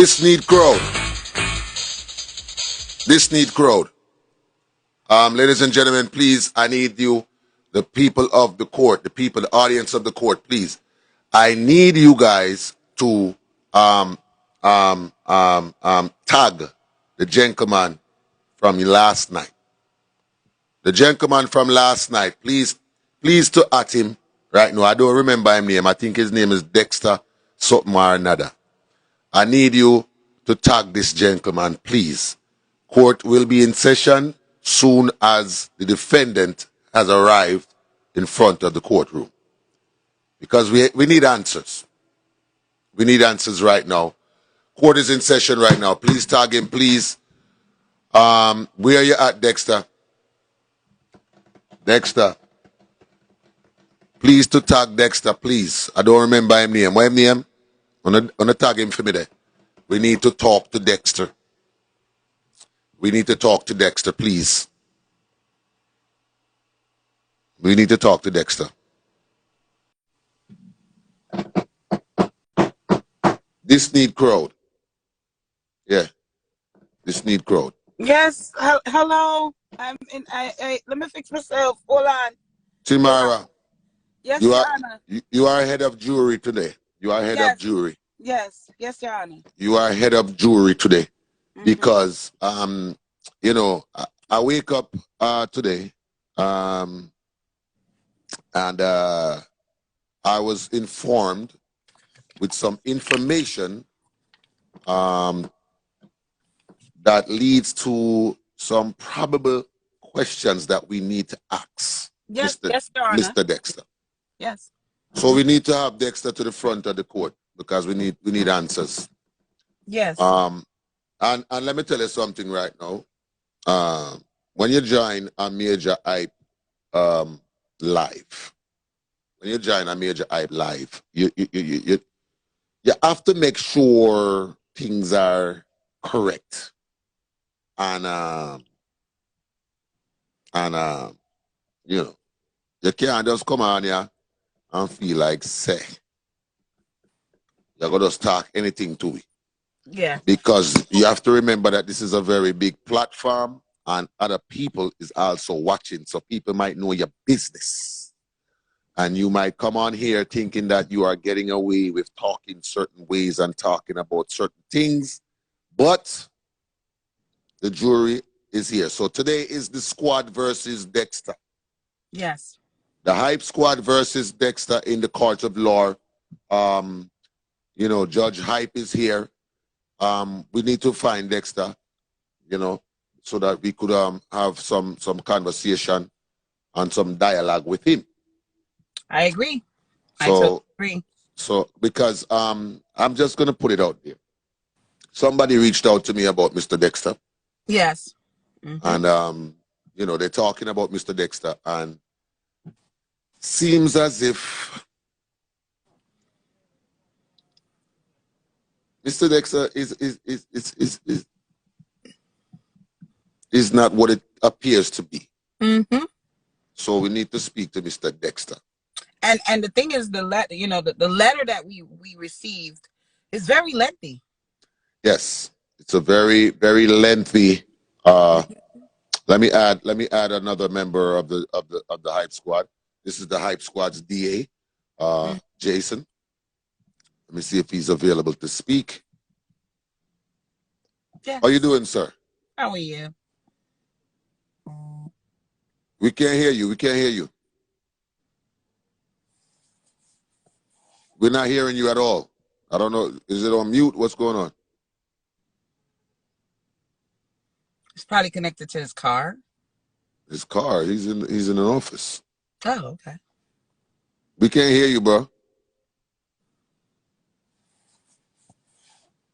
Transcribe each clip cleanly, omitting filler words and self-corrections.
This need crowd. This need crowd. Ladies and gentlemen, please, I need you, the people of the court, the people, the audience of the court, please. I need you guys to tag the gentleman from last night. The gentleman from last night, please to at him right now. I don't remember his name. I think his name is Dexter something or another. I need you to tag this gentleman, please. Court will be in session soon as the defendant has arrived in front of the courtroom. Because we need answers. We need answers right now. Court is in session right now. Please tag him, please. Where are you at, Dexter? Dexter. Please to tag Dexter, please. I don't remember his name. What his name? On the tag him for me there. We need to talk to Dexter. We need to talk to Dexter, please. We need to talk to Dexter. This need crowd. Yeah. This need crowd. Yes. Hello. I'm in. Let me fix myself. Hold on. Timara. Yes, Your Honor. You are head of jury today. You are head of jury. Yes, Your Honor. You are head of jury today. Because you know, I wake up today and I was informed with some information that leads to some probable questions that we need to ask Yes, Your Honor. Mr. Dexter. Yes. So we need to have Dexter to the front of the court because we need answers. Yes. And let me tell you something right now. When you join a Majahhype live, you have to make sure things are correct. And you know, you can't just come on here and feel like say you're gonna just talk anything to it. Yeah. Because you have to remember that this is a very big platform and other people is also watching. So people might know your business. And you might come on here thinking that you are getting away with talking certain ways and talking about certain things. But the jury is here. So today is the squad versus Dexter. Yes. The Hype squad versus Dexter in the court of law. You know, Judge Hype is here. We need to find Dexter, you know, so that we could have some conversation and some dialogue with him. I agree. So, I totally agree. So because I'm just gonna put it out there. Somebody reached out to me about Mr. Dexter. Yes. And you know, they're talking about Mr. Dexter and seems as if Mr. Dexter is not what it appears to be. So we need to speak to Mr. Dexter. And the thing is, the letter, you know, the letter that we received is very lengthy. Yes, it's a very, very lengthy. Let me add another member of the Hype Squad. This is the Hype Squad's DA, Jason. Let me see if he's available to speak. Yes. How you doing, sir? How are you? We can't hear you. We can't hear you. We're not hearing you at all. I don't know. Is it on mute? What's going on? It's probably connected to his car. His car. He's in an office. Oh, okay. We can't hear you, bro.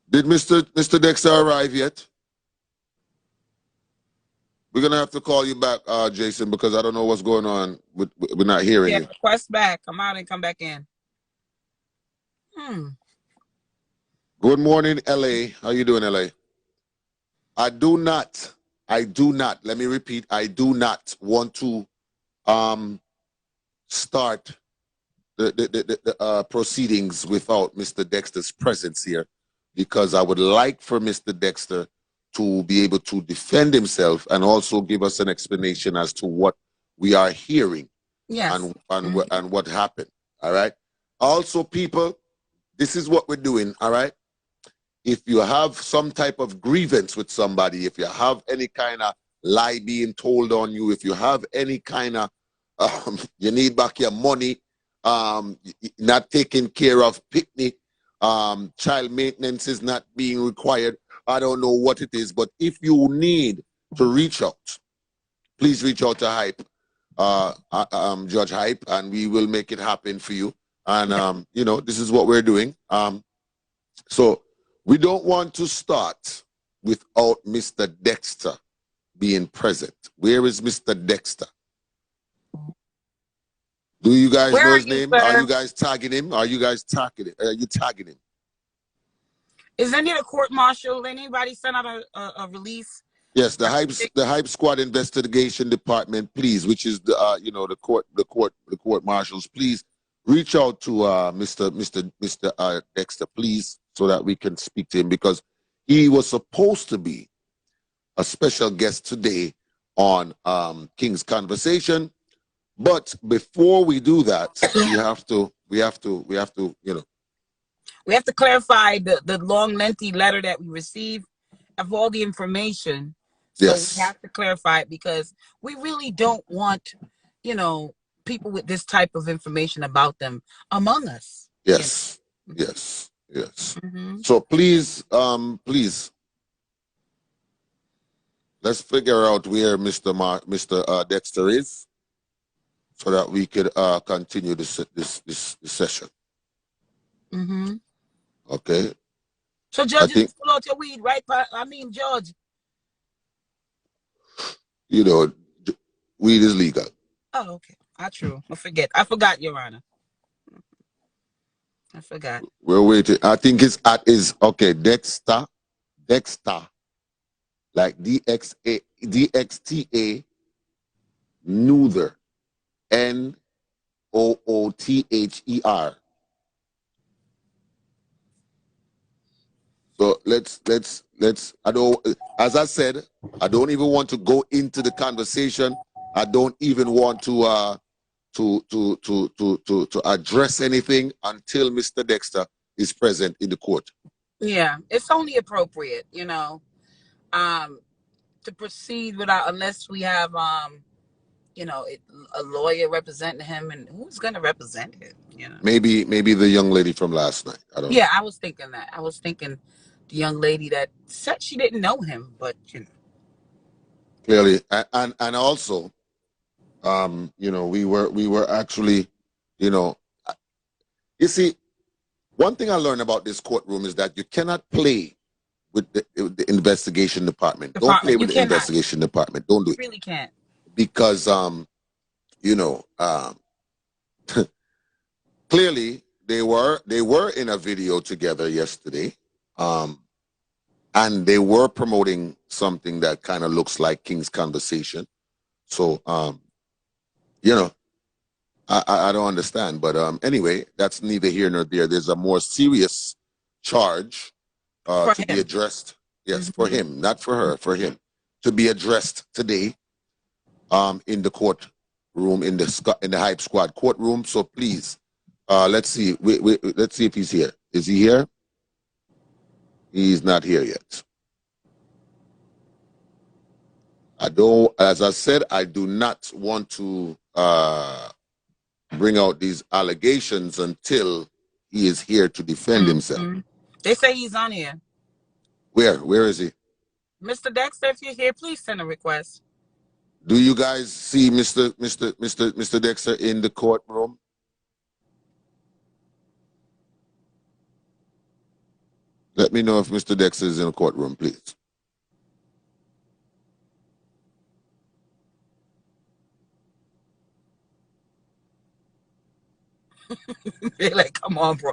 Did Mr. Dexter arrive yet? We're gonna have to call you back, Jason, because I don't know what's going on. We're not hearing you. Request back. Come out and come back in. Good morning, LA. How you doing, LA? I do not. Let me repeat. I do not want to start the proceedings without Mr. Dexter's presence here, because I would like for Mr. Dexter to be able to defend himself and also give us an explanation as to what we are hearing. Yes. And what happened. All right. Also, people, this is what we're doing. All right. If you have some type of grievance with somebody, if you have any kind of lie being told on you, if you have any kind of you need back your money, not taking care of picnic, child maintenance is not being required. I don't know what it is, but if you need to reach out, please reach out to Hype, Judge Hype, and we will make it happen for you. And you know, this is what we're doing. So we don't want to start without Mr. Dexter being present. Where is Mr. Dexter? Do you guys know his name? Sir? Are you guys tagging him? Are you guys tagging him? Are you tagging him? Is any of the court marshal, anybody sent out a release? Yes, the Hype Squad Investigation Department, please, which is the you know, the court marshals, please reach out to Mr. Dexter, please, so that we can speak to him, because he was supposed to be a special guest today on King's Conversation. But before we do that, we have to, you know. We have to clarify the long, lengthy letter that we received of all the information. So yes. We have to clarify it, because we really don't want, you know, people with this type of information about them among us. Yes, you know? Yes. So please, please, let's figure out where Mr. Dexter is, so that we could continue this session. Okay. So, Judge, you pull out your weed, right? I mean, Judge. You know, weed is legal. Oh, okay. I forgot, Your Honor. I forgot. We're waiting. I think it's at okay. Dexter, like DXTA, Noother, NOOTHER. So let's. I don't. As I said, I don't even want to go into the conversation. I don't even want to address anything until Mr. Dexter is present in the court. Yeah, it's only appropriate, you know, to proceed without, unless we have you know, a lawyer representing him, and who's going to represent him, you know? Maybe the young lady from last night. I don't know. Yeah, I was thinking that. I was thinking the young lady that said she didn't know him, but, you know. Clearly, and also, you know, we were actually, you know, you see, one thing I learned about this courtroom is that you cannot play with the investigation department. Don't play with the investigation department. Don't do it. You really can't. Because, you know, clearly they were in a video together yesterday, and they were promoting something that kind of looks like King's Conversation. So, you know, I don't understand, but anyway, that's neither here nor there. There's a more serious charge to be addressed. Yes, for him, not for her, for him, to be addressed today. In the courtroom, in the Hype Squad courtroom. So please, let's see. Let's see if he's here. Is he here? He's not here yet. As I said, I do not want to bring out these allegations until he is here to defend himself. They say he's on here. Where is he? Mr. Dexter, if you're here, please send a request. Do you guys see Mr. Dexter in the courtroom? Let me know if Mr. Dexter is in the courtroom, please. They're like, come on, bro.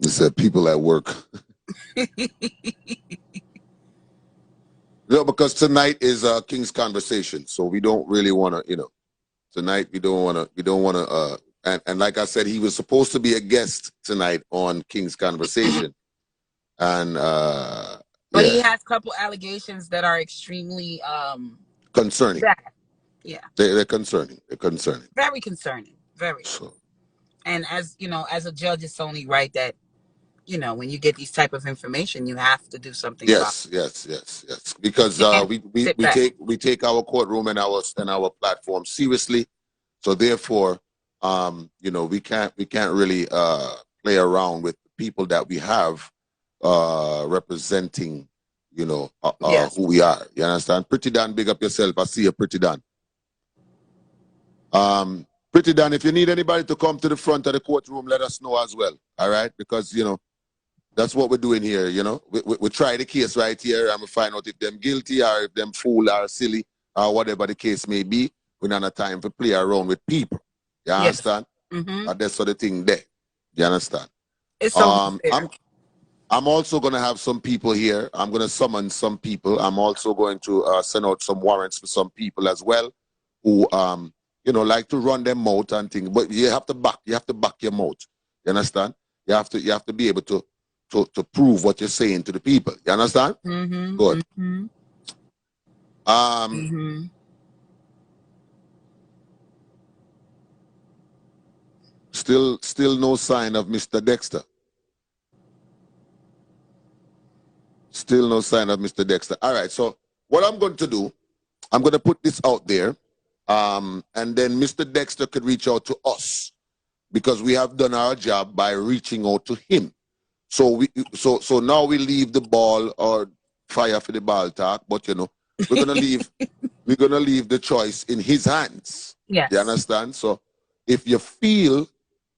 He said people at work. No, because tonight is King's Conversation, so we don't really want to, you know, tonight we don't want to, and like I said, he was supposed to be a guest tonight on King's Conversation, And But he yeah, has a couple allegations that are extremely concerning. bad. Yeah. They're concerning. They're concerning. Very concerning. Very. So And as you know, as a judge, it's only right that, when you get these type of information, you have to do something about yes, yes, yes, yes. Because it. You can't sit we back. take our courtroom and our platform seriously. So therefore, we can't really play around with the people that we have representing, Yes. who we are. You understand? Pretty Dan, big up yourself. I see you, Pretty Dan. Pretty Dan, if you need anybody to come to the front of the courtroom, let us know as well. All right? Because that's what we're doing here. We try the case right here and we find out if them guilty or if them fool or silly or whatever the case may be. We don't have time to play around with people. You Yes. understand? That's sort of thing there. You understand? It's so fair. I'm also going to have some people here. I'm going to summon some people. I'm also going to send out some warrants for some people as well who like to run their mouth and things. But you have to back your mouth. You understand? You have to be able to prove what you're saying to the people. You understand? Good. Still no sign of Mr. Dexter. Still no sign of Mr. Dexter. All right, so what I'm going to do, I'm going to put this out there, and then Mr. Dexter could reach out to us because we have done our job by reaching out to him. So now we leave the ball or fire for the ball talk, but we're gonna leave the choice in his hands. Yes. You understand? So if you feel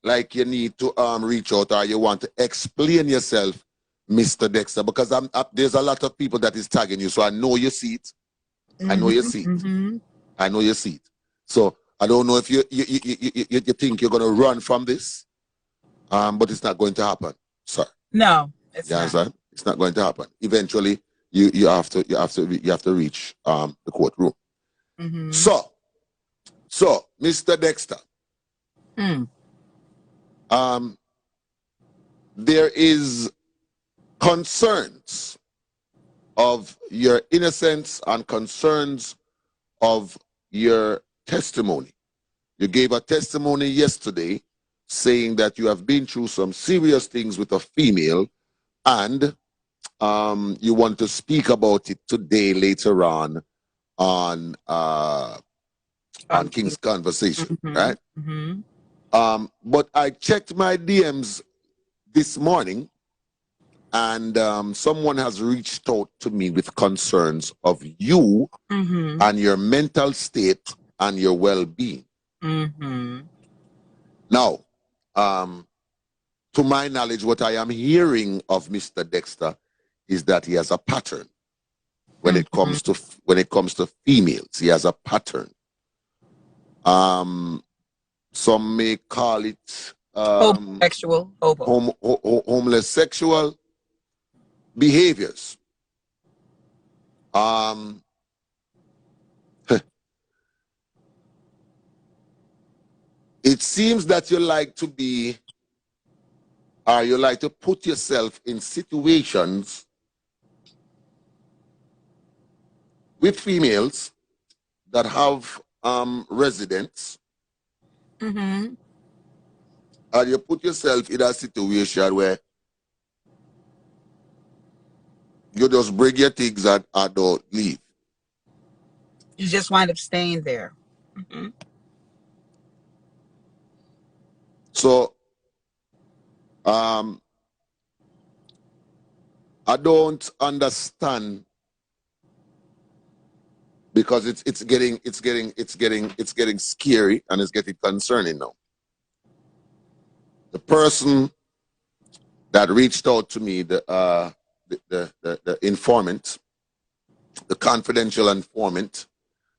like you need to reach out or you want to explain yourself, Mr. Dexter, because there's a lot of people that is tagging you, so I know you see it. I know you see it. I know you see it. So I don't know if you think you're gonna run from this, but it's not going to happen, sir. No, it's not. Understand? It's not going to happen. Eventually, you have to reach the courtroom. So, Mr. Dexter, there is concerns of your innocence and concerns of your testimony. You gave a testimony yesterday saying that you have been through some serious things with a female and you want to speak about it today later on King's Conversation, right? But I checked my DMs this morning and someone has reached out to me with concerns of you and your mental state and your well-being. Now, to my knowledge, what I am hearing of Mr. Dexter is that he has a pattern when it comes to females. He has a pattern. Some may call it homeless sexual behaviors. It seems that you like to be, or you like to put yourself in situations with females that have residents, and you put yourself in a situation where you just bring your things and don't leave. You just wind up staying there. So, I don't understand, because it's getting scary and it's getting concerning now. The person that reached out to me, the informant, the confidential informant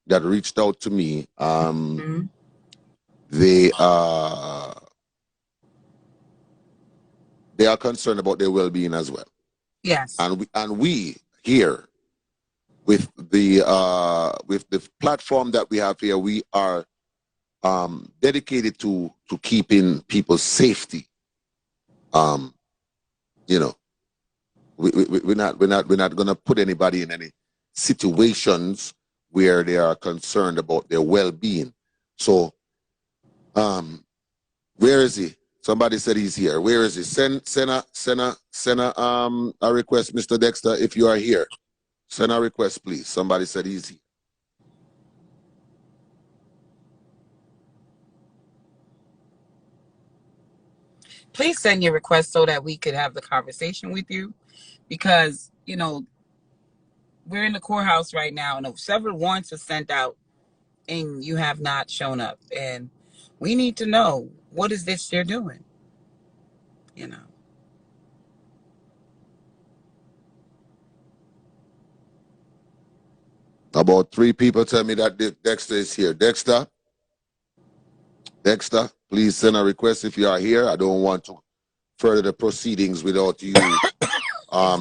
that reached out to me, they are concerned about their well-being as well. Yes. And we here with the platform that we have here, we are dedicated to keeping people's safety, we're not gonna put anybody in any situations where they are concerned about their well-being. So, where is he? Somebody said he's here. Where is he? Send a request, Mr. Dexter, if you are here. Send a request, please. Somebody said he's here. Please send your request so that we could have the conversation with you, because, you know, we're in the courthouse right now and several warrants are sent out and you have not shown up. And we need to know, what is this you're doing? You know. About 3 people tell me that Dexter is here. Dexter, please send a request if you are here. I don't want to further the proceedings without you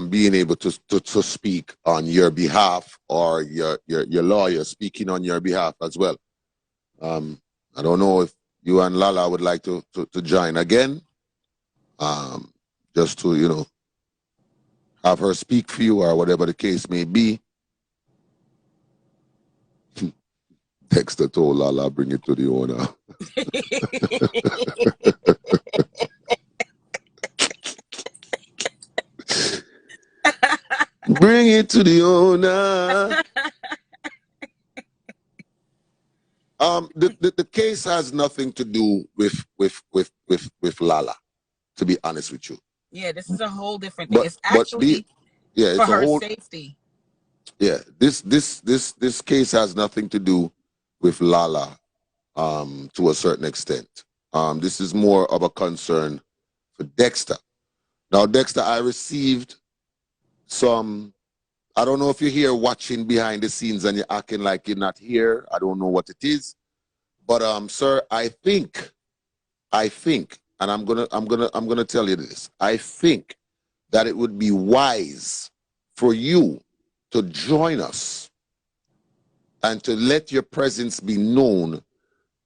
being able to speak on your behalf, or your lawyer speaking on your behalf as well. I don't know if you and Lala would like to join again, just to, you know, have her speak for you or whatever the case may be. Dexter told Lala, bring it to the owner. Bring it to the owner. The case has nothing to do with Lala, to be honest with you. Yeah, this is a whole different thing. But, it's actually it's for her whole safety. Yeah, this case has nothing to do with Lala, to a certain extent. This is more of a concern for Dexter. Now, Dexter, I received some, I don't know if you're here watching behind the scenes and you're acting like you're not here. I don't know what it is. But sir, I think, and I'm gonna tell you this. I think that it would be wise for you to join us and to let your presence be known,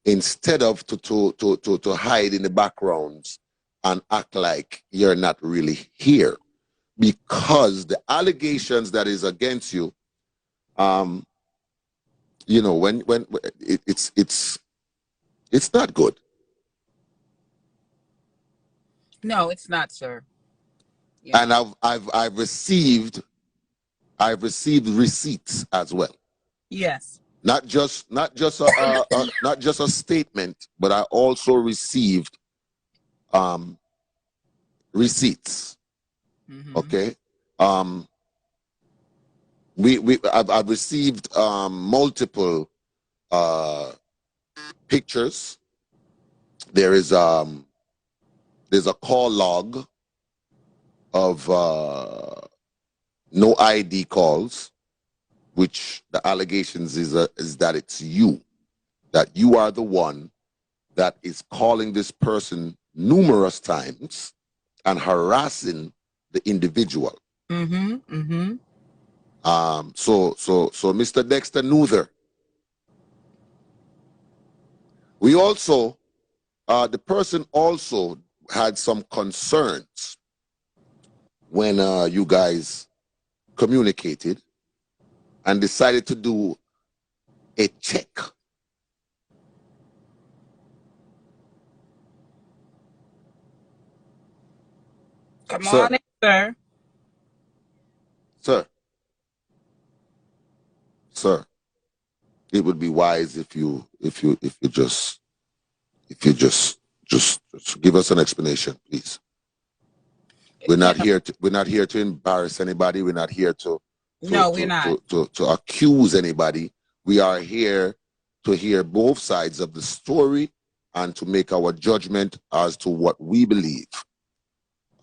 instead of to hide in the backgrounds and act like you're not really here, because the allegations that is against you, you know, when it's not good. No, it's not, sir. Yeah. And I've received receipts as well. Yes. Not just a statement, but I also received receipts. Mm-hmm. Okay. I've received multiple pictures. There's a call log of no ID calls, which the allegations is that it's you, that you are the one that is calling this person numerous times and harassing the individual. Mm-hmm. Mm-hmm. So Mr. Dexter Nuther. We also, the person also had some concerns when you guys communicated and decided to do a check. Come on in, sir. Sir, it would be wise if you just give us an explanation, please. We're not here to embarrass anybody. We're not here to accuse anybody. We are here to hear both sides of the story and to make our judgment as to what we believe.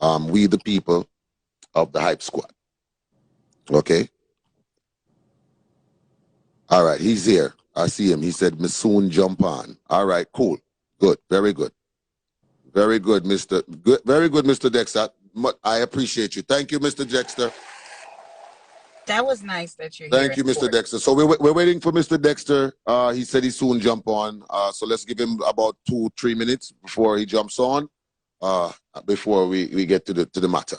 We the people of the Hype Squad. Okay? All right, he's here. I see him. He said, "Me soon jump on." All right, cool. Good. Very good. Very good, Mr. Good. Very good, Mr. Dexter. I appreciate you. Thank you, Mr. Dexter. That was nice that you're here. Thank you, Mr. Dexter. So we're waiting for Mr. Dexter. He said he soon jump on. So let's give him about 2-3 minutes before he jumps on. Before we get to the matter.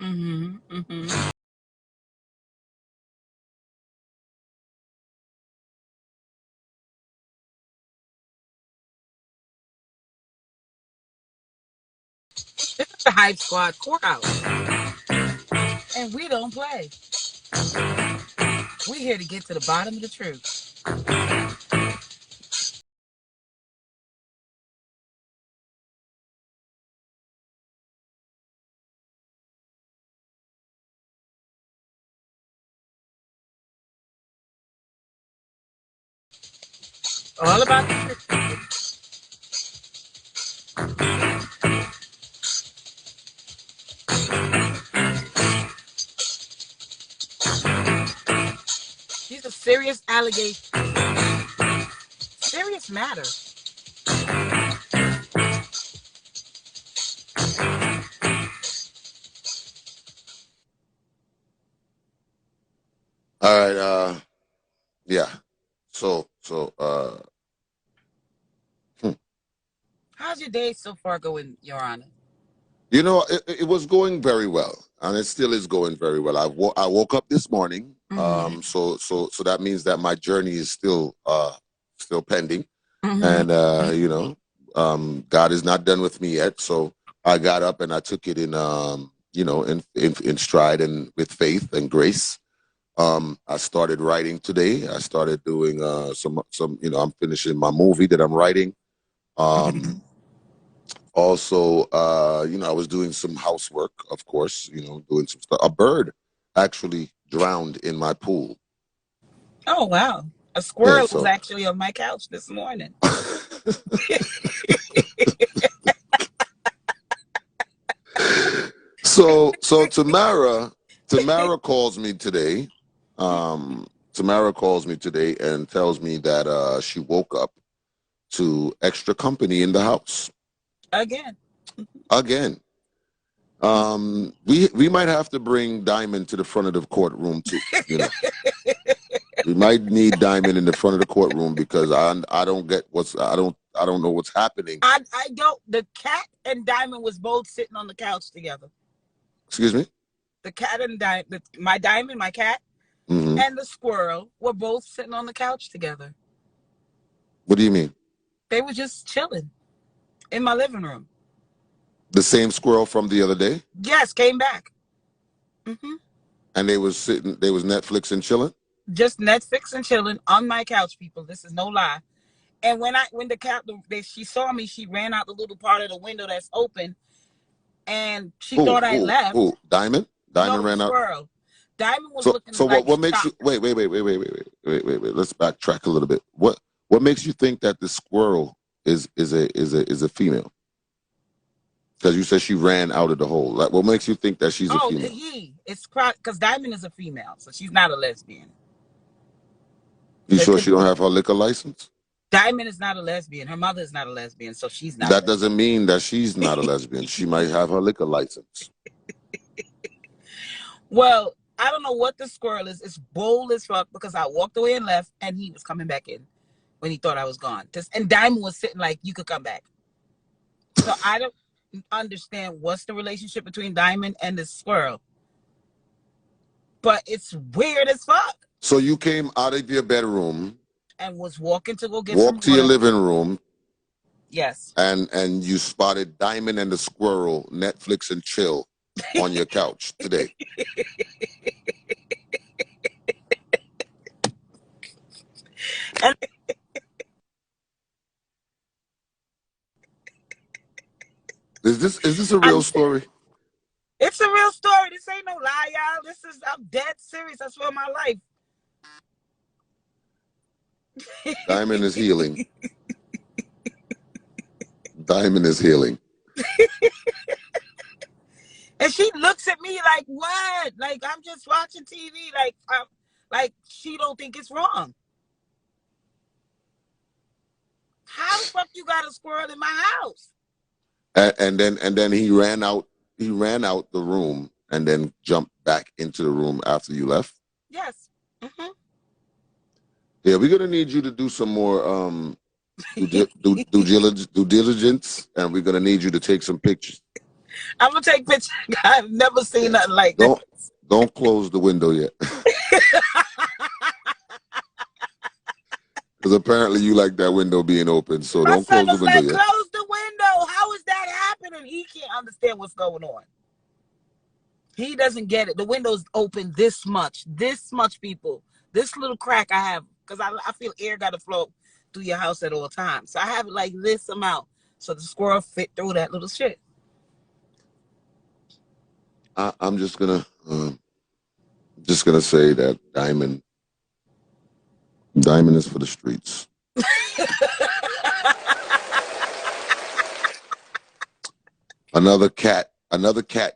Mm-hmm. Mm-hmm. This is the Hype Squad Courthouse, and we don't play. We're here to get to the bottom of the truth. All about the truth. These are serious allegations. Serious matter. All right. Yeah. So. How's your day so far going, Your Honor? You know, it was going very well, and it still is going very well. I woke up this morning, Mm-hmm. so that means that my journey is still pending, Mm-hmm. and God is not done with me yet. So I got up and I took it in in stride and with faith and grace. I started writing today. I started doing some I'm finishing my movie that I'm writing. Also, I was doing some housework, of course, doing some stuff. A bird actually drowned in my pool. Oh, wow. A Yeah, squirrel was so actually on my couch this morning. so Tamara calls me today. Tamara calls me today and tells me that she woke up to extra company in the house Again. again. We might have to bring Diamond to the front of the courtroom too. We might need Diamond in the front of the courtroom because I don't get I don't know what's happening. I don't. The cat and Diamond was both sitting on the couch together. Excuse me? The cat and Diamond, my Diamond, my cat, Mm-hmm. and the squirrel were both sitting on the couch together. What do you mean? They were just chilling in my living room. The same squirrel from the other day? Yes, came back. Mm-hmm. And they was Netflix and chilling? Just Netflix and chilling on my couch, people. This is no lie. And when the cat, she saw me, she ran out the little part of the window that's open, and she thought I left. Who? Diamond? Diamond No, ran out. squirrel. Diamond was So looking so like what makes shocked. you wait. Let's backtrack a little bit. What makes you think that the squirrel is a female? Because you said she ran out of the hole. Like, what makes you think that she's a female? It's because Diamond is a female, so she's not a lesbian. You sure she don't have her liquor license? Diamond is not a lesbian. Her mother is not a lesbian, so she's not. That doesn't mean that she's not a lesbian. She might have her liquor license. Well, I don't know what the squirrel is. It's bold as fuck because I walked away and left, and he was coming back in when he thought I was gone. And Diamond was sitting like, you could come back. So I don't understand what's the relationship between Diamond and the squirrel. But it's weird as fuck. So you came out of your bedroom and was walking to go get walked to your living room. Yes. And you spotted Diamond and the squirrel Netflix and chill on your couch today. Is this a real story? It's a real story. This ain't no lie, y'all. I'm dead serious. I swear my life. Diamond is healing. Diamond is healing. And she looks at me like, what? Like, I'm just watching TV. Like she don't think it's wrong. How the fuck you got a squirrel in my house? And then he ran out the room and then jumped back into the room after you left? Yes. Mm-hmm. Yeah, we're gonna need you to do some more due diligence, and we're gonna need you to take some pictures. I'm gonna take pictures. I've never seen nothing like this. Don't close the window yet. Because apparently you like that window being open, so My don't son close the was window like, yet. close the window. How is that happening? He can't understand what's going on. He doesn't get it. The window's open this much, people. This little crack I have, because I feel air got to flow through your house at all times. So I have it like this amount, so the squirrel fit through that little shit. I'm just gonna say that Diamond is for the streets. Another cat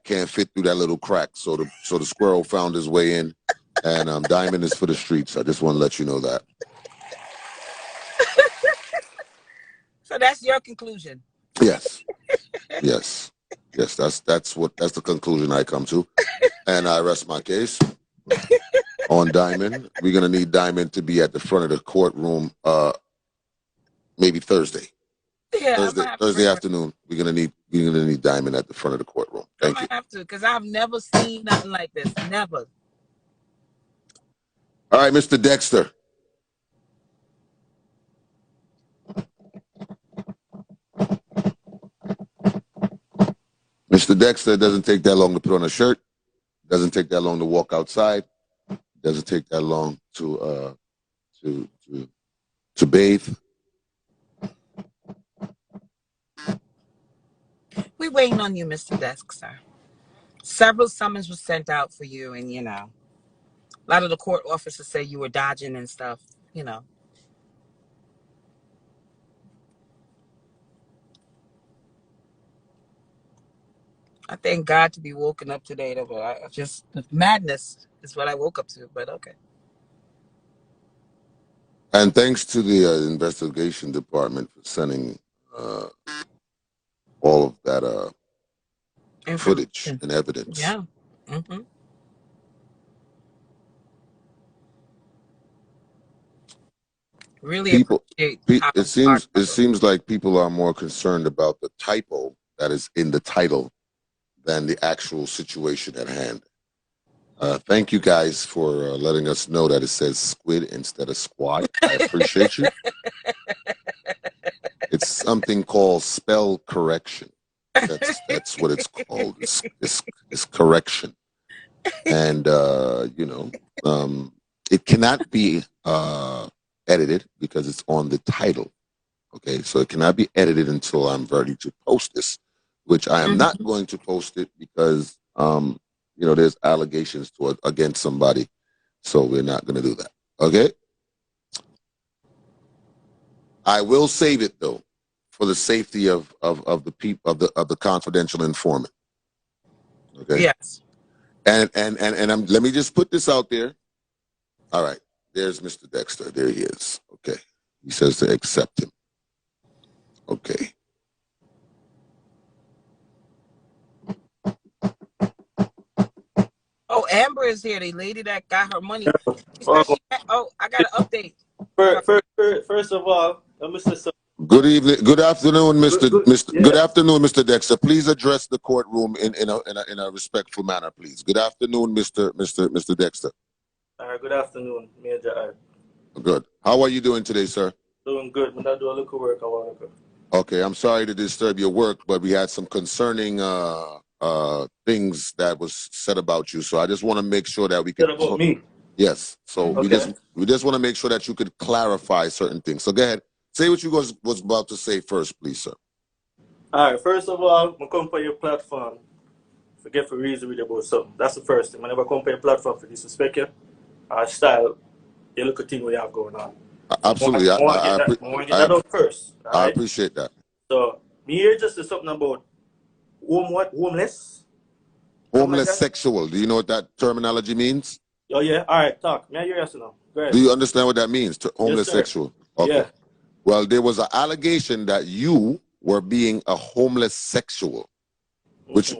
can't fit through that little crack, so the squirrel found his way in, and Diamond is for the streets. I just want to let you know that. So that's your conclusion. Yes. That's the conclusion I come to, and I rest my case on Diamond. We're gonna need Diamond to be at the front of the courtroom, maybe Thursday. Yeah, Thursday afternoon. We're gonna need Diamond at the front of the courtroom. Thank you. I have to, because I've never seen nothing like this. Never. All right, Mr. Dexter. Mr. Dexter, it doesn't take that long to put on a shirt. It doesn't take that long to walk outside. It doesn't take that long to bathe. We waiting on you, Mr. Dexter. Several summons were sent out for you, and a lot of the court officers say you were dodging and stuff. I thank God to be woken up today. But the madness is what I woke up to. But okay. And thanks to the investigation department for sending all of that footage and evidence. Yeah. Mm-hmm. Really appreciate it seems like people are more concerned about the typo that is in the title than the actual situation at hand. Thank you guys for letting us know that it says squid instead of squad. I appreciate you. It's something called spell correction. That's what it's called. It's correction, and it cannot be edited because it's on the title. Okay, so it cannot be edited until I'm ready to post this, which I am not going to post it because there's allegations against somebody, so we're not going to do that. Okay. I will save it though, for the safety of the people of the confidential informant. Okay. Yes. And let me just put this out there. All right. There's Mr. Dexter. There he is. Okay. He says to accept him. Okay. Oh, Amber is here. The lady that got her money. I got an update. First of all, Mr. Good evening. Good afternoon, Good afternoon, Mr. Dexter. Please address the courtroom in a respectful manner, please. Good afternoon, Mr. Dexter. Good afternoon, Major. Good. How are you doing today, sir? Doing good. When I do a little work, I want to go. Okay, I'm sorry to disturb your work, but we had some concerning things that was said about you. So I just want to make sure that we can. Said about me? Yes. So okay. we just want to make sure that you could clarify certain things. So go ahead. Say what you was about to say first, please, sir. All right. First of all, I come for your platform. Forget for reason with about something. That's the first thing. Whenever I come for your platform for disrespect you, our style, you look at thing we have going on. Absolutely. I want to get that out first. Right? I appreciate that. So me here just is something about homeless. Homeless sexual. Do you know what that terminology means? Oh yeah. All right. Talk. May I hear you now? Go ahead. Do you understand what that means? Homeless sexual. Okay. Yeah. Well, there was an allegation that you were being a homeless sexual, which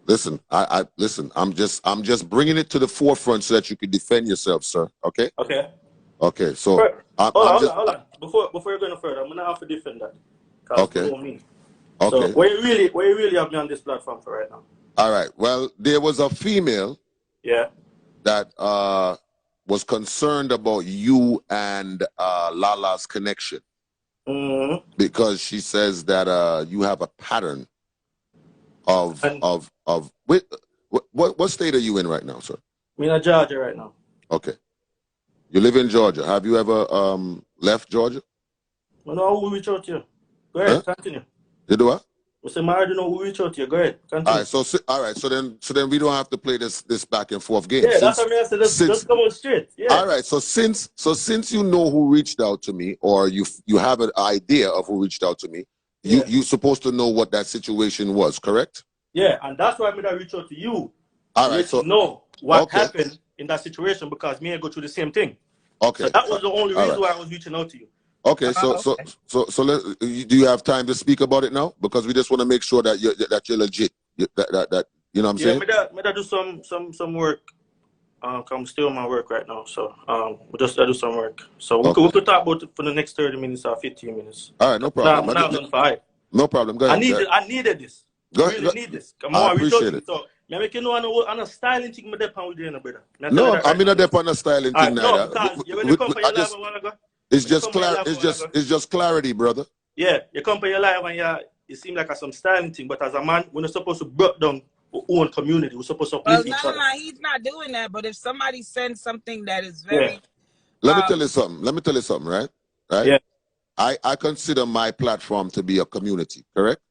listen, listen. I'm just bringing it to the forefront so that you can defend yourself, sir. Okay. Okay. Okay. So hold on. Before you're going further, I'm gonna have to defend that. Okay. For me. So Okay. where you really have me on this platform for right now? All right. Well, there was a female Yeah. that was concerned about you and Lala's connection Mm-hmm. because she says that you have a pattern of And what state are you in right now, sir? I'm in Georgia right now. Okay. You live in Georgia. Have you ever left Georgia? I know who reach out to you. Go ahead, continue. You do what? I say, I already know who reach out to you. Go ahead, continue. All right. So then we don't have to play this back and forth game. Yeah, that's what I said. Just come on straight. Yeah. All right. So since you know who reached out to me, or you have an idea of who reached out to me, you supposed to know what that situation was, correct? Yeah, and that's why I'm gonna reach out to you. All right. So know what happened in that situation, because me and go through the same thing. Okay. So that was the only reason why I was reaching out to you. Okay, so do you have time to speak about it now? Because we just want to make sure that you're legit. That you know what I'm saying? Yeah, me do some work. I'm still on my work right now, so we just do some work. So we could talk about it for the next 30 minutes or 15 minutes. All right, no problem. No problem. Go ahead. I needed this. I really need this. I appreciate it. So me make you know on a styling thing me depend with you, brother. No, I'm not depend on a styling thing neither. No, because you when you come for your live a while ago. It's just clarity, brother. Yeah, you come for your live and it seems like some styling thing, but as a man, we're not supposed to break down our own community. We're supposed to uplift each other. He's not doing that. But if somebody sends something that is very, let me tell you something. Right? Yeah. I consider my platform to be a community. Correct?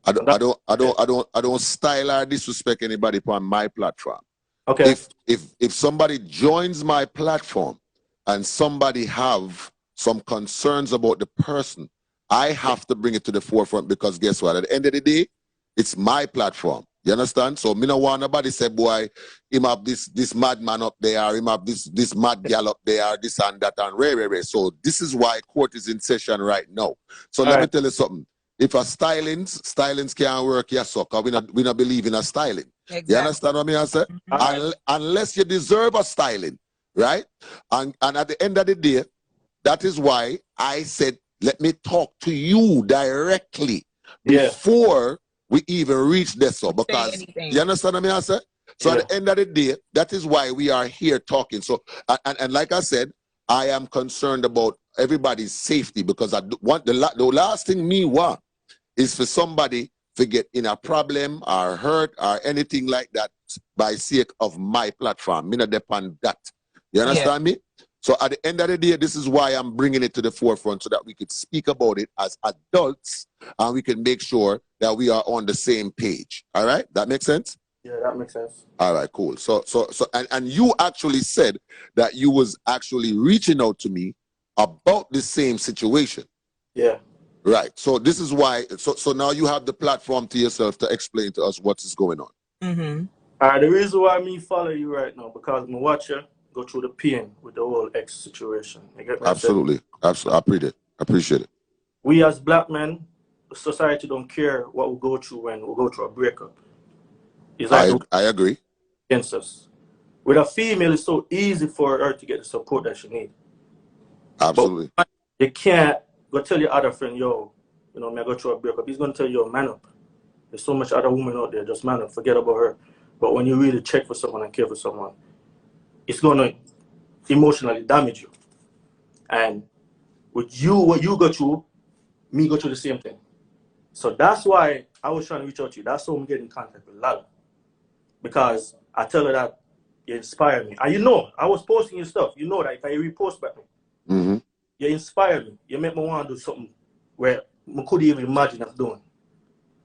I don't style or disrespect anybody on my platform. Okay. If somebody joins my platform and somebody have some concerns about the person, I have to bring it to the forefront, because guess what? At the end of the day, it's my platform. You understand? So me no want nobody say, boy, him have this madman up there, him have this mad gal up there, this and that and rare. So this is why court is in session right now. So let me tell you something. If a stylings can't work, yes, so we not believe in a styling. Exactly. You understand what I say? Unless you deserve a styling, right? And at the end of the day, that is why I said, let me talk to you directly before we even reach this. So because you understand what I say? So at the end of the day, that is why we are here talking. So and like I said, I am concerned about everybody's safety, because I want the last thing me want is for somebody to get in a problem or hurt or anything like that by sake of my platform. Me not depend that. You understand me? So at the end of the day, this is why I'm bringing it to the forefront, so that we could speak about it as adults and we can make sure that we are on the same page. All right? That makes sense? Yeah, that makes sense. All right, cool. So and you actually said that you was actually reaching out to me about the same situation. Yeah. Right. So this is why. So now you have the platform to yourself to explain to us what is going on. Mm-hmm. All right. The reason why me follow you right now, because me watch you go through the pain with the whole ex situation. You get me? Absolutely. Absolutely. I appreciate it. We as black men, society don't care what we go through when we go through a breakup. It's like I agree. Against us. With a female, it's so easy for her to get the support that she needs. Absolutely. But you can't go tell your other friend, yo, me I go through a breakup. He's going to tell you, man up. There's so much other women out there, just man up, forget about her. But when you really check for someone and care for someone, it's going to emotionally damage you. And with you, what you go through, me go through the same thing. So that's why I was trying to reach out to you. That's how I'm getting in contact with Lala. Because I tell her that you inspire me. And I was posting your stuff. You know that if I repost back me, you inspire me. You make me want to do something where I couldn't even imagine of doing.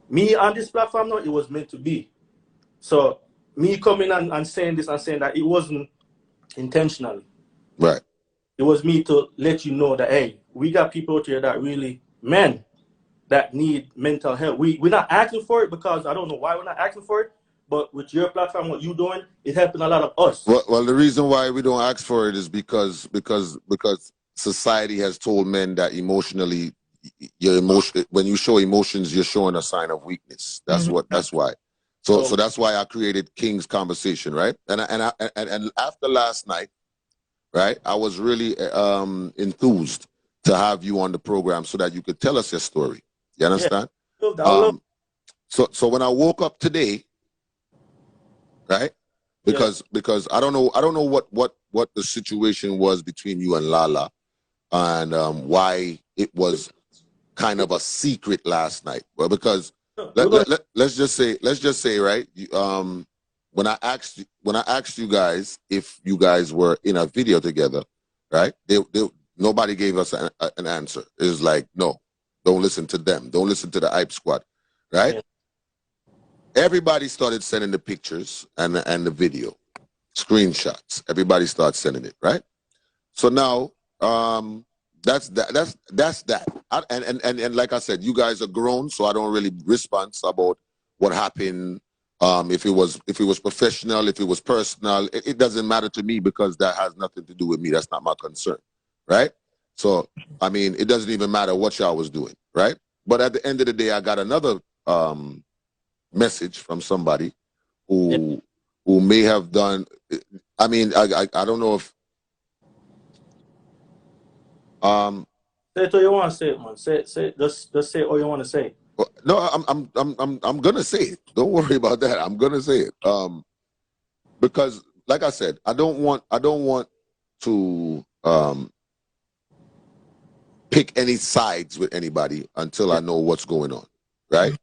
Me on this platform now, it was meant to be. So me coming and saying this and saying that, it wasn't intentionally. Right. It was me to let you know that, hey, we got people out here that really, men, that need mental health. We're not asking for it, because I don't know why we're not asking for it, but with your platform, what you're doing, it's helping a lot of us. Well, the reason why we don't ask for it is because society has told men that emotionally, when you show emotions, you're showing a sign of weakness. That's why. So that's why I created King's Conversation, right? And after last night, right, I was really enthused to have you on the program so that you could tell us your story. You understand? So when I woke up today, right? Because I don't know what the situation was between you and Lala, and why it was kind of a secret last night. Well, because let's just say right, when I asked you guys if you guys were in a video together, right? Nobody gave us an answer. It was like, no, don't listen to them. Don't listen to the Hype Squad, right? Yeah. Everybody started sending the pictures and the video, screenshots. Everybody started sending it, right? So now, that's that. And like I said, you guys are grown, so I don't really respond about what happened. If it was professional, if it was personal, it doesn't matter to me because that has nothing to do with me. That's not my concern, right? So I mean, it doesn't even matter what y'all was doing, right? But at the end of the day, I got another message from somebody who may have done. I mean, I don't know if say it all you want to say, man. Say just say all you want to say. no, I'm gonna say it. Don't worry about that. I'm gonna say it. Because like I said, I don't want to pick any sides with anybody until I know what's going on. Right?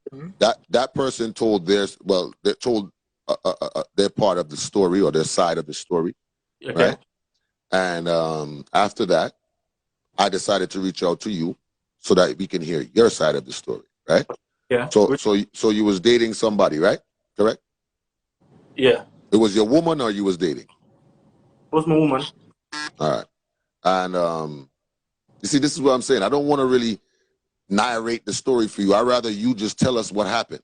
That person told their part of the story or their side of the story, right? And after that, I decided to reach out to you so that we can hear your side of the story, right? Yeah. So you was dating somebody, right? Correct? Yeah. It was your woman or you was dating? It was my woman. All right. And you see, this is what I'm saying. I don't want to really narrate the story for you. I'd rather you just tell us what happened.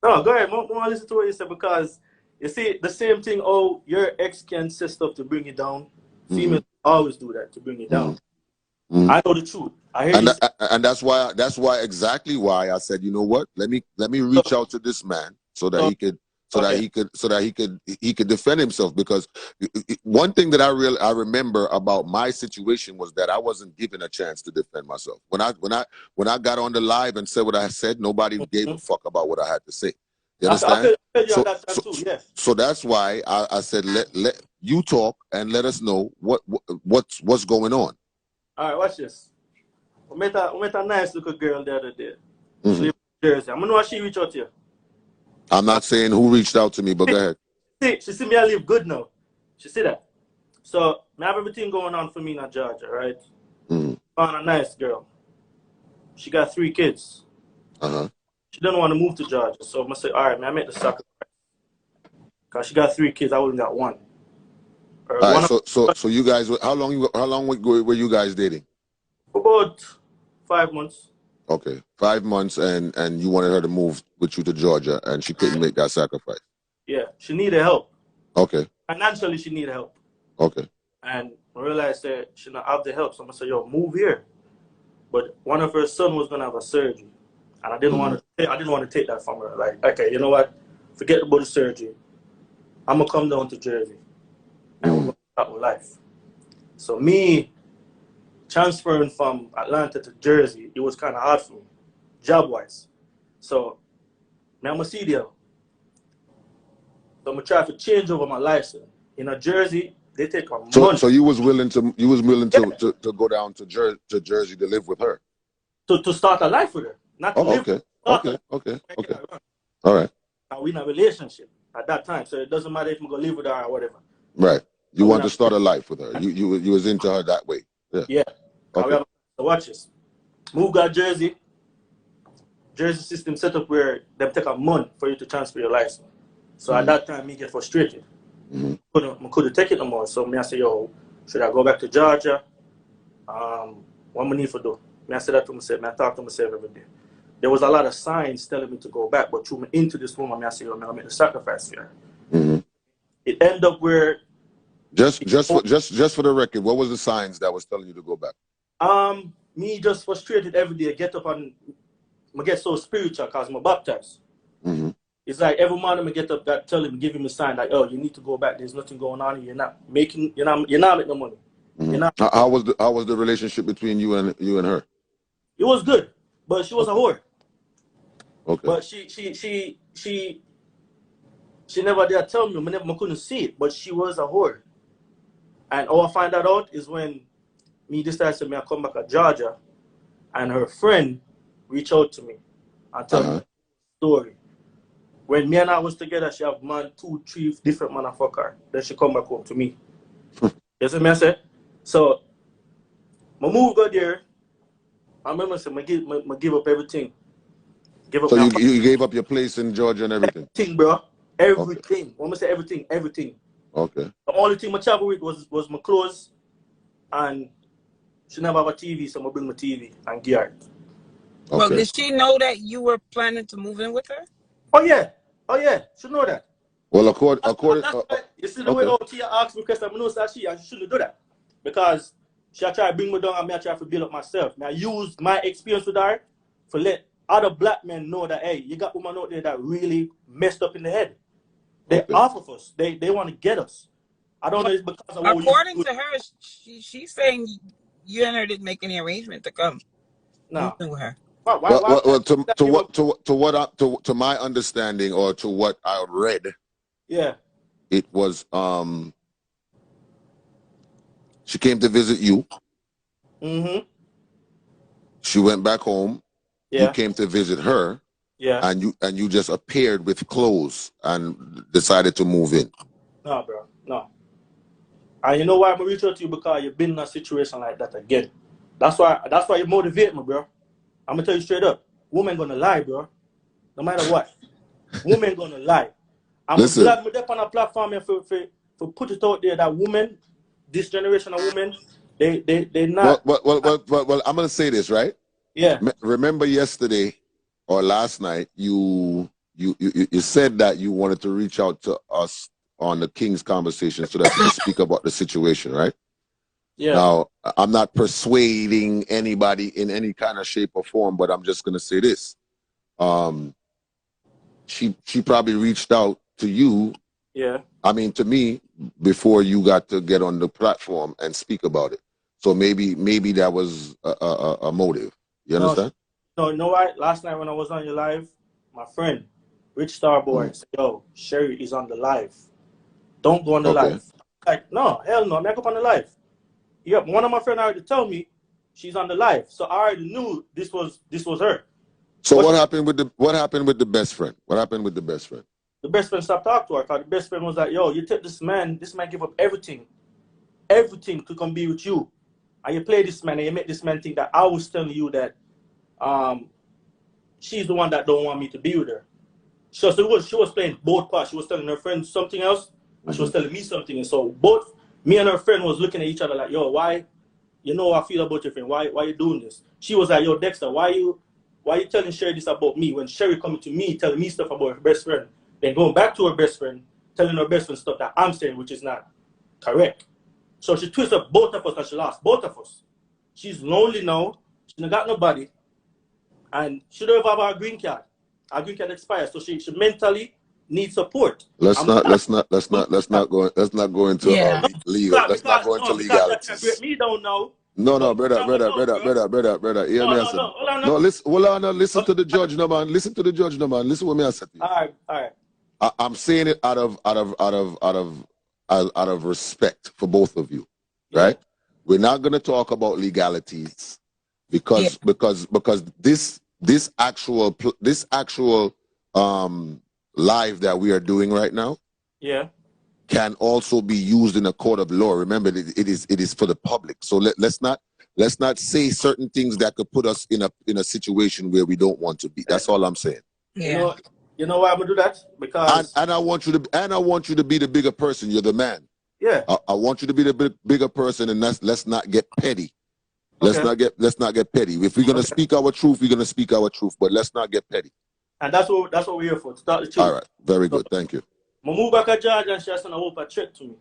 No, go ahead. I want to listen to what you said because you see the same thing. Oh, your ex can say stuff to bring you down. Females always do that to bring you down. I know the truth. I hear and that's why exactly why I said, you know what? Let me reach out to this man so that he could defend himself, because one thing that I remember about my situation was that I wasn't given a chance to defend myself. When I got on the live and said what I said, nobody gave a fuck about what I had to say. You understand? So that's why I said let you talk and let us know what's going on. All right, watch this. I met a nice little girl the other day. She lives in Jersey. I'm gonna know how she reached out to you. I'm not saying who reached out to me, but go ahead. She see me I live good now. She see that. So I have everything going on for me in Georgia, right? Found a nice girl. She got 3 kids. She didn't want to move to Georgia, so I'm gonna say, all right, man, I make the sacrifice. Cause she got 3 kids, I only got 1. All right, so you guys, how long were you guys dating? About 5 months. Okay, 5 months, and you wanted her to move with you to Georgia, and she couldn't make that sacrifice. Yeah, she needed help. Okay. Financially, she needed help. Okay. And I realized that she not have the help, so I'm gonna say, yo, move here. But one of her son was gonna have a surgery, and I didn't want to take that from her. Like, okay, you know what? Forget about the surgery. I'm gonna come down to Jersey, and we're gonna start with life. So me transferring from Atlanta to Jersey, it was kind of hard for me, job-wise. So now I'm a CDL. So I'm gonna try to change over my license. In a Jersey, they take a month. So you was willing to go down to Jersey to live with her. To start a life with her, not to live. Okay. All right. And we in a relationship at that time, so it doesn't matter if I'm gonna live with her or whatever. Right. You want to start a life with her. You was into her that way. Yeah. Okay. So watch this. Move got Jersey. Jersey system set up where they take a month for you to transfer your license. So at that time, me get frustrated. Couldn't take it no more. So me I say, yo, should I go back to Georgia? What I need to do? Me I said that to myself. Me I talk to myself every day. There was a lot of signs telling me to go back, but through me into this woman, me I say, yo, man, I make the sacrifice here. It ended up where. Just for the record, what was the signs that was telling you to go back? Me just frustrated every day. I get up and I get so spiritual because I'm baptized. It's like every morning I get up, that tell him, give him a sign like, oh, you need to go back. There's nothing going on. You're not making no money. How was the relationship between you and her? It was good, but she was a whore. Okay. But she never did tell me. I couldn't see it, but she was a whore. And all I find that out is when me decided to come back to Georgia, and her friend reached out to me and tell me the story. When me and her was together, she have 2, 3 different man and fuck her. Then she come back home to me. You see me I say? So my move got there. I remember saying, I give up everything. So you gave up your place in Georgia and everything? Everything, bro. Everything. Okay. When I say everything, everything. Okay. The only thing I travel with was my clothes, and she never have a TV, so I bring my TV and gear. Okay. Well, did she know that you were planning to move in with her? Oh yeah, she know that. Well, according you see the way she asked me question, I know that she shouldn't do that, because she try to bring me down and me try to build up myself. I use my experience with her to let other black men know that, hey, you got women out there that really messed up in the head. They're off of us. They want to get us. I don't know if it's because of according to her, she's saying you and her didn't make any arrangement to come. No. With her. Well, to my understanding, or to what I read, it was she came to visit you. She went back home. You came to visit her. And you just appeared with clothes and decided to move in. No, bro, no. And you know why I'm gonna reach out to you? Because you've been in a situation like that again. That's why you motivate me, bro. I'm gonna tell you straight up. Women gonna lie, bro. No matter what. Women gonna lie. I'm glad we're on a platform here for put it out there that women, this generation of women, they not. Well, I'm gonna say this, right? Yeah. Remember yesterday or last night, you said that you wanted to reach out to us on the King's Conversation so that we could speak about the situation, right? Yeah. Now, I'm not persuading anybody in any kind of shape or form, but I'm just gonna say this. She probably reached out to you. Yeah. I mean, to me, before you got to get on the platform and speak about it. So maybe that was a motive. You understand? No, you know what? Last night when I was on your live, my friend, Rich Starboy, said, yo, Sherry is on the live. Don't go on the live. Like, no, hell no, I'm not up on the live. Yeah, one of my friends already told me she's on the live. So I already knew this was her. So what happened with the best friend? What happened with the best friend? The best friend stopped talking to her, because the best friend was like, yo, you take this man give up everything to come be with you. And you play this man and you make this man think that I was telling you that she's the one that don't want me to be with her. So she was playing both parts. She was telling her friend something else, and she was telling me something. And so both me and her friend was looking at each other like, yo, why? You know how I feel about your friend. Why you doing this? She was like, yo, Dexter, why you telling Sherry this about me when Sherry coming to me telling me stuff about her best friend, then going back to her best friend, telling her best friend stuff that I'm saying, which is not correct. So she twisted up both of us and she lost both of us. She's lonely now. She don't got nobody. And she don't have her green card. Her green card expires. So she mentally needs support. Let's not go into legal. Let's not go into legalities. Me don't know. No, brother. Hear me, no, listen to the judge, no man. Listen to the judge, no man. Listen what me I said to you. All right. I'm saying it out of respect for both of you, right? We're not going to talk about legalities because this actual live that we are doing right now, can also be used in a court of law. Remember, it is for the public. So let's not say certain things that could put us in a situation where we don't want to be. That's all I'm saying. Yeah. You know why I'm gonna do that? Because and I want you to be the bigger person. You're the man. Yeah. I want you to be the bigger person, and let's not get petty. Let's not get petty. If we're gonna speak our truth, we're gonna speak our truth. But let's not get petty. And that's what we're here for. To start the truth. All right. Very good. Thank you. I move back to Georgia and she has to hope a tread to me.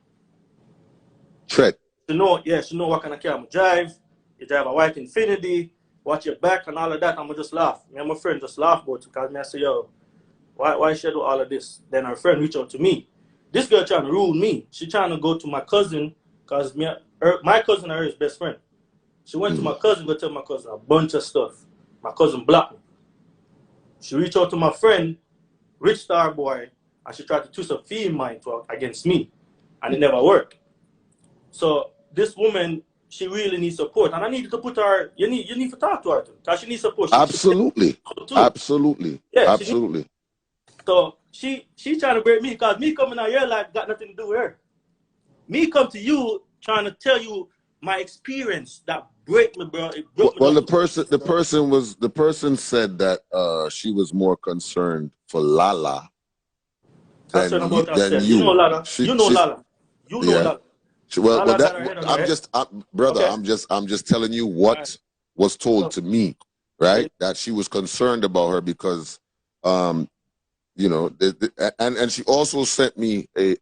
Tread. She know what kind of car I'm drive. You drive a white Infinity, watch your back and all of that. I'ma just laugh. Me and my friend just laugh about it because I say, yo, why she do all of this? Then her friend reach out to me. This girl trying to rule me. She trying to go to my cousin because my cousin and her is best friend. She went to my cousin, go tell my cousin a bunch of stuff. My cousin blocked me. She reached out to my friend, Rich Star Boy, and she tried to twist a fee in mind against me, and it never worked. So this woman, she really needs support, and I needed to put her. You need to talk to her too, because she needs support. Absolutely, absolutely, yeah, absolutely. So she trying to break me, because me coming out your life got nothing to do with her. Me come to you trying to tell you my experience that break me, bro. It broke me. Well, the person said that she was more concerned for Lala than you. You know Lala. You know Lala. Well, Lala brother, okay. I'm just telling you what was told to me, right? That she was concerned about her because, you know, and she also sent me a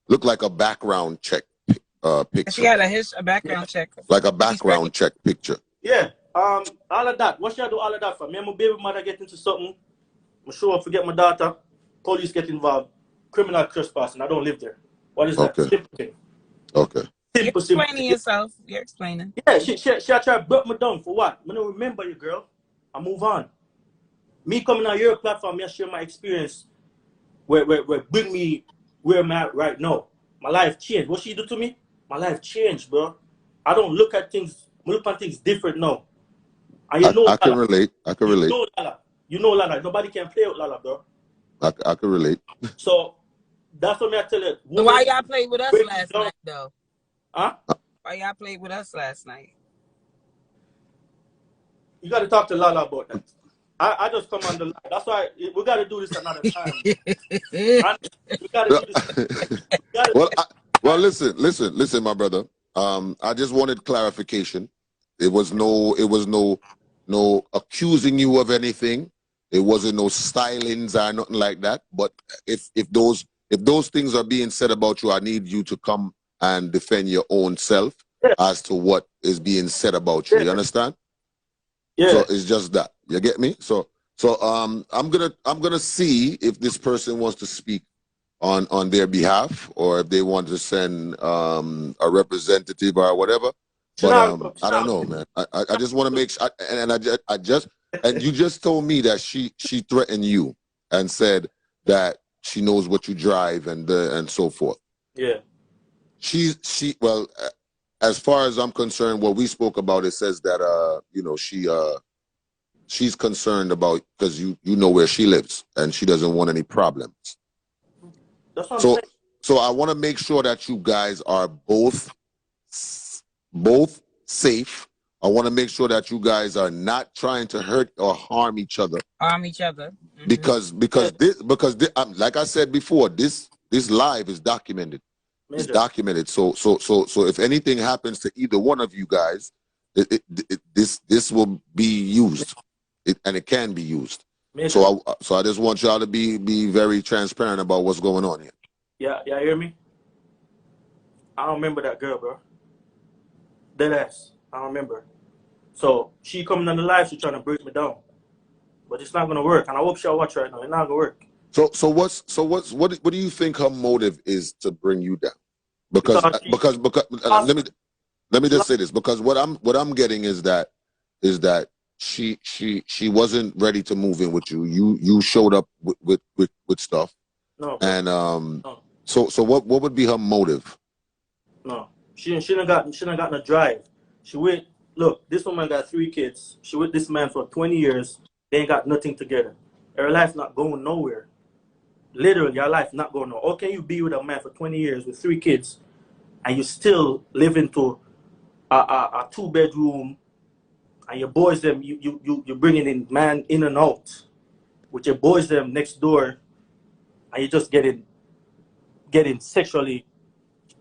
looked like a background check picture. She had a background check. Like a background check picture. Yeah. All of that. What should I do all of that for? Me and my baby mother get into something. I'm sure I forget my daughter. Police get involved. Criminal trespassing. I don't live there. What is that? Simple thing. Okay. You're explaining yourself. You're explaining. Yeah, she tried to break me down for what? I don't remember you, girl. I move on. Me coming on your platform, me share my experience where bring me where I'm at right now. My life changed. What she do to me? My life changed, bro. I don't look at things, I look at things different now. And you know I can relate. I can relate. You know Lala. You know Lala. Nobody can play with Lala, bro. I can relate. So that's what I tell you. So why y'all played with us last night, though? Huh? Why y'all played with us last night? You got to talk to Lala about that. I just come on the line. That's why we got to do this another time. We got to do this. Well, listen, my brother. I just wanted clarification. It was no accusing you of anything. It wasn't no stylings or nothing like that. But if those things are being said about you, I need you to come and defend your own self as to what is being said about you. You understand? Yeah. So it's just that. You get me? So I'm gonna see if this person wants to speak on their behalf, or if they want to send a representative or whatever. But I don't know, man. I just want to make sure, and you just told me that she threatened you and said that she knows what you drive and so forth. Yeah. Well, as far as I'm concerned, what we spoke about, it says that you know, she's concerned about, because you know where she lives and she doesn't want any problems. That's what I'm saying. So I want to make sure that you guys are both safe. I want to make sure that you guys are not trying to hurt or harm each other. Mm-hmm. Because this, like I said before, this live is documented. It's documented. So if anything happens to either one of you guys, this will be used, and it can be used. So I just want y'all to be very transparent about what's going on here. Yeah, you hear me? I don't remember that girl, bro. Dead ass. I don't remember. So she coming on the live, she trying to break me down, but it's not gonna work. And I hope she'll watch right now. It's not gonna work. So what do you think her motive is to bring you down? Because let me just say this, because what I'm getting is that she wasn't ready to move in with you. You showed up with stuff. No. And no. So what would be her motive? No, she done got no drive. She went. Look, this woman got 3 kids. She with this man for 20 years. They ain't got nothing together. Her life not going nowhere. Literally, your life not going nowhere. How can you be with a man for 20 years with 3 kids, and you still live into a 2-bedroom, and your boys them you bringing in man in and out with your boys them next door, and you just getting sexually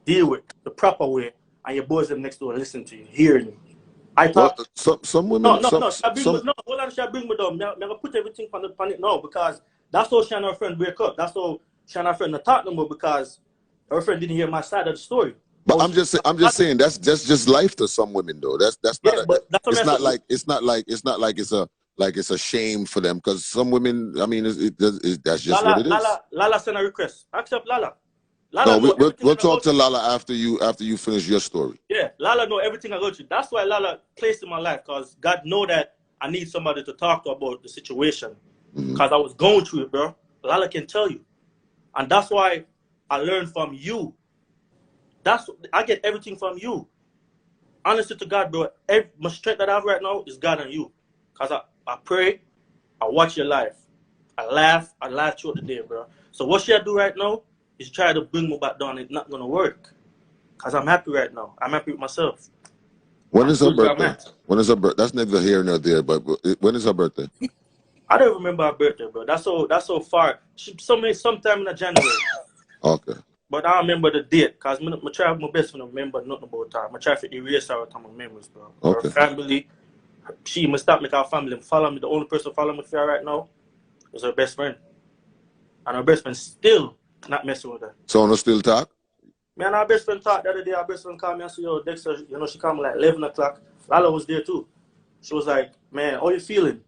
deal with the proper way, and your boys them next door listen to you, hearing you. I thought some women. No. Hold on, shall bring me down. I'm gonna put everything on it now, because that's how she and her friend break up. That's how she and her friend not talk no more, because her friend didn't hear my side of the story. But I'm just saying that's just life to some women, though. That's not. It's not like it's a shame for them, because some women. I mean, that's just what it is. Lala sent a request. Accept Lala. No, we'll talk to Lala after you finish your story. Yeah, Lala know everything I go through. That's why Lala placed in my life, because God know that I need somebody to talk to about the situation. Mm-hmm. Because I was going through it, bro. Lala can tell you. And that's why I learned from you. I get everything from you. Honestly to God, bro, my strength that I have right now is God and you. Because I pray, I watch your life. I laugh throughout the day, bro. So what should I do right now is try to bring me back down. It's not going to work. Because I'm happy right now. I'm happy with myself. When is her birthday? When is her birthday? That's neither here nor there, but when is her birthday? I don't remember her birthday, bro. That's so far. Sometime in January. Okay. But I remember the date, because I try my best to remember nothing about her. I try to erase her out of my memories, bro. Okay. Her family, she must stop making her family follow me. The only person following me for right now is her best friend. And her best friend still not messing with her. So no still talk? Man, our best friend talked the other day. Our best friend called me and said, yo, Dexter, she called me like 11 o'clock. Lala was there too. She was like, man, how you feeling?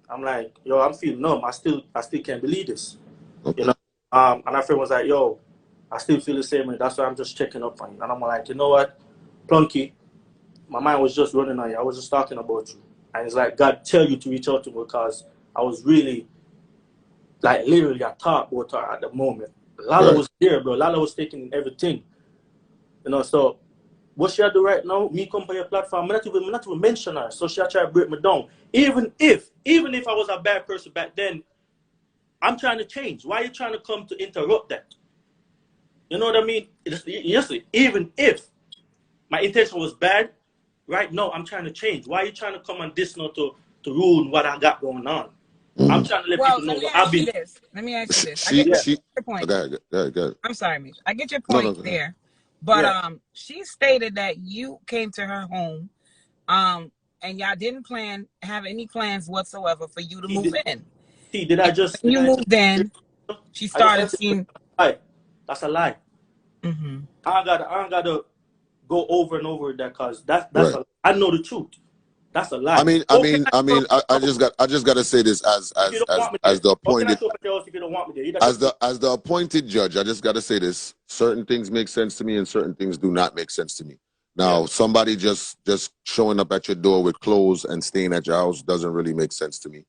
I'm like, yo, I'm feeling numb. I still can't believe this. Okay. You know? And our friend was like, yo, I still feel the same way. That's why I'm just checking up on you. And I'm like, you know what, Plunky, my mind was just running on you. I was just talking about you. And it's like, God tell you to reach out to me because I was really, like, literally, I thought about her at the moment. Lala was there, bro. Lala was taking everything. You know, so what should I do right now? Me come on your platform, I'm not even mention her. So she try to break me down. Even if I was a bad person back then, I'm trying to change. Why are you trying to come to interrupt that? You know what I mean? Even if my intention was bad, right now I'm trying to change. Why are you trying to come on this now to ruin what I got going on? Mm-hmm. I'm trying to let people know what I've been. Let me ask you this. I get your point. Go ahead. I'm sorry, Mish. I get your point there. But she stated that you came to her home, and y'all didn't have any plans whatsoever for you to move in. Did I just? When you moved in, she started seeing. That's a lie. Mm-hmm. I don't gotta go over and over that because that's right. I know the truth. That's a lie. I just got to say this as the appointed as the appointed judge. I just got to say this: certain things make sense to me, and certain things do not make sense to me. Now, somebody just showing up at your door with clothes and staying at your house doesn't really make sense to me,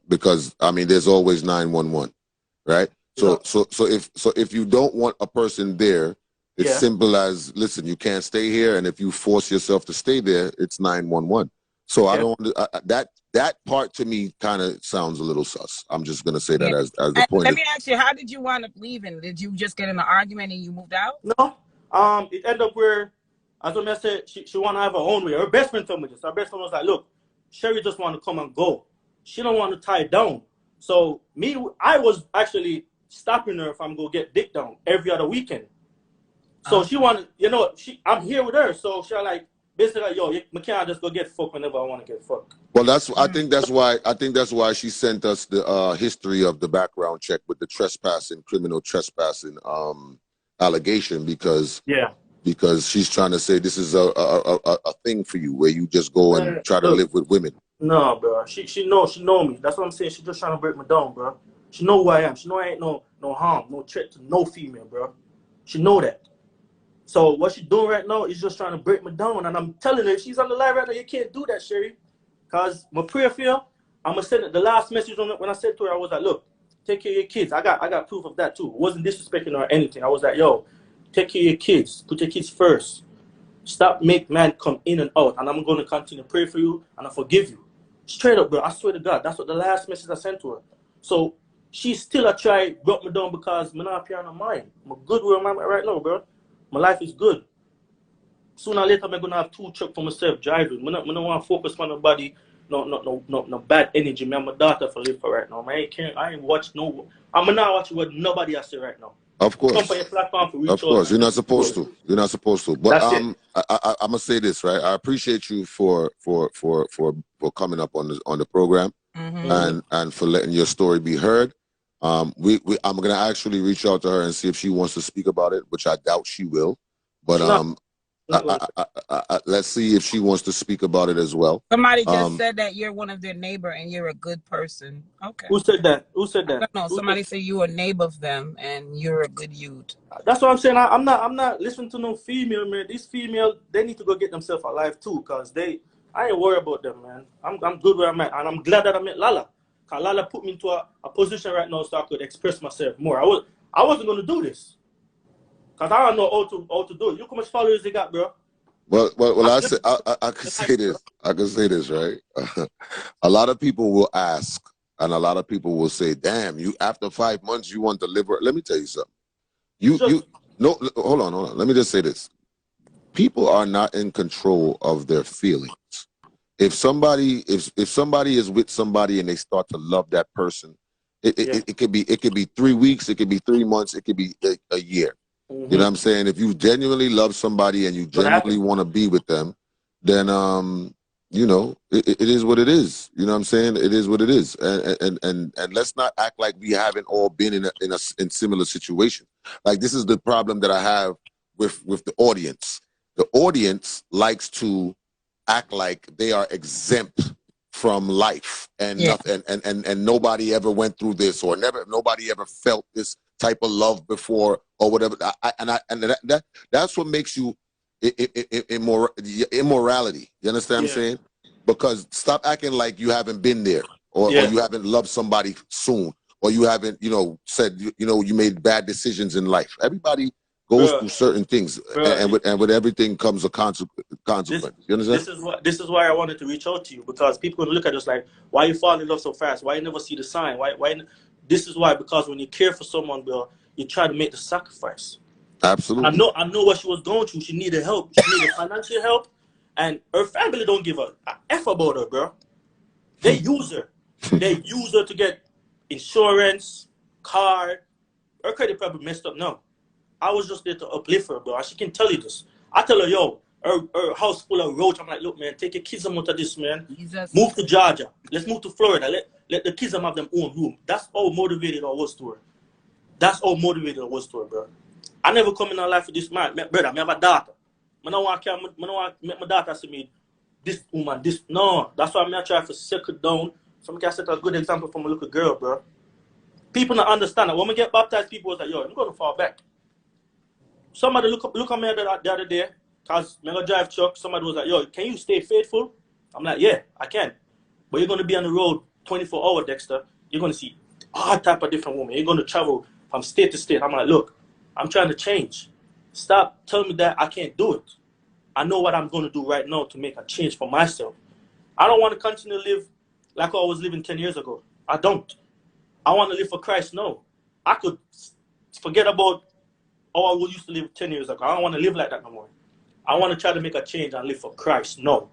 because I mean, there's always 911, right? So if you don't want a person there, it's simple as, listen, you can't stay here, and if you force yourself to stay there, it's 911. So I don't that part to me kind of sounds a little sus. I'm just gonna say that as the point. Let me ask you, how did you wind up leaving? Did you just get in an argument and you moved out? No. It ended up where, as I said, she want to have her own way. Her best friend told me this. Her best friend was like, look, Sherry just want to come and go. She don't want to tie it down. So I was actually stopping her if I'm gonna get dick down every other weekend. So she wanted, I'm here with her. So she like basically like, yo, I can't just go get fucked whenever I want to get fucked. Well, I think that's why she sent us the history of the background check with the criminal trespassing allegation because she's trying to say this is a thing for you where you just go and try to live with women. No, bro. She know me. That's what I'm saying. She just trying to break me down, bro. She know who I am. She know I ain't no harm, no threat to no female, bro. She know that. So what she's doing right now is just trying to break me down. And I'm telling her, if she's on the live right now, you can't do that, Sherry. Because my prayer for you, I'm going to send it. The last message when I said to her, I was like, look, take care of your kids. I got proof of that too. It wasn't disrespecting her or anything. I was like, yo, take care of your kids. Put your kids first. Stop make man come in and out. And I'm going to continue to pray for you and I forgive you. Straight up, bro. I swear to God. That's what the last message I sent to her. So she still a try brought me down because I'm not pure on mind. I'm a good where I'm at right now, bro. My life is good. Sooner or later, I'm going to have 2 trucks for myself driving. I don't want to focus on nobody, no bad energy. Man, my daughter for live for right now. Man, I ain't watch no. I'm not watching what nobody has to say right now. Of course. Come for your platform for reach of course, you're not supposed to. You're not supposed to. But I'm gonna say this, right? I appreciate you for coming up on the program and for letting your story be heard. I'm gonna actually reach out to her and see if she wants to speak about it, which I doubt she will. But let's see if she wants to speak about it as well. Somebody just said that you're one of their neighbor and you're a good person. Okay. Who said that? I don't know. Somebody said you were a neighbor of them and you're a good youth. That's what I'm saying. I'm not listening to no female, man. These female, they need to go get themselves alive too, because they I ain't worried about them, man. I'm good where I'm at, and I'm glad that I met Lala. Cause Lala put me into a position right now so I could express myself more. I wasn't gonna do this, cause I don't know how to do it. Look how much followers they got, bro. Well, I could say this. I could say this, right? A lot of people will ask, and a lot of people will say, "Damn, you after 5 months you want to liberate." Let me tell you something. No, hold on. Let me just say this. People are not in control of their feelings. If somebody is with somebody and they start to love that person, it could be 3 weeks, it could be 3 months, it could be a year. You know what I'm saying? If you genuinely love somebody and you genuinely want to be with them, then you know, it is what it is. You know what I'm saying? It is what it is. And let's not act like we haven't all been in similar situations. Like, this is the problem that I have with the audience. The audience likes to act like they are exempt from life and nothing, and nobody ever went through this, or nobody ever felt this type of love before, or whatever. That's what makes you immorality. You understand what I'm saying? Because stop acting like you haven't been there, or you haven't loved somebody soon, or you haven't, you know, said, you know, you made bad decisions in life. Everybody goes through certain things, and with everything comes a consequence. You understand? This is why I wanted to reach out to you, because people look at us like, why you fall in love so fast? Why you never see the sign? Why? This is why, because when you care for someone, bro, you try to make the sacrifice. Absolutely. I know what she was going through. She needed help. She needed financial help, and her family don't give a F about her, bro. They use her. They use her to get insurance, car. Her credit probably messed up now. I was just there to uplift her, bro. She can tell you this. I tell her, yo, her house full of roach. I'm like, look, man, take your kids out of this, man. Jesus. Move to Georgia. Let's move to Florida. Let the kids have their own room. That's how motivated I was to her. That's how motivated I was to her, bro. I never come in her life with this man. Brother, I have a daughter. I don't want to make my daughter see me, this woman, this. No, that's why I try to settle down. So I can set a good example from a little girl, bro. People don't understand that. When we get baptized, people was like, yo, I'm going to fall back. Somebody look at me the other day, because I'm going to drive truck. Somebody was like, yo, can you stay faithful? I'm like, yeah, I can. But you're going to be on the road 24 hours, Dexter. You're going to see all type of different women. You're going to travel from state to state. I'm like, look, I'm trying to change. Stop telling me that I can't do it. I know what I'm going to do right now to make a change for myself. I don't want to continue to live like I was living 10 years ago. I don't. I want to live for Christ now. I could forget about how I used to live 10 years ago. I don't want to live like that no more. I want to try to make a change and live for Christ now.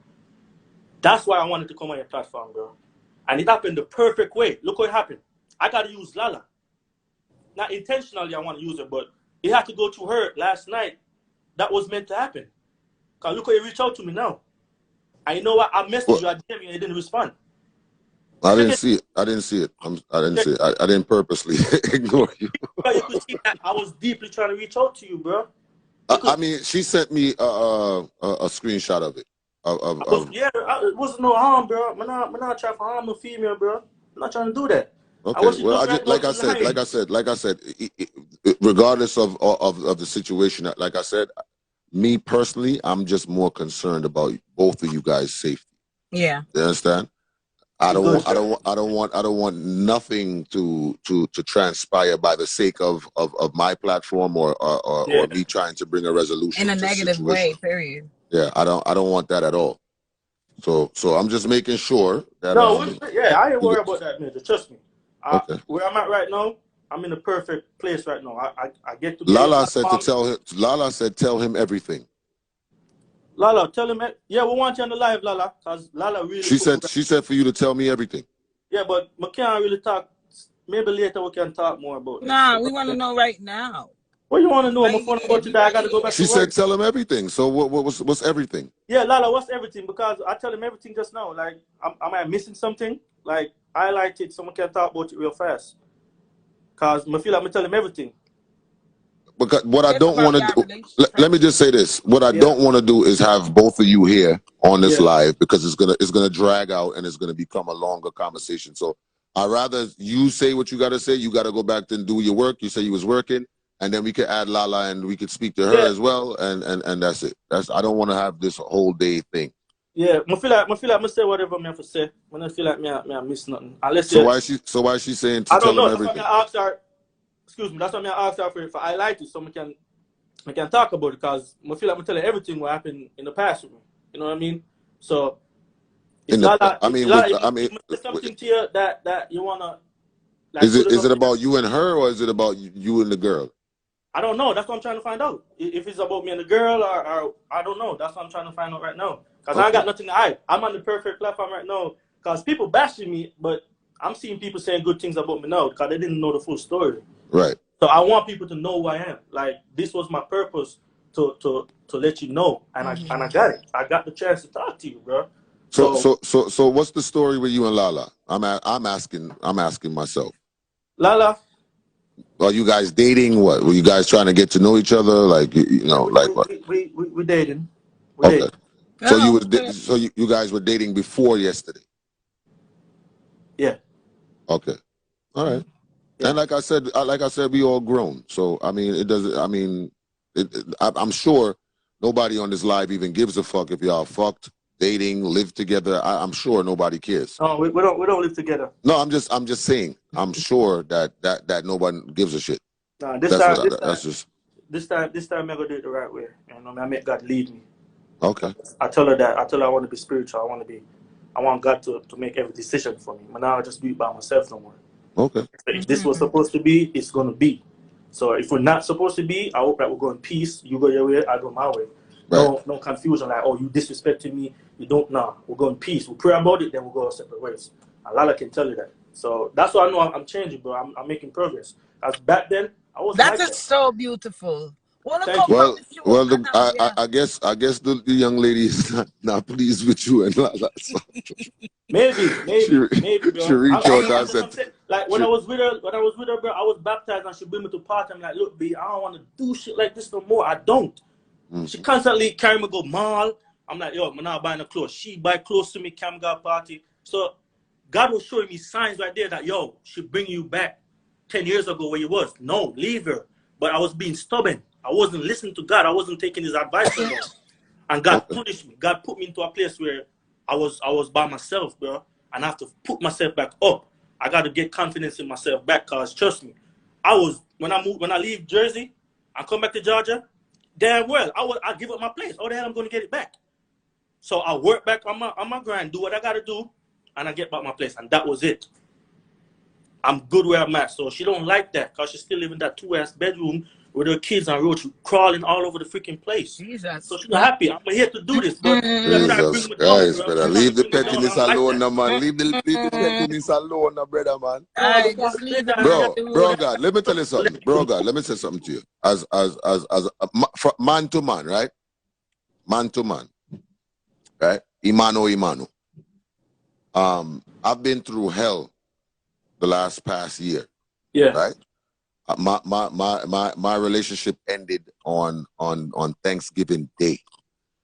That's why I wanted to come on your platform, bro. And it happened the perfect way. Look what happened. I got to use Lala. Not intentionally I want to use her, but it had to go to her last night. That was meant to happen. Because look how you reach out to me now. And you know what? I messaged you at DM and you didn't respond. I didn't see it. I didn't see it. I didn't see it. I didn't purposely ignore you. You could see that I was deeply trying to reach out to you, bro. I mean, she sent me a screenshot of it. It wasn't no harm, bro. I'm not trying to harm a female, bro. I'm not trying to do that. Okay. Well, like I said, regardless of the situation, like I said, me personally, I'm just more concerned about both of you guys' safety. Yeah. You understand? I don't want nothing to transpire by the sake of my platform or me trying to bring a resolution in a negative way. Period. Yeah, I don't want that at all. So I'm just making sure that. No, I ain't worried about that, man. Trust me. Okay. Where I'm at right now, I'm in the perfect place right now. I get to. Lala said to tell him. Lala said tell him everything. Lala, tell him. Yeah, we want you on the live, Lala, because Lala really. She said for you to tell me everything. Yeah, but we can't really talk. Maybe later we can talk more about. Nah, we want to know right now. What you want to know? I'm phone about today. I got to go back. She said tell him everything. So what's everything? Yeah, Lala, what's everything? Because I tell him everything just now. Like, am I missing something? Like, I highlight it. Someone can talk about it real fast. Because I feel like I'm tell him everything. Because what I don't want to do, let me just say this. What I don't want to do is have both of you here on this live, because it's gonna drag out and it's gonna become a longer conversation. So I'd rather you say what you gotta say. You gotta go back and do your work. You say you was working, and then we could add Lala and we could speak to her as well, and that's it. I don't want to have this whole day thing. Yeah, I feel like I say whatever I have to say. I don't feel like I miss nothing. Unless So you, why is she saying to I don't tell him know. That's why everything? I asked her. Excuse me. That's why I asked her for highlight it so we can talk about it because I feel like I'm telling everything what happened in the past with me. You know what I mean? So if In the, Lala, I if mean, Lala, with, I mean, if there's something to you that you wanna like is put it it up. about you and her, or is it about you and the girl? I don't know. That's what I'm trying to find out. If it's about me and the girl, or I don't know. That's what I'm trying to find out right now. Because I ain't Okay. got nothing to hide. I'm on the perfect platform right now. Because people bashing me, but I'm seeing people saying good things about me now because they didn't know the full story. Right. So I want people to know who I am. Like this was my purpose to let you know, and I got it. I got the chance to talk to you, bro. So what's the story with you and Lala? I'm asking myself. Lala, Are you guys dating? What were you guys trying to get to know each other? Like like what? we dating. We Okay. dating. So you Oh, was okay. so you guys were dating before yesterday. Yeah. Okay. All right. Yeah. And like I said, we all grown. So I mean, it doesn't. I mean, I'm sure nobody on this live even gives a fuck if y'all fucked, dating, live together. I'm sure nobody cares. No, we don't live together. No, I'm just saying. I'm sure that nobody gives a shit. Nah, That's what. That's just this time I'm gonna do it the right way. You know, I make God lead me. okay. I tell her that. I tell her I want to be spiritual. I want God to make every decision for me. But now I just do it by myself no more. Okay. If this was supposed to be, it's gonna be. So if we're not supposed to be, I hope that we're going peace. You go your way, I go my way. Right. No confusion like, oh, you disrespecting me. You don't know. We're going peace. We'll pray about it, then we'll go our separate ways. And Lala can tell you that. So that's why I know I'm changing, bro. I'm making progress. As back then, I wasn't That like is that. so beautiful. Wanna Thank come you. from Well, the show, I guess the young lady is not pleased with you and Lala. So Maybe, she bro. reached out I'm and just said upset. Like when she I was with her, bro, I was baptized and she bring me to party. I'm like, look, B, I don't want to do shit like this no more. I don't. She constantly carry me go mall. I'm like, yo, I'm not buying the clothes. She buy clothes to me, come go party. So God was showing me signs right there that, yo, she bring you back 10 years ago where you was. No, leave her. But I was being stubborn. I wasn't listening to God. I wasn't taking his advice no more. And God okay. punished me. God put me into a place where I was by myself, bro. And I have to put myself back up. I got to get confidence in myself back, cause trust me, when I leave Jersey, I come back to Georgia, damn well I give up my place. Oh, the hell I'm gonna get it back. So I work back on my grind, do what I gotta do, and I get back my place, and that was it. I'm good where I'm at. So she don't like that because she's still living in that 2-ass bedroom with her kids on road crawling all over the freaking place. Jesus. So she's not happy. I'm here to do this, but you're trying to bring Jesus me down, Christ, bro. brother. You're trying to Leave the bring me down. I pettiness don't like alone, that. no, man. Leave the pettiness alone, no, brother, man. No, I because just leave the you man have Bro, alone. God, let me tell you to let something. people Bro, know. God, let me say something to you. As man to man, right? Man to man, right? Imano. I've been through hell the past year, Yeah, right? My relationship ended on Thanksgiving Day.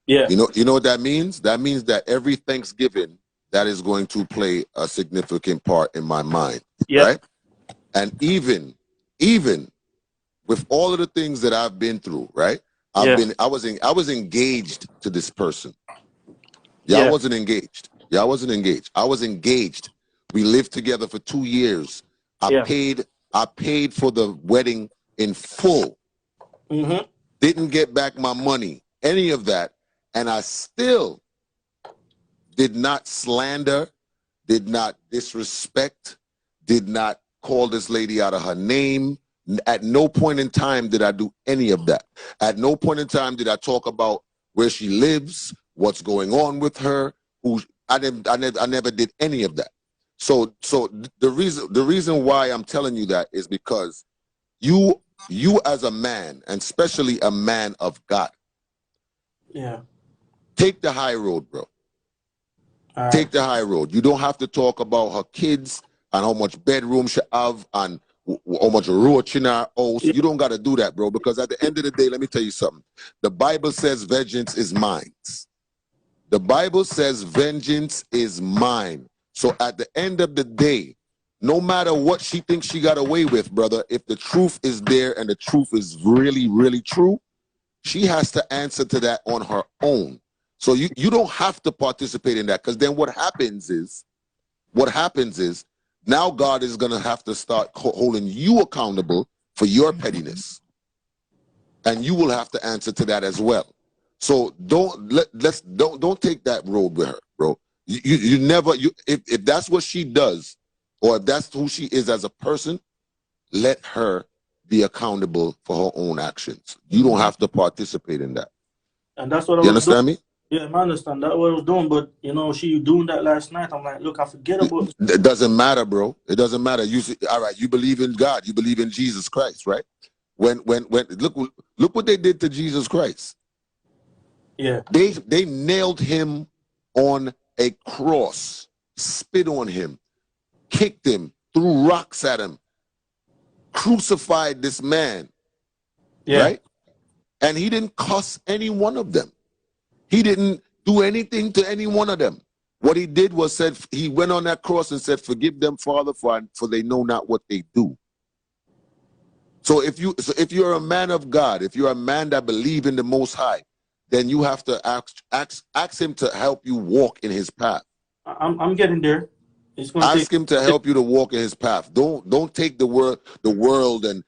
yeah, You know what that means? That means that every Thanksgiving that is going to play a significant part in my mind, yeah, right? And even with all of the things that I've been through, right? yeah, I was engaged to this person. Y'all yeah, wasn't engaged. Y'all wasn't engaged. I was engaged. We lived together for 2 years. I yeah. paid for the wedding in full. Mm-hmm. Didn't get back my money, any of that. And I still did not slander, did not disrespect, did not call this lady out of her name. At no point in time did I do any of that. At no point in time did I talk about where she lives, what's going on with her. I never did any of that. So the reason why I'm telling you that is because you as a man, and especially a man of God, Yeah. take the high road, bro. All Take right. the high road. You don't have to talk about her kids and how much bedroom she have and how much roach in her house. Yeah. You don't got to do that, bro, because at the end of the day, let me tell you something. The Bible says vengeance is mine. The Bible says vengeance is mine. So at the end of the day, no matter what she thinks she got away with, brother, if the truth is there and the truth is really, really true, she has to answer to that on her own. So you don't have to participate in that, because then what happens is now God is going to have to start holding you accountable for your pettiness, and you will have to answer to that as well. So don't take that road with her, bro. You never, if that's what she does, or if that's who she is as a person, let her be accountable for her own actions. You don't have to participate in that. And that's what I You was doing. understand me? Yeah, I understand. That's what I was doing. But, you know, she doing that last night. I'm like, look, I forget about it. It doesn't matter, bro. It doesn't matter. All right, you believe in God. You believe in Jesus Christ, right? When look what they did to Jesus Christ. Yeah. They nailed him on a cross, spit on him, kicked him, threw rocks at him, crucified this man, right? And he didn't cuss any one of them. He didn't do anything to any one of them. What he did was he went on that cross and said, "Forgive them, Father, for they know not what they do." So if you're a man of God, if you're a man that believes in the Most High, then you have to ask him to help you walk in his path. I'm getting there. Ask him to help you to walk in his path. Don't take the world and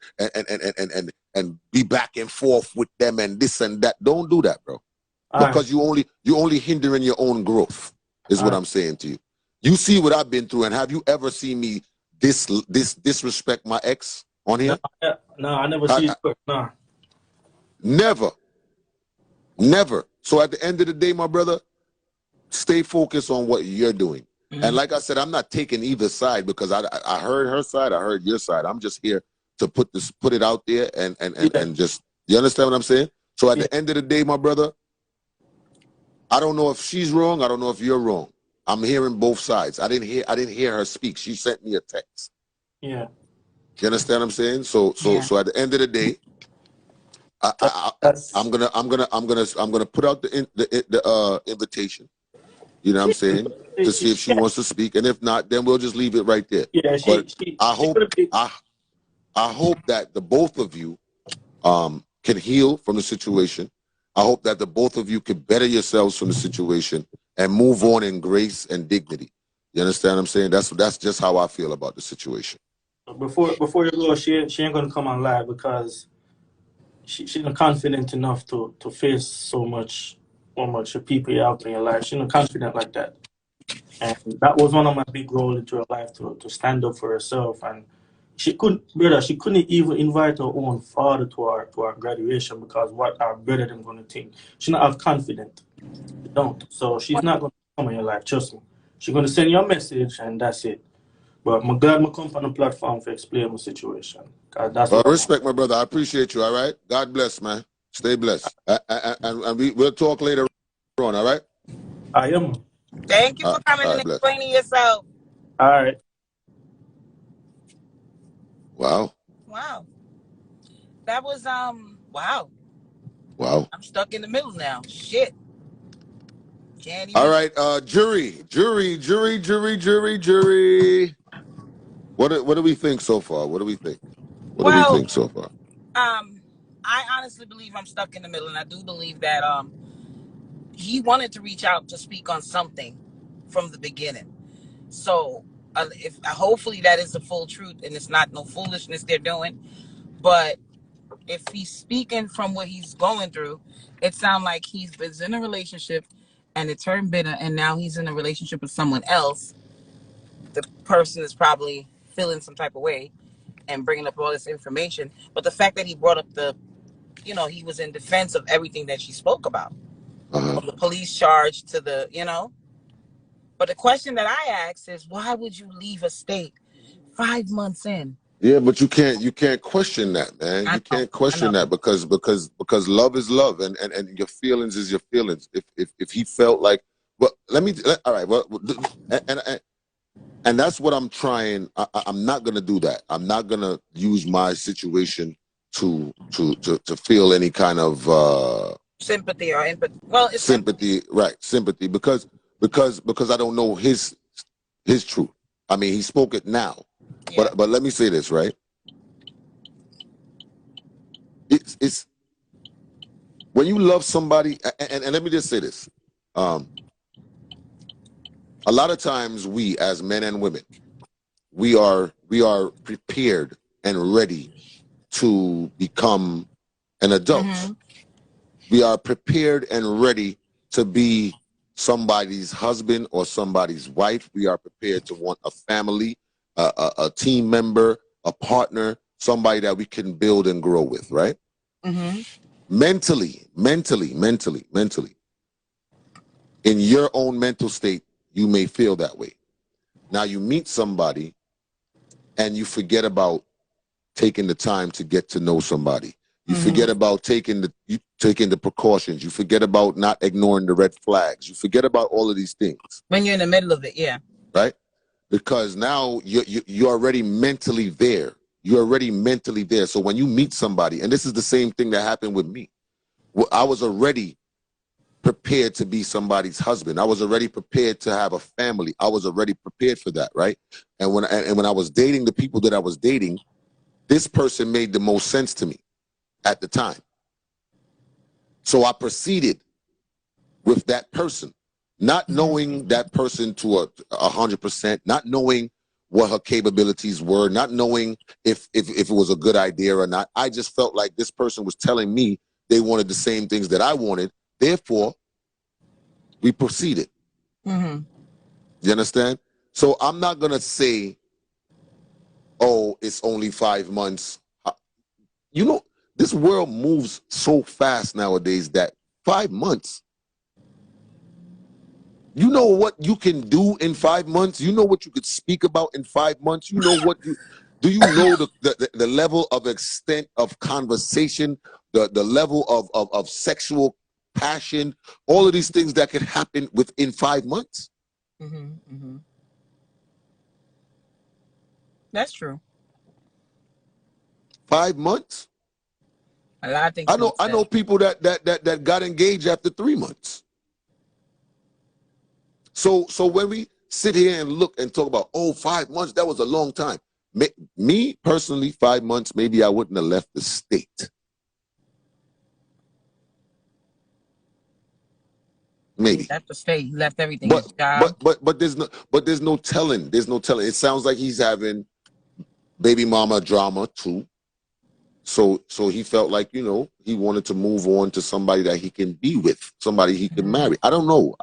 be back and forth with them and this and that. Don't do that, bro. Because you only hindering your own growth, is what I'm saying to you. You see what I've been through, and have you ever seen me disrespect my ex on here? No, I never see it. No. Never. So at the end of the day, my brother, stay focused on what you're doing. And like I said, I'm not taking either side, because I heard her side, I heard your side. I'm just here to put it out there and just, you understand what I'm saying? So at the end of the day, my brother, I don't know if she's wrong. I don't know if you're wrong. I'm hearing both sides. I didn't hear her speak. She sent me a text. Yeah. You understand what I'm saying? So at the end of the day, I'm gonna put out the invitation. You know what I'm saying? To see if she wants to speak, and if not, then we'll just leave it right there. Yeah. I hope that the both of you can heal from the situation. I hope that the both of you can better yourselves from the situation and move on in grace and dignity. You understand what I'm saying? That's just how I feel about the situation. Before you go, she ain't gonna come on live because she's not confident enough to face so much people out in your life. She's not confident like that. And that was one of my big goals into her life, to stand up for herself. And she couldn't even invite her own father to our graduation because what our brother them gonna think. She not have confidence. She don't. So she's not gonna come in your life, trust me. She's gonna send you a message and that's it. But I'm glad I come on the platform to explain my situation. That's what respect, my brother. I appreciate you, all right? God bless, man. Stay blessed. And we'll talk later on, all right? I am. Thank you for coming and explaining yourself. All right. Wow. That was wow. I'm stuck in the middle now. Shit. Can't even. All right, jury. What do we think so far? What do we think? What do we think so far? I honestly believe I'm stuck in the middle, and I do believe that he wanted to reach out to speak on something from the beginning. So if hopefully that is the full truth and it's not no foolishness they're doing. But if he's speaking from what he's going through, it sounds like he's been in a relationship and it turned bitter, and now he's in a relationship with someone else. The person is probably feeling some type of way and bringing up all this information. But the fact that he brought up he was in defense of everything that she spoke about, from the police charge to the, But the question that I ask is, why would you leave a state 5 months in? Yeah, but you can't question that, man. You can't question that because love is love, and your feelings is your feelings. If he felt like, well, all right, well, and that's what I'm trying. I'm not gonna do that. I'm not gonna use my situation to feel any kind of sympathy or empathy. Well, it's sympathy, right? Sympathy, because I don't know his truth. I mean, he spoke it now. Yeah. But let me say this, right? It's when you love somebody, and let me just say this. A lot of times we, as men and women, we are prepared and ready to become an adult. Mm-hmm. We are prepared and ready to be somebody's husband or somebody's wife. We are prepared to want a family, a team member, a partner, somebody that we can build and grow with, right? Mm-hmm. Mentally, in your own mental state, you may feel that way. Now you meet somebody and you forget about taking the time to get to know somebody. You forget about taking the precautions. You forget about not ignoring the red flags. You forget about all of these things. When you're in the middle of it, yeah. Right? Because now you're already mentally there. You're already mentally there. So when you meet somebody, and this is the same thing that happened with me. I was already prepared to be somebody's husband. I was already prepared to have a family. I was already prepared for that, right? And when I was dating the people that I was dating, this person made the most sense to me at the time. So I proceeded with that person, not knowing that person to 100%, not knowing what her capabilities were, not knowing if it was a good idea or not. I just felt like this person was telling me they wanted the same things that I wanted. Therefore, we proceeded. You understand? So I'm not going to say, oh, it's only 5 months. You know, this world moves so fast nowadays that 5 months, you know what you can do in 5 months? You know what you could speak about in 5 months? You know what do you know the level of extent of conversation, the level of sexual passion, all of these things that could happen within 5 months? That's true. 5 months? A lot of things. I know people that got engaged after 3 months. So when we sit here and look and talk about, oh, 5 months, that was a long time. Me personally, 5 months, maybe I wouldn't have left the state. Maybe. You left the state. You left everything. But there's no telling. There's no telling. It sounds like he's having baby mama drama too. So he felt like, you know, he wanted to move on to somebody that he can be with, somebody he can marry. I don't know.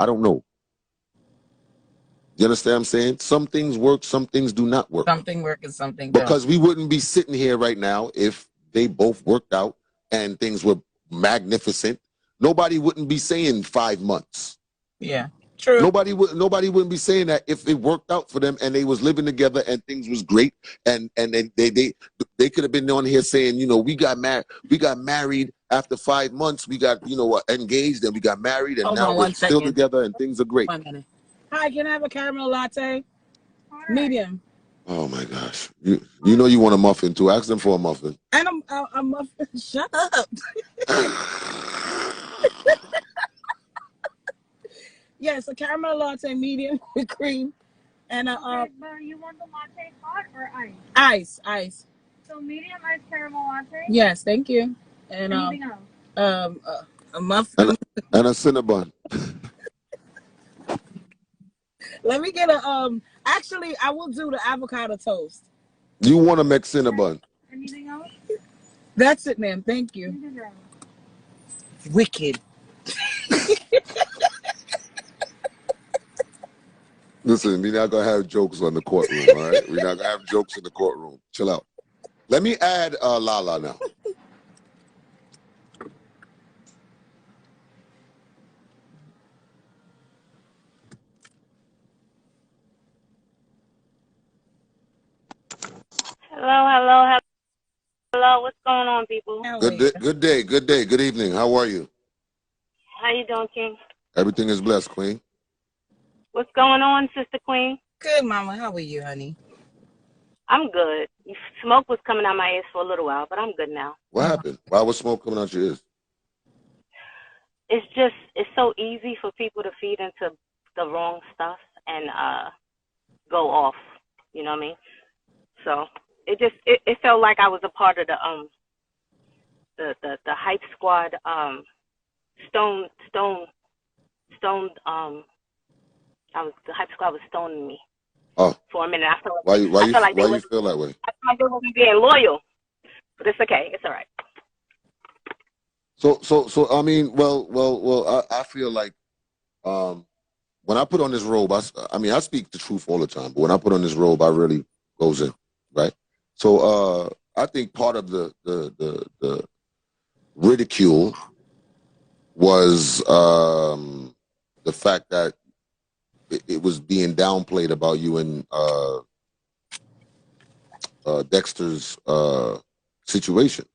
You understand what I'm saying? Some things work, some things do not work. Something works and something don't. Because we wouldn't be sitting here right now if they both worked out and things were magnificent. Nobody wouldn't be saying 5 months. Yeah, true. Nobody wouldn't be saying that if it worked out for them and they was living together and things was great and they could have been on here saying, you know, we got married after 5 months, we got, you know, engaged and we got married and now we're still together and things are great. 1 minute. Hi, can I have a caramel latte? Right. Medium. Oh my gosh. You know you want a muffin too. Ask them for a muffin. And a muffin. Shut up. Yes, a caramel latte medium with cream. And a but you want the latte hot or ice? Ice. So medium ice caramel latte? Yes, thank you. And anything else? A muffin. And a Cinnabon. Let me get a actually I will do the avocado toast. You want a Cinnabon? Anything else? That's it, ma'am. Thank you. Wicked. Listen, we're not gonna have jokes on the courtroom, all right? We're not gonna have jokes in the courtroom. Chill out. Let me add Lala now. Hello. What's going on, people? Good day. Good evening. How are you? How you doing, King? Everything is blessed, Queen. What's going on, Sister Queen? Good, Mama. How are you, honey? I'm good. Smoke was coming out my ears for a little while, but I'm good now. What happened? Why was smoke coming out your ears? It's so easy for people to feed into the wrong stuff and go off. You know what I mean? So it felt like I was a part of the Hype Squad Stone stoned. The hype squad was stoning me for a minute. I felt why like why you feel that way? I feel like they wasn't being loyal, but it's okay. It's all right. So I mean, well, I feel like when I put on this robe, I mean, I speak the truth all the time, but when I put on this robe, I really goes in, right? So I think part of the ridicule was the fact that it was being downplayed about you and Dexter's situation.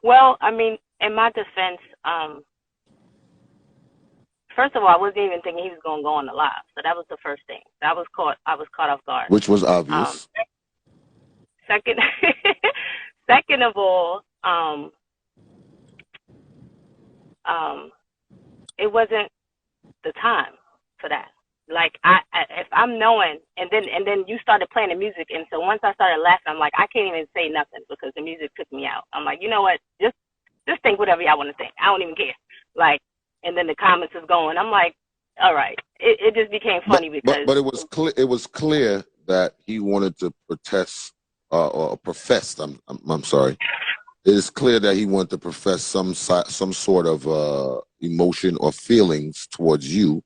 Well, I mean, in my defense, first of all, I wasn't even thinking he was going to go on the live, so that was the first thing. I was caught off guard, which was obvious. Second of all, it wasn't the time for that. Like if I'm knowing, and then you started playing the music, and so once I started laughing, I'm like, I can't even say nothing because the music took me out. I'm like, you know what? Just think whatever y'all want to think. I don't even care. Like, and then the comments is going. I'm like, all right. It just became funny but it was clear. It was clear that he wanted to protest or profess. I'm sorry. It is clear that he wanted to profess some sort of emotion or feelings towards you.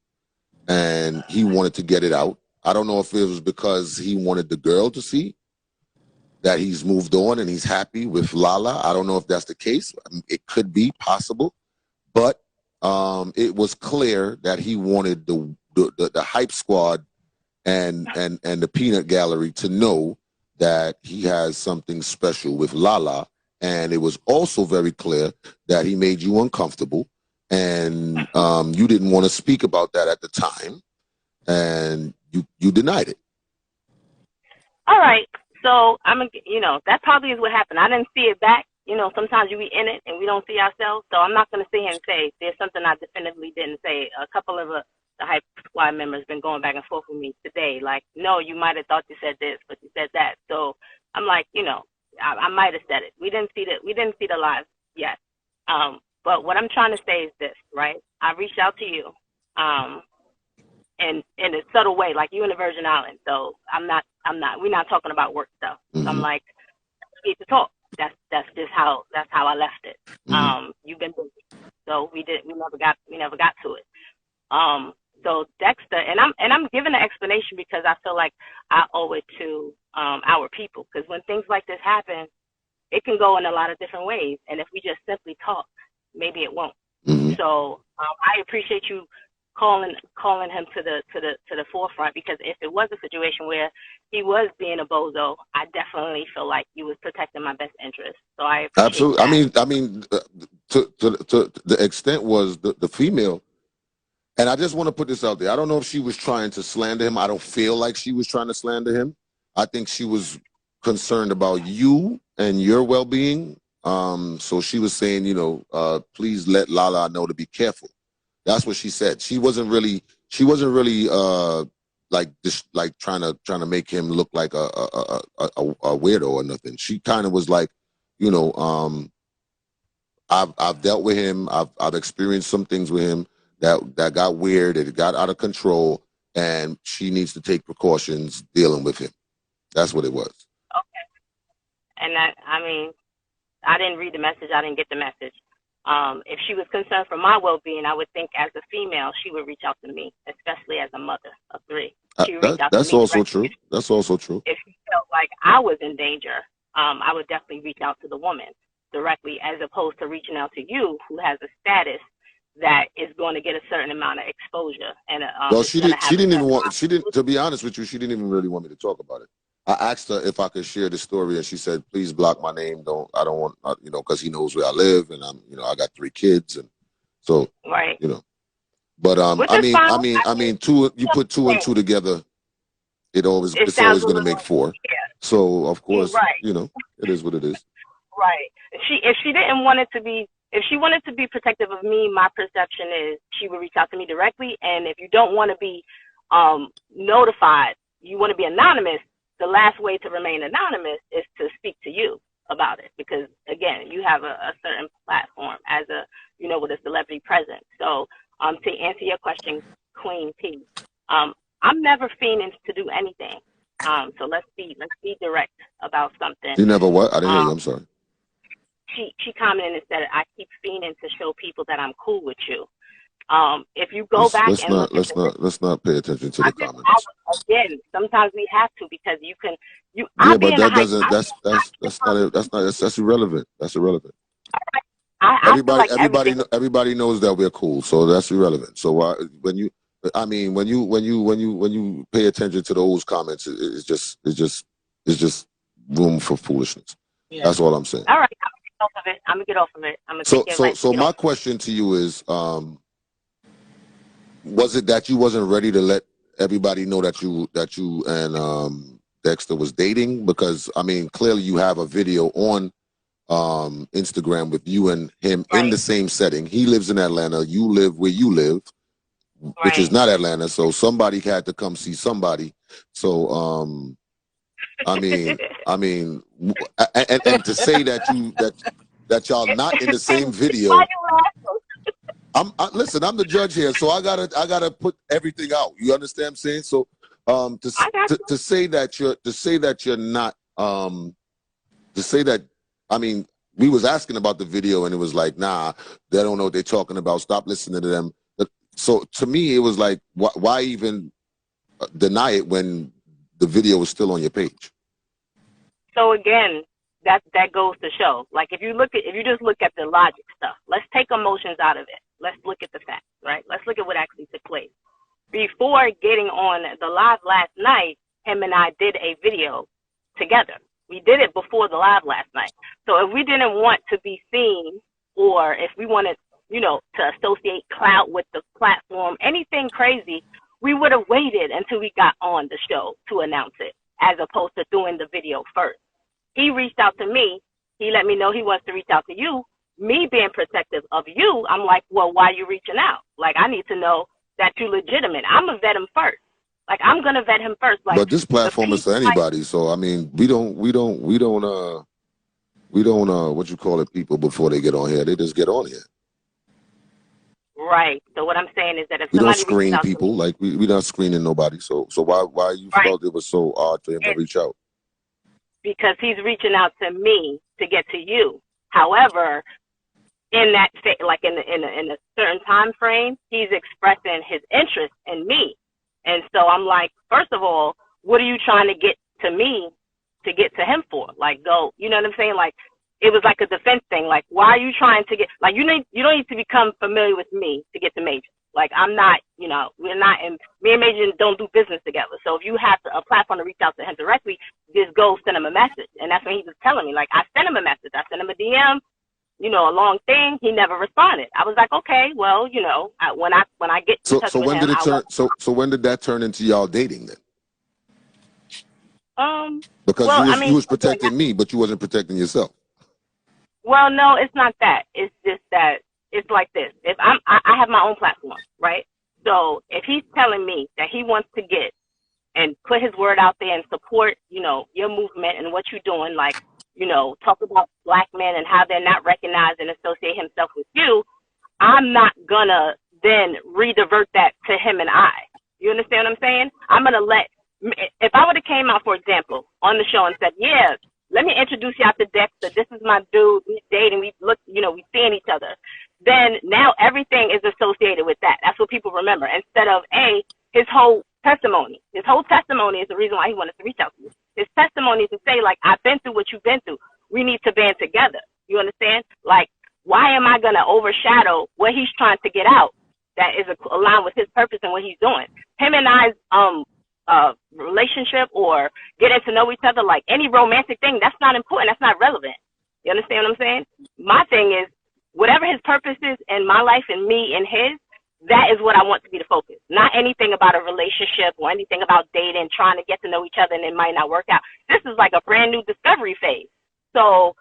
And he wanted to get it out. I don't know if it was because he wanted the girl to see that he's moved on and he's happy with Lala. I don't know if that's the case. It could be possible. But it was clear that he wanted the hype squad and the peanut gallery to know that he has something special with Lala. And it was also very clear that he made you uncomfortable. And you didn't want to speak about that at the time, and you denied it. All right, so that probably is what happened. I didn't see it back. Sometimes you be in it and we don't see ourselves. So I'm not going to sit here and say there's something I definitively didn't say. A couple of the hype squad members been going back and forth with me today. Like, no, you might have thought you said this, but you said that. So I'm like, I might have said it. We didn't see the live yet. But what I'm trying to say is this, right? I reached out to you, in a subtle way, like you in the Virgin Islands. So we're not talking about work stuff. Mm-hmm. So I'm like, we need to talk. That's how I left it. Mm-hmm. You've been busy, so we never got to it. So Dexter, and I'm giving an explanation because I feel like I owe it to our people, because when things like this happen, it can go in a lot of different ways, and if we just simply talk, maybe it won't. Mm-hmm. So I appreciate you calling him to the forefront, because if it was a situation where he was being a bozo, I definitely feel like you was protecting my best interest. So I appreciate absolutely. That. I mean, to the extent was the female, and I just want to put this out there. I don't know if she was trying to slander him. I don't feel like she was trying to slander him. I think she was concerned about you and your well-being. So she was saying, please let Lala know to be careful. That's what she said. She wasn't really like trying to make him look like a weirdo or nothing. She kind of was like, I've dealt with him. I've experienced some things with him that got weird. It got out of control, and she needs to take precautions dealing with him. That's what it was. Okay. And I didn't read the message. I didn't get the message. If she was concerned for my well-being, I would think as a female, she would reach out to me, especially as a mother of 3. She would reach out to me. That's also true. That's also true. If she felt like I was in danger, I would definitely reach out to the woman directly, as opposed to reaching out to you, who has a status that is going to get a certain amount of exposure. And well, she didn't. To be honest with you, she didn't even really want me to talk about it. I asked her if I could share the story, and she said, "Please block my name. I don't want, because he knows where I live, and I got 3 kids, and so, right, But I mean, you put 2 and 2 together, it's always going to make 4. Yeah. So of course, right. it is what it is. Right. If she didn't want it to be, if she wanted to be protective of me, my perception is she would reach out to me directly. And if you don't want to be notified, you want to be anonymous, the last way to remain anonymous is to speak to you about it. Because again, you have a certain platform as a, you know, with a celebrity presence. So to answer your question, Queen P, I'm never fiending to do anything. So let's be direct about something. You never what? I didn't hear you. I'm sorry. She commented and said, I keep fiending to show people that I'm cool with you. If you go back and let's not pay attention to the comments. Again, sometimes we have to, because you can yeah, but that doesn't that's irrelevant. That's irrelevant. Everybody knows that we're cool, so that's irrelevant. So when you pay attention to those comments, it's just room for foolishness. Yeah. That's all I'm saying. All right, I'm gonna get off of it. So my question to you is, was it that you wasn't ready to let everybody know that you and Dexter was dating? Because I mean, clearly you have a video on Instagram with you and him in the same setting. He lives in Atlanta. You live where you live, which is not Atlanta. So somebody had to come see somebody. So I mean, and to say that y'all not in the same video. Listen, I'm the judge here, so I gotta put everything out. You understand what I'm saying? So to say that you're not to say that, I mean, we was asking about the video and it was like, nah, they don't know what they're talking about. Stop listening to them. So to me, it was like, why even deny it when the video was still on your page? So again, that goes to show, like, if you just look at the logic stuff, let's take emotions out of it. Let's look at the facts, right? Let's look at what actually took place. Before getting on the live last night, him and I did a video together. We did it before the live last night. So if we didn't want to be seen, or if we wanted, you know, to associate clout with the platform, anything crazy, we would have waited until we got on the show to announce it, as opposed to doing the video first. He reached out to me. He let me know he wants to reach out to you. Me being protective of you, I'm like, well, why are you reaching out? Like, I need to know that you're legitimate. I'm going to vet him first. Like, I'm going to vet him first. Like, but this platform is for anybody. So, I mean, we don't, what you call it, people before they get on here. They just get on here. Right. So what I'm saying is that if we don't screen people, like we're not screening nobody. So why you felt it was so odd for him to reach out? Because he's reaching out to me to get to you. However, in that, like in a certain time frame, he's expressing his interest in me. And so I'm like, first of all, what are you trying to get to me to get to him for? Like, go, you know what I'm saying? Like, it was like a defense thing. Like, why are you trying to get, like, you don't need to become familiar with me to get to Major. Like, I'm not, you know, we're not, and me and Major don't do business together. So if you have a platform to reach out to him directly, just go send him a message. And that's when he was telling me, like, I sent him a message. I sent him a DM, you know, a long thing. He never responded. I was like, okay, well, you know, when I get to touch so with when him, did it turn? So when did that turn into y'all dating then? Because well, you was protecting me, but you wasn't protecting yourself. Well, no, it's not that. It's just that it's like this. If I have my own platform, right? So if he's telling me that he wants to get and put his word out there and support, you know, your movement and what you're doing, like, you know, talk about black men and how they're not recognized and associate himself with you, I'm not gonna then redivert that to him and I. You understand what I'm saying? I'm gonna if I would have came out, for example, on the show and said, yeah, let me introduce you out to Dexter. This is my dude. We dating. We look, you know, we seeing each other. Then now everything is associated with that. That's what people remember. Instead of his whole testimony. His whole testimony is the reason why he wanted to reach out to you. His testimony is to say, like, I've been through what you've been through. We need to band together. You understand? Like, why am I gonna overshadow what he's trying to get out that is aligned with his purpose and what he's doing? Him and I's relationship or getting to know each other, like any romantic thing, that's not important. That's not relevant. You understand what I'm saying? My thing is, whatever his purpose is in my life and me and his, that is what I want to be the focus. Not anything about a relationship or anything about dating, trying to get to know each other and it might not work out. This is like a brand new discovery phase. So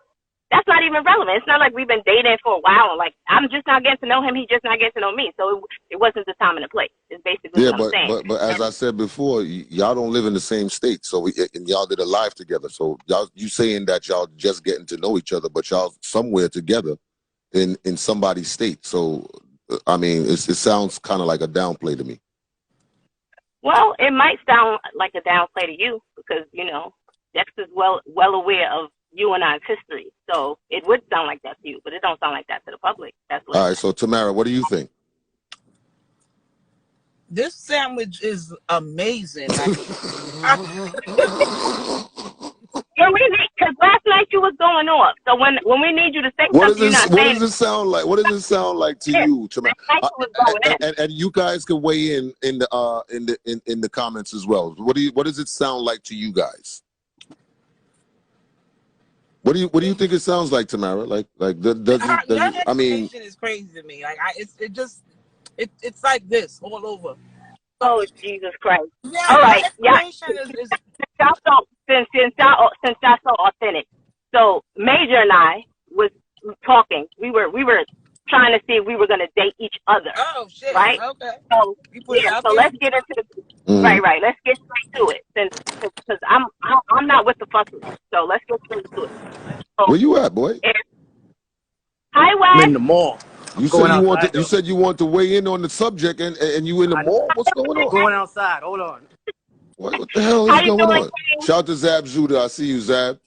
that's not even relevant. It's not like we've been dating for a while and like I'm just not getting to know him, he just not getting to know me. So it wasn't the time and the place. It's basically what I'm saying. But as I said before, y'all don't live in the same state. So and y'all did a live together. So you saying that y'all just getting to know each other, but y'all somewhere together in somebody's state. So, I mean, it sounds kind of like a downplay to me. Well, it might sound like a downplay to you because, you know, Dexter's well aware of you and I's history. So it would sound like that to you, but it don't sound like that to the public. That's what. All right, so Tamara, what do you think? This sandwich is amazing. Because last night you was going off. So when we need you to say something, you're not saying. What does it sound like? What does it sound like to you, Tamara? And you guys can weigh in the comments as well. What does it sound like to you guys? What do you think it sounds like, Tamara? I mean, is crazy to me. Like it's like this all over. Oh, Jesus Christ! Yeah, all right, yeah. Since y'all so authentic. So Major and I was talking. We were trying to see if we were going to date each other. Oh shit! Right. Okay. So yeah. So let's get into the right. Let's get straight to it. Because I'm not with the fuckery. So let's get straight to it. So, where you at, boy? Hi, Wes. I'm in the mall. You said you want to weigh in on the subject, and you in the mall? What's going on? I'm going outside. Hold on. What the hell is going on? Shout out to Zab Judah. I see you, Zab.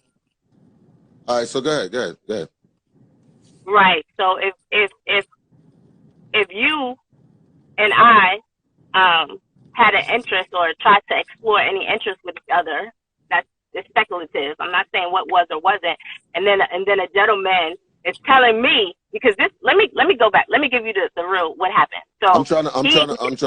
All right, so go ahead. Right. So if you and I had an interest or tried to explore any interest with each other, that's speculative. I'm not saying what was or wasn't. And then a gentleman is telling me, because this, let me go back. Let me give you the real what happened. So I'm trying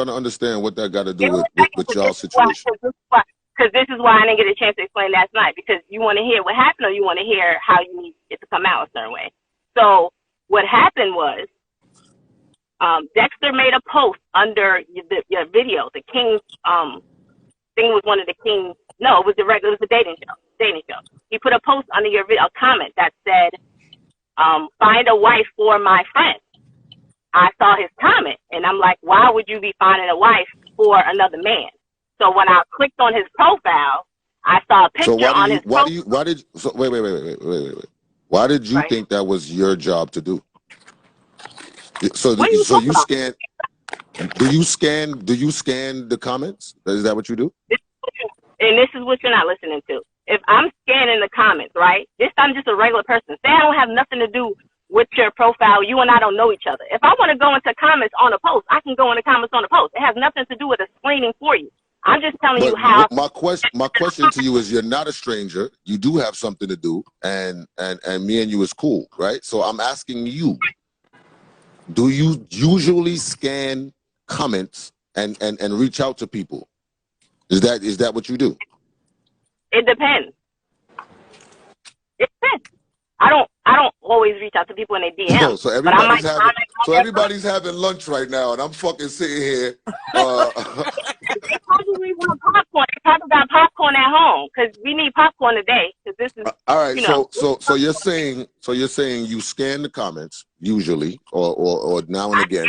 to understand what that got to do with y'all's situation. Because this is why I didn't get a chance to explain last night, because you want to hear what happened or you want to hear how you need it to come out a certain way. So what happened was, Dexter made a post under your video. The King's thing was one of the King's. No, it was the dating show. He put a post under your video, a comment that said, find a wife for my friend. I saw his comment and I'm like, why would you be finding a wife for another man? So when I clicked on his profile, I saw a picture on his profile. Wait. Why did you think that was your job to do? So you scan? Do you scan the comments? Is that what you do? And this is what you're not listening to. If I'm scanning the comments, right? I'm just a regular person. Say I don't have nothing to do with your profile. You and I don't know each other. If I want to go into comments on a post, I can go into comments on a post. It has nothing to do with a screening for you. I'm just telling you how. My question to you is, you're not a stranger. You do have something to do, and me and you is cool, right? So I'm asking you, do you usually scan comments and reach out to people? Is that what you do? It depends. It depends. I don't always reach out to people in their DM. No, so everybody's having lunch right now, and I'm fucking sitting here. They probably want popcorn. They probably got popcorn at home because we need popcorn today. Because this is all right. So you're saying you scan the comments usually, or now and again.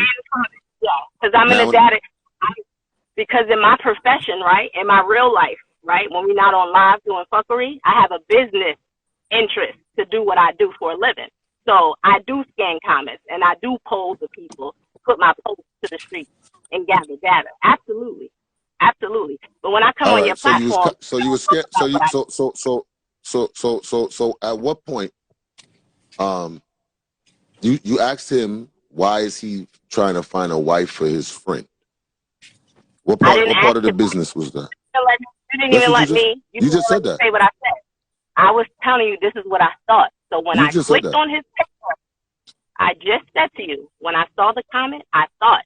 Yeah, because I'm in the data. Because in my profession, right, in my real life, right, when we're not on live doing fuckery, I have a business interest to do what I do for a living. So I do scan comments and I do poll the people, put my posts to the street and gather data. Absolutely. But when I come on your platform, so at what point you asked him, why is he trying to find a wife for his friend? What part of the business was that? You didn't even let me. You just said that. Say what I said. I was telling you this is what I thought. So when I clicked on his picture, I just said to you, when I saw the comment, I thought,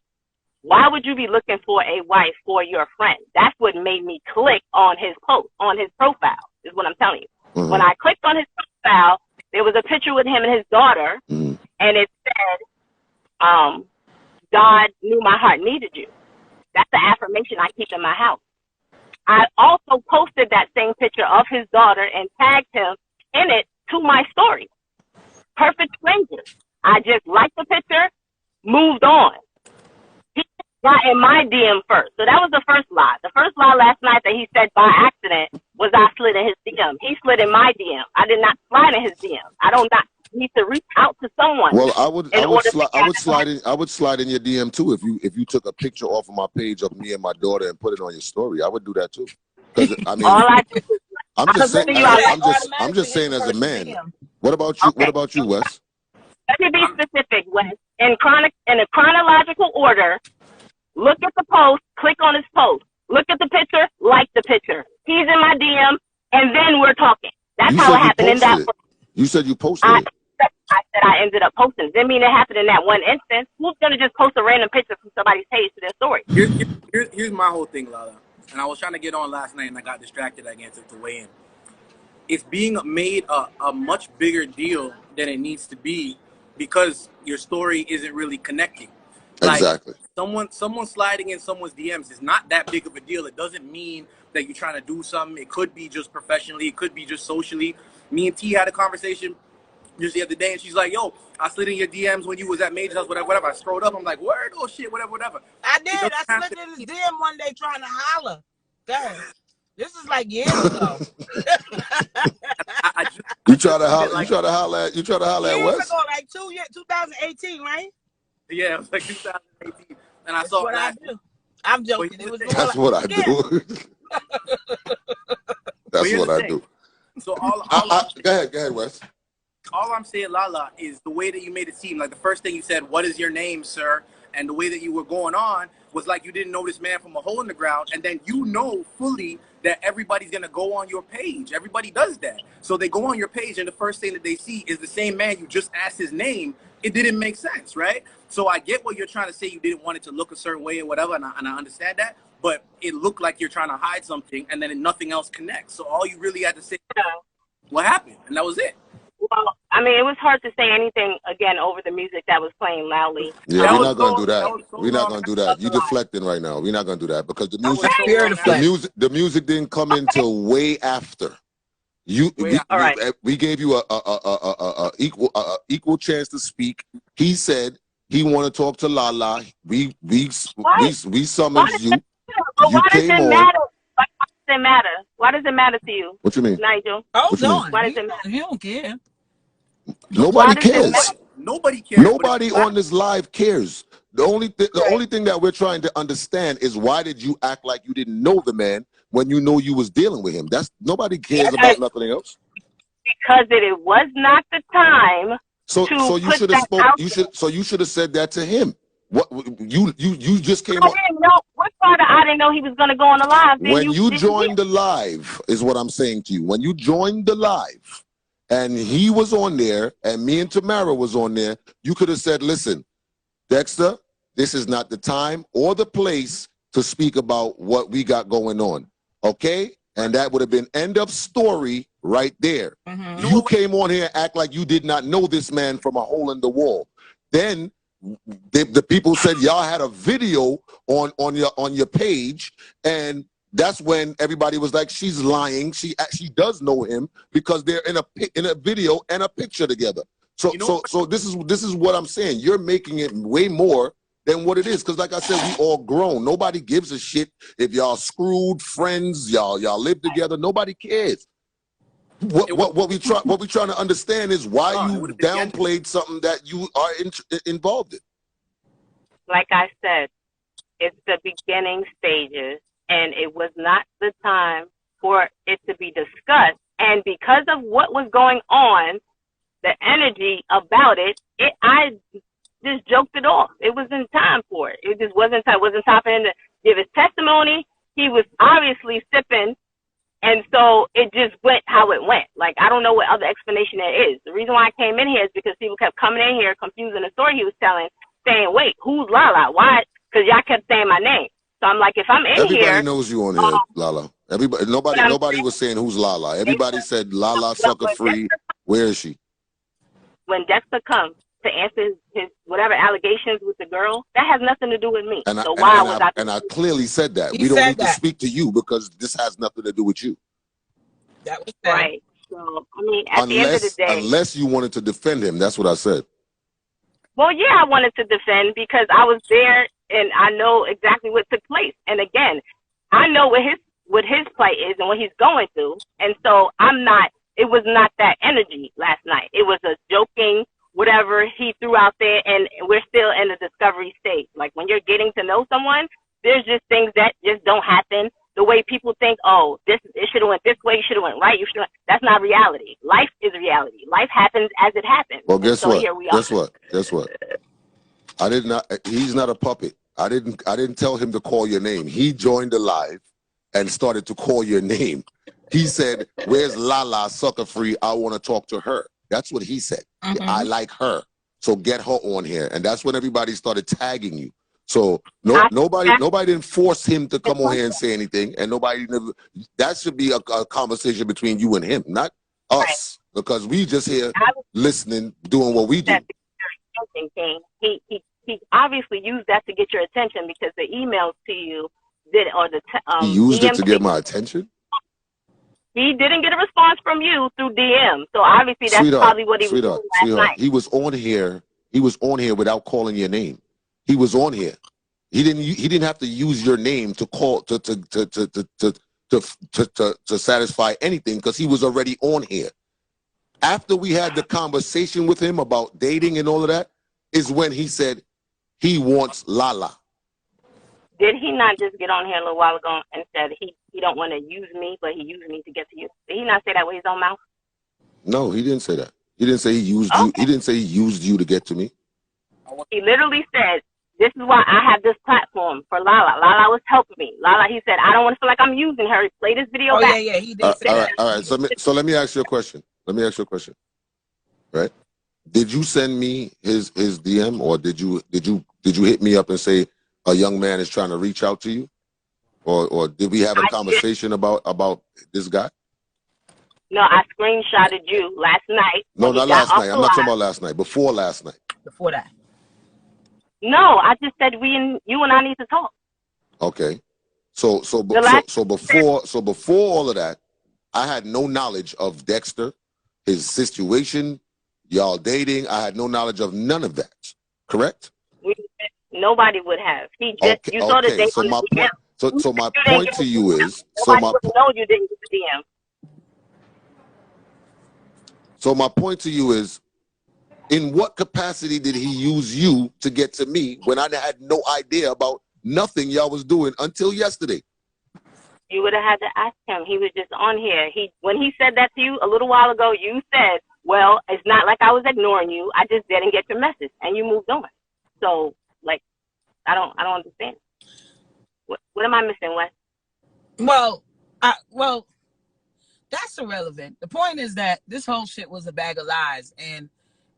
why would you be looking for a wife for your friend? That's what made me click on his post, on his profile, is what I'm telling you. When I clicked on his profile, there was a picture with him and his daughter, and it said, God knew my heart needed you. That's the affirmation I keep in my house. I also posted that same picture of his daughter and tagged him in it to my story. Perfect stranger. I just liked the picture, moved on. He got in my DM first. So that was the first lie. The first lie last night that he said by accident was I slid in his DM. He slid in my DM. I did not slide in his DM. I don't not need to reach out to someone. Well, I would slide in your DM too if you took a picture off of my page of me and my daughter and put it on your story. I would do that too. Because I mean, All I do is I'm just saying. I'm just saying as a man. DM. What about you? Okay. What about you, Wes? Let me be specific, Wes. In a chronological order, look at the post, click on his post, look at the picture, like the picture. He's in my DM, and then we're talking. That's how it happened in that. You said you posted it. I said I ended up posting. Didn't mean it happened in that one instance. Who's gonna just post a random picture from somebody's page to their story? Here's my whole thing, Lala. And I was trying to get on last night, and I got distracted again to weigh in. It's being made a much bigger deal than it needs to be because your story isn't really connecting. Like, exactly. Someone sliding in someone's DMs is not that big of a deal. It doesn't mean that you're trying to do something. It could be just professionally. It could be just socially. Me and T had a conversation just the other day, and she's like, yo, I slid in your DMs when you was at Majah's, whatever. I scrolled up. I'm like, word? Oh, shit, whatever. I did. I slid in his DM one day trying to holler. Dang. This is like years ago. You try to holler at years Wes? ago, like 2018, right? Yeah, it was like 2018. And I That's saw what that. I do. I'm joking. It was That's what I do. That's what I do. So go ahead, Wes. All I'm saying, Lala, is the way that you made it seem like the first thing you said, "What is your name, sir?" And the way that you were going on was like you didn't know this man from a hole in the ground, and then you know fully that everybody's gonna go on your page. Everybody does that, so they go on your page, and the first thing that they see is the same man you just asked his name. It didn't make sense, right? So I get what you're trying to say. You didn't want it to look a certain way or whatever, and I understand that. But it looked like you're trying to hide something, and then nothing else connects. So all you really had to say, what happened, and that was it. Well, I mean, it was hard to say anything again over the music that was playing loudly. Yeah, we're not gonna do that. We're not gonna do that. You're deflecting right now. We're not gonna do that because the music didn't come in till way after. We gave you a equal chance to speak. He said he want to talk to Lala. We summoned you. Why does it matter? Why does it matter? Why does it matter to you? What you mean, Nigel? Oh no! Why does it matter? He don't care. Nobody cares. Nobody cares. Nobody on this live cares. The only thing that we're trying to understand is why did you act like you didn't know the man when you know you was dealing with him? That's nobody cares about nothing else. Because it was not the time. So you should have spoke. You should have said that to him. What you just came on. What part of I didn't know he was going to go on the live. When you joined the live is what I'm saying to you. When you joined the live and he was on there and me and Tamara was on there, you could have said, listen, Dexter, this is not the time or the place to speak about what we got going on. Okay? And that would have been end of story right there. Mm-hmm. You came on here and act like you did not know this man from a hole in the wall. Then the people said y'all had a video on your page, and that's when everybody was like, she's lying. She does know him because they're in a video and a picture together. So this is what I'm saying. You're making it way more than what it is, because like I said, we all grown. Nobody gives a shit if y'all screwed friends, y'all live together. Nobody cares. What we trying to understand is why you downplayed something that you are involved in. Like I said, it's the beginning stages, and it was not the time for it to be discussed. And because of what was going on, the energy about it, I just joked it off. It wasn't time for it. It just wasn't time. It wasn't time for him to give his testimony. He was obviously sipping. And so it just went how it went. Like, I don't know what other explanation there is. The reason why I came in here is because people kept coming in here, confusing the story he was telling, saying, wait, who's Lala? Why? Because y'all kept saying my name. So I'm like, if I'm in everybody here. Everybody knows you on here, Lala. Nobody was saying who's Lala. Everybody said Lala sucker free. Where is she? When Dexter comes to answer his whatever allegations with the girl, that has nothing to do with me. And I clearly said that. We don't need to speak to you because this has nothing to do with you. That was right. So, I mean, at the end of the day. Unless you wanted to defend him, that's what I said. Well, yeah, I wanted to defend because I was there and I know exactly what took place. And again, I know what his plight is and what he's going through. And so I'm not it was not that energy last night. It was a joking, whatever he threw out there, and we're still in the discovery stage. Like, when you're getting to know someone, there's just things that just don't happen the way people think. Oh, it should have went this way. You should have went right. That's not reality. Life is reality. Life happens as it happens. Well, guess what? Here we are. Guess what? He's not a puppet. I didn't tell him to call your name. He joined the live and started to call your name. He said, "Where's Lala, sucker free? I want to talk to her." That's what he said. I like her, so get her on here. And that's when everybody started tagging you. So nobody didn't force him to come on here and say anything, and that should be a conversation between you and him, not us, because we just here listening, doing what we do. He obviously used that to get your attention, because the emails to you he used it to get my attention. He didn't get a response from you through DM, so obviously that's probably what he was doing last night. He was on here. He was on here without calling your name. He was on here. He didn't have to use your name to call to satisfy anything, because he was already on here. After we had the conversation with him about dating and all of that, is when he said he wants Lala. Did he not just get on here a little while ago and said he don't want to use me, but he used me to get to you? Did he not say that with his own mouth? No, he didn't say that. He didn't say he used you. He didn't say he used you to get to me. He literally said, "This is why I have this platform for Lala. Lala was helping me. Lala," he said, "I don't want to feel like I'm using her. Play this video back." Yeah, he did say that. All right. So let me ask you a question. Right? Did you send me his DM, or did you hit me up and say a young man is trying to reach out to you, or did we have a conversation about this guy? No, I screenshotted you last night. No, not last night. I'm not talking about last night. Before last night. Before that. No, I just said you and I need to talk. Okay. So before all of that, I had no knowledge of Dexter, his situation, y'all dating. I had no knowledge of none of that. Correct? Nobody would have. He just you saw the date on the DM. So my point to you is you didn't get the DM. So my point to you is, in what capacity did he use you to get to me when I had no idea about nothing y'all was doing until yesterday? You would have had to ask him. He was just on here. When he said that to you a little while ago, you said, "Well, it's not like I was ignoring you. I just didn't get your message," and you moved on. So, like, I don't understand. What am I missing, Wes? Well, that's irrelevant. The point is that this whole shit was a bag of lies, and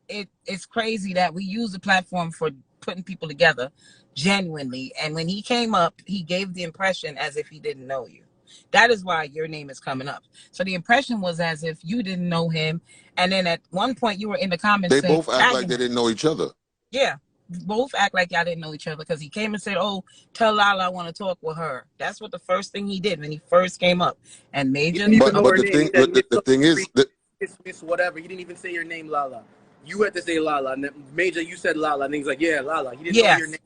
it's crazy that we use the platform for putting people together genuinely. And when he came up, he gave the impression as if he didn't know you. That is why your name is coming up. So the impression was as if you didn't know him. And then at one point you were in the comments. They both act like they didn't know each other. Yeah. Both act like y'all didn't know each other, because he came and said, "Oh, tell Lala I want to talk with her." That's what the first thing he did when he first came up. And Major. But the thing is, Miss whatever. He didn't even say your name, Lala. You had to say Lala. And Major, you said Lala, and he's like, "Yeah, Lala." He didn't know your name.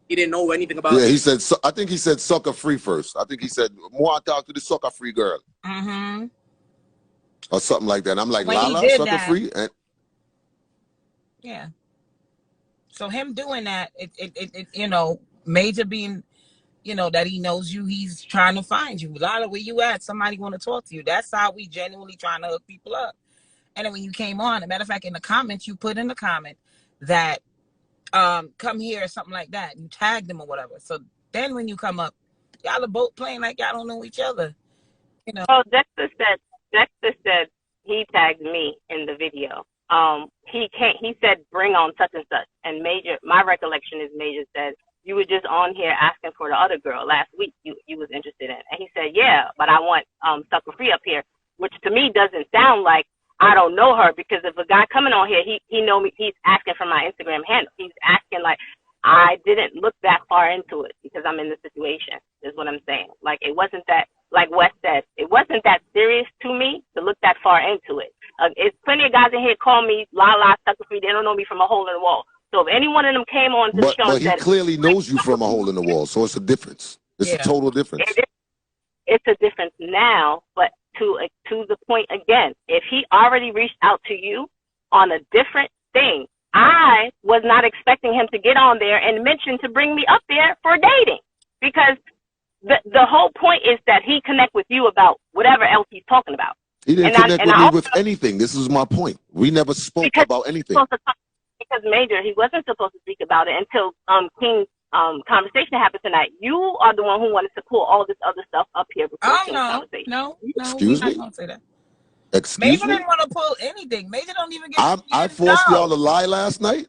He didn't know anything about it. Yeah, he said. I think he said sucker free first. I think he said, "More talk to the sucker free girl," or something like that. And I'm like, when Lala, sucker free, and yeah. So him doing that, it Major being, that he knows you, he's trying to find you. Lala, where you at? Somebody want to talk to you. That's how we genuinely trying to hook people up. And then when you came on, as a matter of fact, in the comments, you put in the comment that come here or something like that. You tagged them or whatever. So then when you come up, y'all are both playing like y'all don't know each other. Oh, Dexter said he tagged me in the video. He said bring on such and such. And Major, my recollection is Major said, "You were just on here asking for the other girl last week you was interested in." And he said, "Yeah, but I want sucker free up here," which to me doesn't sound like I don't know her, because if a guy coming on here, he know me, he's asking for my Instagram handle. He's asking, like, I didn't look that far into it because I'm in the situation, is what I'm saying. Like, it wasn't that, like Wes said, it wasn't that serious to me to look that far into it. It's plenty of guys in here call me Lala, sucker free. They don't know me from a hole in the wall. So if any one of them came on to the show, but he clearly knows you from a hole in the wall, so it's a difference. It's a total difference. It's a difference now, but to the point again. If he already reached out to you on a different thing, I was not expecting him to get on there and mention to bring me up there for dating, because the whole point is that he connect with you about whatever else he's talking about. He didn't connect with me with anything. This is my point. We never spoke about anything. Because Major, he wasn't supposed to speak about it until King's conversation happened tonight. You are the one who wanted to pull all this other stuff up here before King's conversation. No. Excuse me? I don't say that. Excuse Major me? didn't want to pull anything. Major don't even get. I forced y'all to lie last night?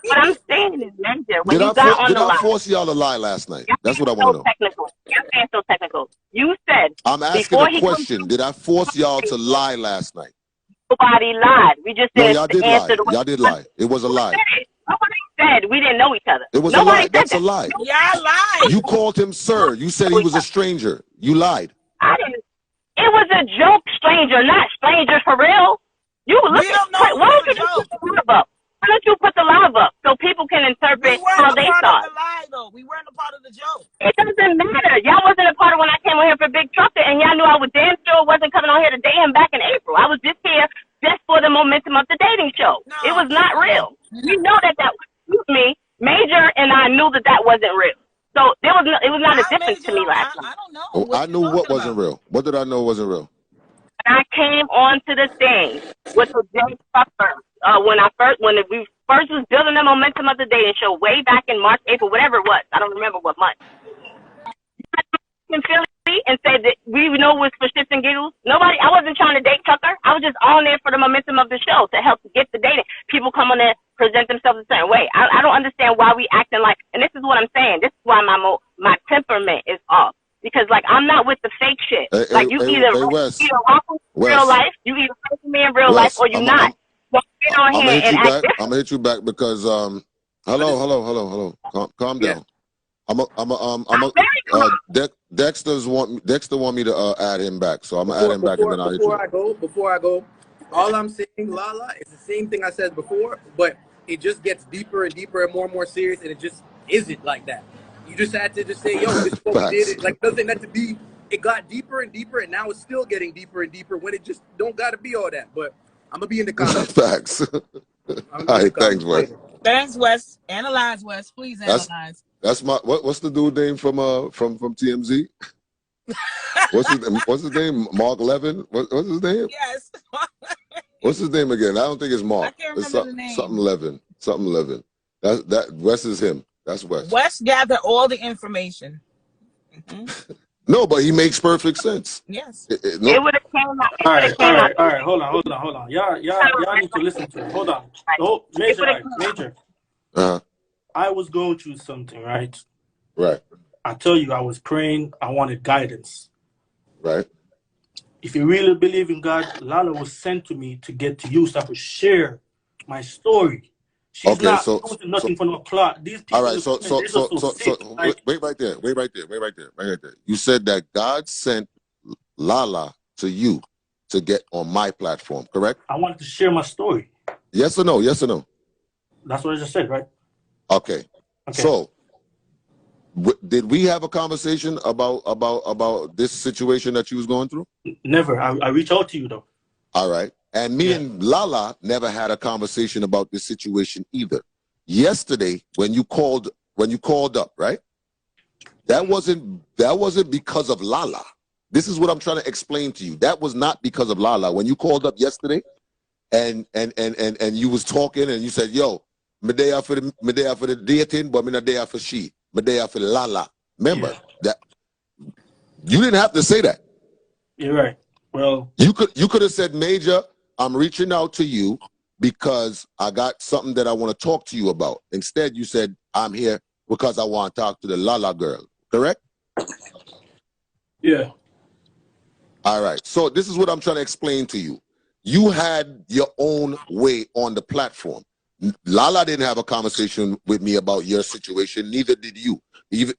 What I'm saying is, Major, when Did you got on the line, I force y'all to lie last night? That's what I want to know. Technical. You're saying so technical. You said I'm asking a question. Did I force y'all to lie last night? Nobody lied. We just No, said y'all did lie. Y'all did lie. It was a lie. Nobody said we didn't know each other. It was a lie. That's a lie. Y'all lied. You called him sir. You said he was a stranger. You lied. I didn't. It was a joke, stranger, not stranger for real. You look at. Why don't you just put the live up? Why don't you put the live up so people can interpret how they thought? We weren't a part of the lie, though. We weren't a part of the joke. It doesn't matter. Y'all wasn't a part of when I came on here for Big Trucker, and y'all knew I was damn sure wasn't coming on here to date him back in April. I was just here just for the momentum of the dating show. No, it was not real. You know that excuse me, Major and I knew that wasn't real. So it was not a difference to me last night. I don't know. I knew what wasn't real. What did I know wasn't real? I came onto the thing with the Jay Trucker when we first was building the momentum of the dating show way back in March, April, whatever it was. I don't remember what month. In Philly and said that we know it was for shits and giggles. I wasn't trying to date Tucker. I was just on there for the momentum of the show to help get the dating. People come on there, present themselves a certain way. I don't understand why we acting like, and this is what I'm saying. This is why my temperament is off. Because I'm not with the fake shit. You either rock with real life, you either fake me in real life, or you not. So get on here and act different. I'm gonna hit you back because hello. Calm down. Dexter want me to add him back, so I'm gonna add him back and then I'll hit you. Before I go, all I'm saying, Lala, is the same thing I said before, but it just gets deeper and deeper and more serious, and it just isn't like that. You just had to just say, yo, this is what we did. It doesn't have to be. It got deeper and deeper, and now it's still getting deeper and deeper when it just don't got to be all that. But I'm gonna be in the comments. Facts. All right, thanks, Wes. Thanks, Wes. Analyze, Wes. Please analyze. That's my what's the dude name from TMZ? What's his name? Mark Levin? What's his name? Yes. What's his name again? I don't think it's Mark. I can't remember the name. Something Levin. That Wes is him. That's Wes. Wes gathered all the information. Mm-hmm. No, but he makes perfect sense. Yes. It would have came out. All right. Hold on. Y'all need to listen to it. Hold on. Oh, Major. I was going through something, right? Right. I tell you, I was praying. I wanted guidance. Right. If you really believe in God, Lala was sent to me to get to you so I could share my story. She's not doing nothing for no plot. These people. All right. Wait right there. You said that God sent Lala to you to get on my platform, correct? I wanted to share my story. Yes or no? Yes or no? That's what I just said, right? Okay. So, did we have a conversation about this situation that you was going through? Never. I reached out to you though. All right. And me and Lala never had a conversation about this situation either. Yesterday, when you called up, right? That wasn't because of Lala. This is what I'm trying to explain to you. That was not because of Lala. When you called up yesterday, and you was talking and you said, "Yo, me there for the dating, but me not there for she. Me there for Lala." Remember that you didn't have to say that. You're right. Well, you could have said, "Major, I'm reaching out to you because I got something that I want to talk to you about." Instead, you said, "I'm here because I want to talk to the Lala girl." Correct? Yeah. All right. So this is what I'm trying to explain to you. You had your own way on the platform. Lala didn't have a conversation with me about your situation. Neither did you. Even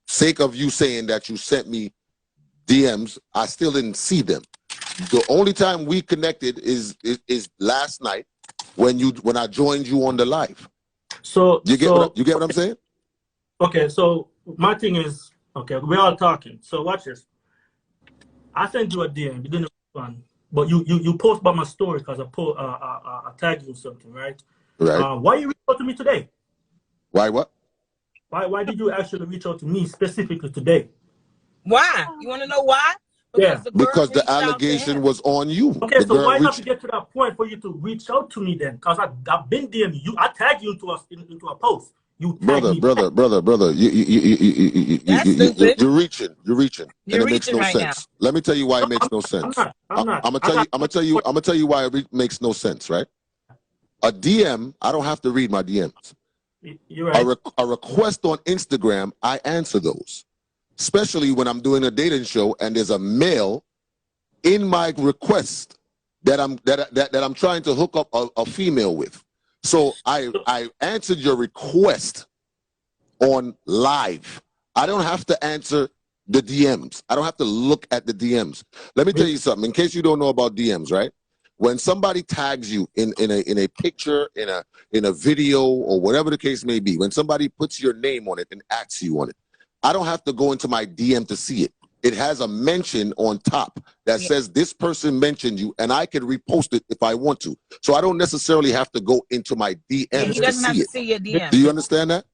sake of you saying that you sent me DMs, I still didn't see them. The only time we connected is last night when I joined you on the live. So you get what I'm saying? Okay, so my thing is, okay, we're all talking. So watch this. I sent you a DM. You didn't respond, but you post about my story because I tagged you in something, right? Right. Why you reach out to me today? Why what? Why did you actually reach out to me specifically today? Why? You want to know why? Yeah. Because the allegation was on you. Okay, the so why girl not to get to that point for you to reach out to me then? Because I've been DMing you. I tagged you into a post. You tagged me. Brother. That's stupid. You're reaching. You're And it makes reaching no right sense. Let me tell you why it makes no sense. I'm not. I'm gonna tell you why it makes no sense, right? A DM, I don't have to read my DMs. You're right. A request on Instagram, I answer those. Especially when I'm doing a dating show and there's a male in my request that I'm trying to hook up a female with. So I answered your request on live. I don't have to answer the DMs. I don't have to look at the DMs. Let me tell you something. In case you don't know about DMs, right? When somebody tags you in a picture, in a video, or whatever the case may be, when somebody puts your name on it and asks you on it, I don't have to go into my DM to see it. It has a mention on top that says this person mentioned you, and I can repost it if I want to. So I don't necessarily have to go into my DMs he doesn't to have see to see your DM. Do you understand that?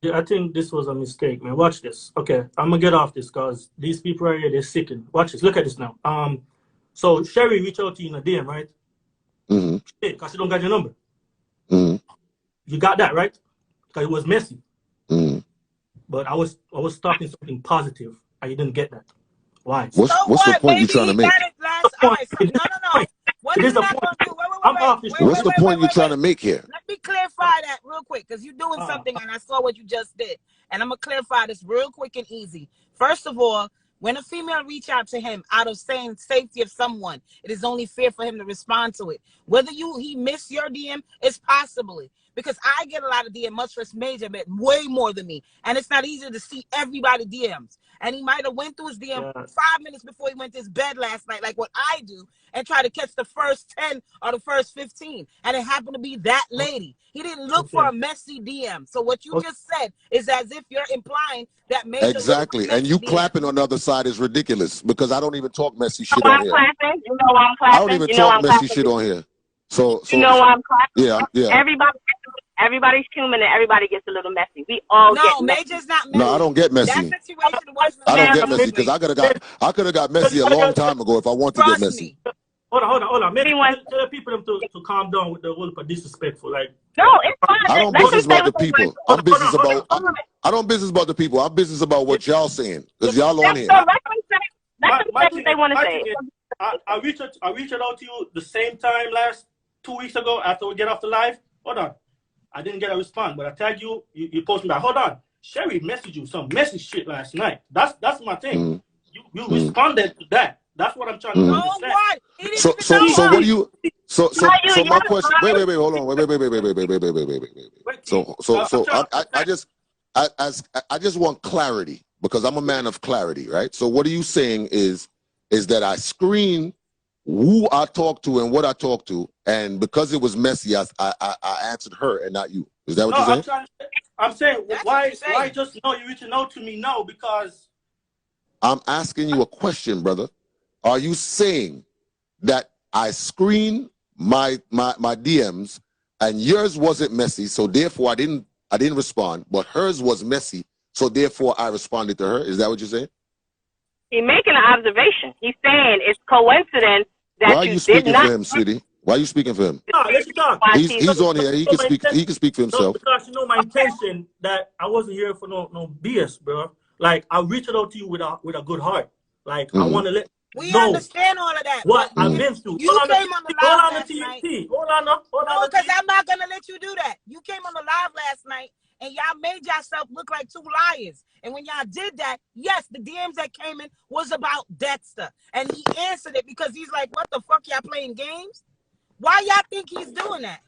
Yeah, I think this was a mistake, man. Watch this. Okay, I'm gonna get off this because these people right here, they're sickened. Watch this. Look at this now. So Sherry reached out to you in a DM, right? Mm-hmm. Because she don't got your number. Mm-hmm. You got that, right? Because it was messy. Mm-hmm. But I was talking something positive, and you didn't get that. Why? What's the point you're trying to make? All right, so, no. What is that going to do? What's the point you're trying to make here? Let me clarify that real quick, because you're doing something, and I saw what you just did. And I'm going to clarify this real quick and easy. First of all, when a female reach out to him out of saying safety of someone, it is only fair for him to respond to it. Whether he missed your DM, it's possibly. Because I get a lot of DM, much less Major, but way more than me. And it's not easy to see everybody DMs. And he might have went through his DM 5 minutes before he went to his bed last night, like what I do, and try to catch the first 10 or the first 15. And it happened to be that lady. He didn't look for a messy DM. So what you just said is as if you're implying that Major exactly. And you clapping on the other side is ridiculous because I don't even talk messy shit I'm on here. clapping. You know I'm clapping. I don't even talk messy shit on here. So you know I'm clapping. Yeah. Everybody's human and everybody gets a little messy. We all get messy. Major's not messy. No, I don't get messy. That situation was I don't get messy because I could have got messy a long time ago if I wanted to get messy. Hold on. Maybe tell people to calm down with the whole disrespectful. Like no, it's fine. I don't business about the people. I'm business about. I don't business about the people. I'm business about what y'all saying because y'all on here. Let them say what they want to say. I reached out to you the same time 2 weeks ago after we get off the live. Hold on. I didn't get a response, but I tagged you. You posted me back. Hold on. Sherry messaged you some messy shit last night. That's my thing. You responded to that. That's what I'm trying to understand. So what do you? So my question. Wait. Hold on. Wait. So I just want clarity because I'm a man of clarity, right? So what are you saying is that I screen who I talked to and what I talked to, and because it was messy, I answered her and not you. Is that what you're saying? I'm saying why just now you're reaching out to me now because I'm asking you a question, brother. Are you saying that I screened my DMs and yours wasn't messy, so therefore I didn't respond, but hers was messy, so therefore I responded to her? Is that what you're saying? He's making an observation. He's saying it's coincidence that Why are you speaking for him, sweetie? Why are you speaking for him? No, let's talk. He's on here. He can speak. He can speak for himself. No, because you know my intention that I wasn't here for no BS, bro. Like I reached out to you with a good heart. Like I want to let we understand all of that. What I've been through. You came on the live last night. Hold on. No, because I'm not gonna let you do that. You came on the live last night and y'all made yourself look like two liars. And when y'all did that, yes, the DMs that came in was about Dexter. And he answered it because he's like, what the fuck, y'all playing games? Why y'all think he's doing that?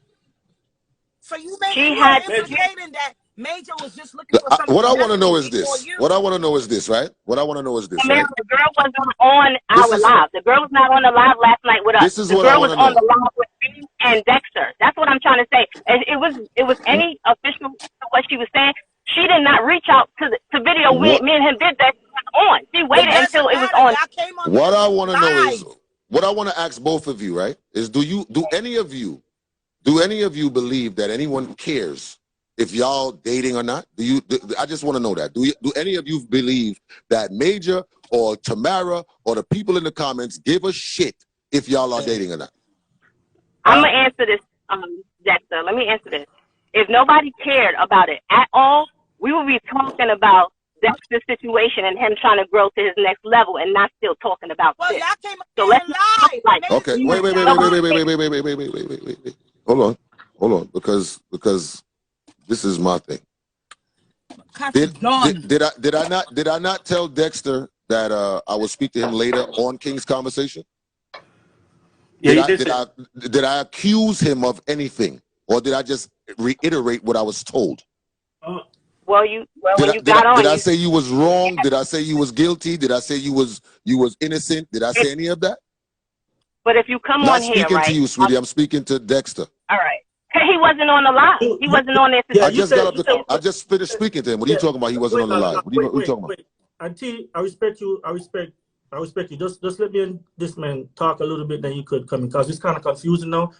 So you implicating that Major was just looking for something. What I want to know is this. What I want to know is this, right? What I want to know is this, right? The girl wasn't on our live. The girl was not on the live last night with us. The girl was on the live with me and Dexter. That's what I'm trying to say. It was any official what she was saying. She did not reach out to video. Me and him did that on. She she waited until it was on. What I want to know is, what I want to ask both of you, right, is do any of you believe that anyone cares if y'all dating or not? I just want to know that. Do any of you believe that Major or Tamara or the people in the comments give a shit if y'all are dating or not? I'm gonna answer this, Dexter. Let me answer this. If nobody cared about it at all, we would be talking about Dexter's situation and him trying to grow to his next level and not still talking about this. So let's not Okay, wait. Hold on, because this is my thing. Did I not tell Dexter that I would speak to him later on King's conversation? Yeah, did I accuse him of anything, or did I just reiterate what I was told? When you got on, did I say you was wrong? Did I say you was guilty? Did I say you was innocent? Did I say any of that? But if you come Not on here, speaking right? to you, sweetie. I'm speaking to Dexter. All right. He wasn't on the live. He wasn't on there. I just finished speaking to him. What are you talking about? He wasn't on the live. What are you talking about? Auntie, I respect you. I respect you. Just let me and this man talk a little bit, then you could come in, because it's kind of confusing now.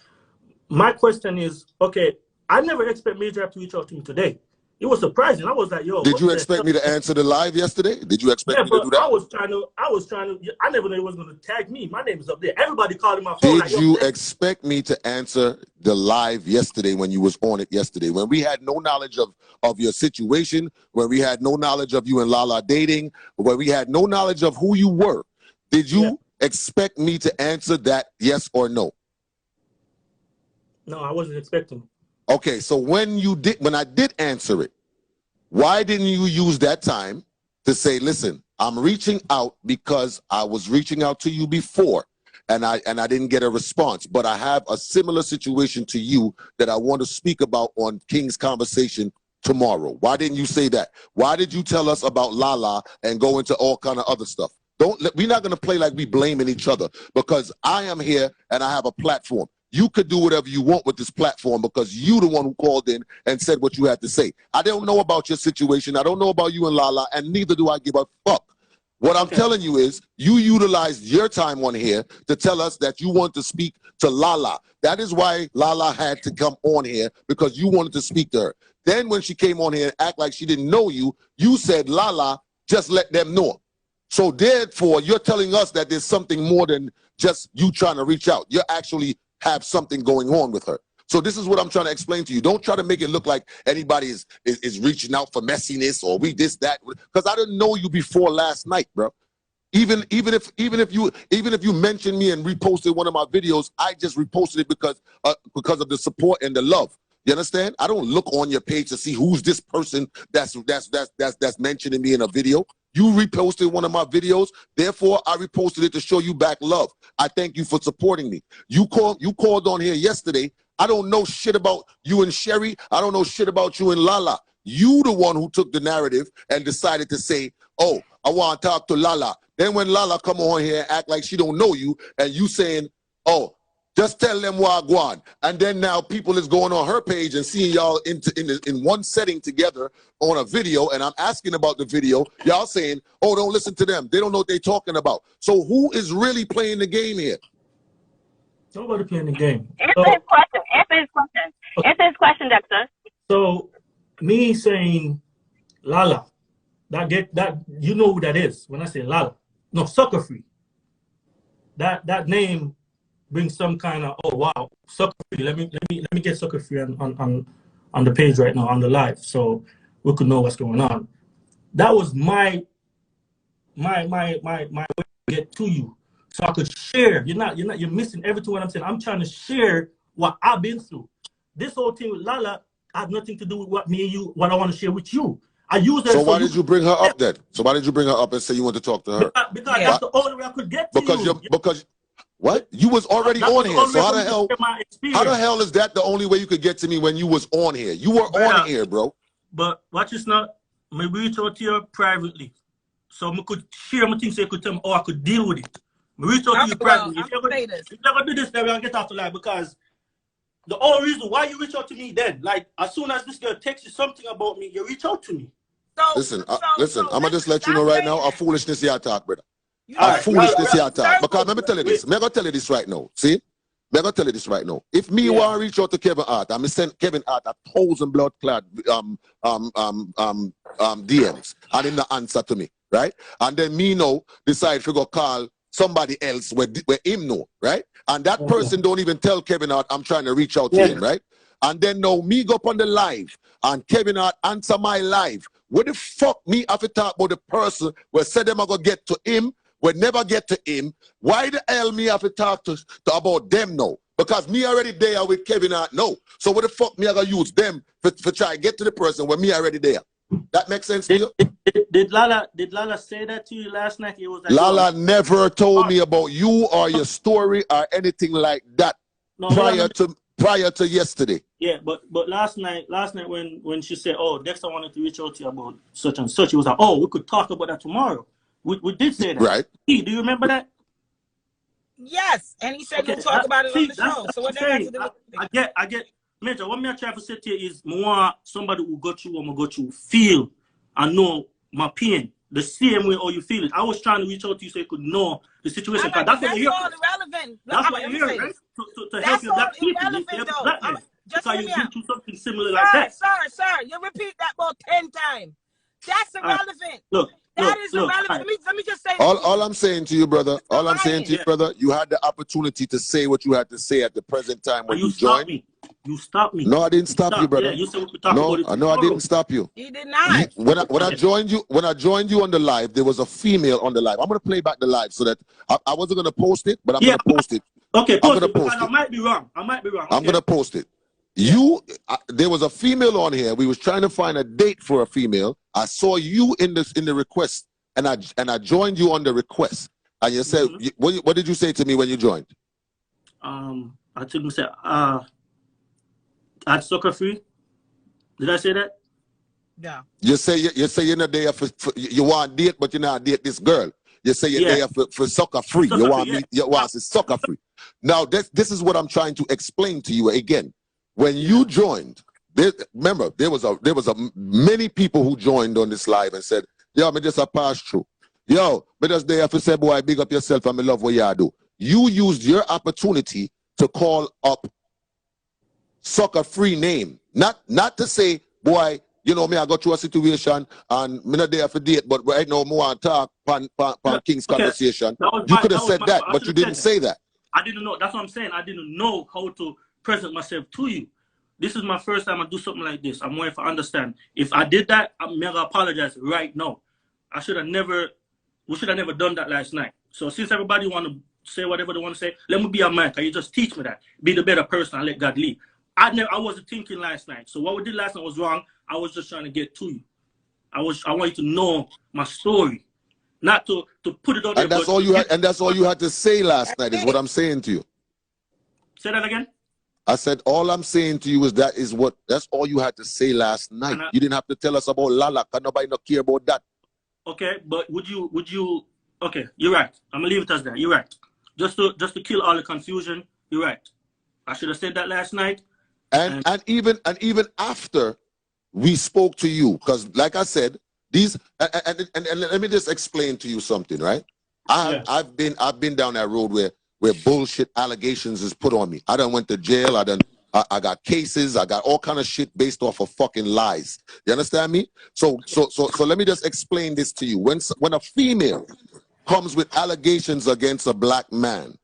My question is, okay, I never expect Major to reach out to me today. It was surprising. I was like, yo. Did you expect me to answer the live yesterday? Did you expect me to do that? I was trying to, I never knew he was going to tag me. My name is up there. Everybody called him my phone. Did you expect me to answer the live yesterday when you was on it yesterday? When we had no knowledge of your situation, when we had no knowledge of you and Lala dating, when we had no knowledge of who you were, did you expect me to answer that yes or no? No, I wasn't expecting. Okay, so when I did answer it, why didn't you use that time to say, listen, I'm reaching out because I was reaching out to you before and I didn't get a response, but I have a similar situation to you that I want to speak about on King's conversation tomorrow. Why didn't you say that? Why did you tell us about Lala and go into all kind of other stuff? We're not going to play like we blaming each other, because I am here and I have a platform. You could do whatever you want with this platform because you the one who called in and said what you had to say. I don't know about your situation. I don't know about you and Lala, and neither do I give a fuck. What I'm telling you is you utilized your time on here to tell us that you want to speak to Lala. That is why Lala had to come on here, because you wanted to speak to her. Then when she came on here and act like she didn't know you, you said, Lala, just let them know. So therefore, you're telling us that there's something more than just you trying to reach out. You're actually have something going on with her. So this is what I'm trying to explain to you. Don't try to make it look like anybody is reaching out for messiness or we this, that, because I didn't know you before last night, bro. Even if you mentioned me and reposted one of my videos, I just reposted it because of the support and the love. You understand? I don't look on your page to see who's this person that's mentioning me in a video. You reposted one of my videos, therefore I reposted it to show you back love. I thank you for supporting me. You called on here yesterday. I don't know shit about you and Sherry. I don't know shit about you and Lala. You the one who took the narrative and decided to say, oh, I want to talk to Lala. Then when Lala come on here and act like she don't know you, and you saying, oh, just tell them where I go on. And then now people is going on her page and seeing y'all in one setting together on a video, and I'm asking about the video. Y'all saying, oh, don't listen to them. They don't know what they're talking about. So who is really playing the game here? Nobody playing the game. Answer his question. Answer his question, Dexter. So me saying Lala, that you know who that is when I say Lala. No, Sucker Free. That name brings some kind of, oh wow, Sucker Free. Let me get Sucker Free on the page right now, on the live, so we could know what's going on. That was my way to get to you, so I could share. You're missing everything what I'm saying. I'm trying to share what I've been through. This whole thing with Lala has nothing to do with what I want to share with you. I use her. So why did you bring her up then? So why did you bring her up and say you want to talk to her? Because that's the only way I could get to you. Because what? You was already on here. So how the hell is that the only way you could get to me when you was on here? You were on here, bro. But watch this now. I reach out to you privately. So I could share my things so you could tell me, oh, I could deal with it. I reach out to you privately. If you're going to do this, then we're going to get off the line, because the only reason why you reach out to me then, like as soon as this girl texts you something about me, you reach out to me. listen, I'm gonna just let you know right now, a foolishness here talk, brother. A foolishness here talk. Because let me tell you this. I'm gonna tell you this right now. See? I'm gonna tell you this right now. If me want to reach out to Kevin Hart, I'm gonna send Kevin Hart 1,000 blood clot DMs, and him not answer to me, right? And then me know decide to go call somebody else where him know, right? And that person don't even tell Kevin Hart I'm trying to reach out to him, right? And then now me go up on the live and Kevin Hart answer my live. Where the fuck me have to talk about the person where said them I go get to him, will never get to him? Why the hell me have to talk to about them now? Because me already there with Kevin Hart now. So what the fuck me I gonna use them for try to get to the person when me already there? That makes sense to you? Did Lala say that to you last night? It was like, Lala never told me about you or your story or anything like that prior to yesterday. Yeah, but last night when she said, "Oh, Dexter wanted to reach out to you about such and such," he was like, "Oh, we could talk about that tomorrow." We did say that, right? Do you remember that? Yes, and he said we'll talk about it on the show. So what that has to do with I get, Major. What me I try to say to you is, I want somebody who got you, or got you feel and know my pain the same way how you feel it. I was trying to reach out to you so you could know the situation. That's what you're here. All irrelevant. That's what you're here, right? To help your black people. Just because hear me out. Do something similar like that. Sir, you repeat that about 10 times. That's irrelevant. Look, that is irrelevant. Let me just say all I'm saying to you, brother, you had the opportunity to say what you had to say at the present time when you joined. You stopped me. No, I didn't stop you, brother. Yeah, you said we could talk about it. No, I didn't stop you. He did not. When I joined you on the live, there was a female on the live. I'm gonna play back the live so that I wasn't gonna post it, but I'm gonna post it. Okay, post it because I might be wrong. I'm gonna post it. There was a female on here. We was trying to find a date for a female. I saw you in the request, and I joined you on the request. And you said, what did you say to me when you joined? I told him, say, at Soccer Free. Did I say that? Yeah. You say you're not there for you want date, but you're not date this girl. You say you're there for soccer free. You want soccer free. Now this is what I'm trying to explain to you again. When you joined, remember there was many people who joined on this live and said, "Yo, me just a pass through. Yo, me just there for say, boy, big up yourself and me love what you do." You used your opportunity to call up soccer free name, not to say, boy, you know me, I got through a situation and me not there for date, but right now more want to talk pan King's conversation. You could have said that, but you didn't say that. I didn't know. That's what I'm saying. I didn't know how to present myself to you. This is my first time I do something like this. I'm waiting for understand. If I did that, I'm gonna apologize right now. We should have never done that last night. So since everybody want to say whatever they want to say, let me be a man. Can you just teach me that? Be the better person and let God lead. I wasn't thinking last night. So what we did last night was wrong. I was just trying to get to you. I want you to know my story, not to put it on there. And that's all you had to say last night is what I'm saying to you. Say that again. I said all I'm saying to you is that's all you had to say last night. You didn't have to tell us about Lala, because nobody not care about that. Okay, but would you okay, you're right. I'm gonna leave it as that. You're right. Just to kill all the confusion, you're right. I should have said that last night. And even after we spoke to you, because like I said, these and let me just explain to you something, right? I've been down that road where bullshit allegations is put on me. I done went to jail. I got cases. I got all kind of shit based off of fucking lies. You understand me? So let me just explain this to you. When a female comes with allegations against a black man,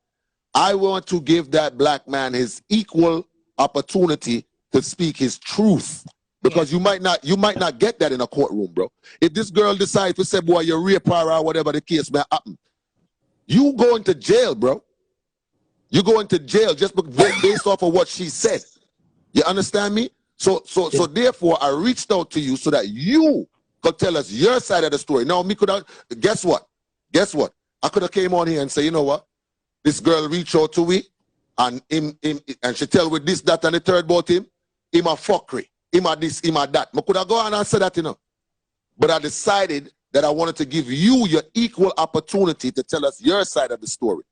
I want to give that black man his equal opportunity to speak his truth, because you might not get that in a courtroom, bro. If this girl decides to say, boy, you're rape her or whatever the case may happen, you going to jail, bro. You going to jail just based off of what she said. You understand me? So therefore I reached out to you so that you could tell us your side of the story. Now me could have, guess what? I could have came on here and say, you know what? This girl reached out to me and she tell with this, that, and the third about him a fuckery. Him a this, him a that. I could have gone and said that, you know. But I decided that I wanted to give you your equal opportunity to tell us your side of the story.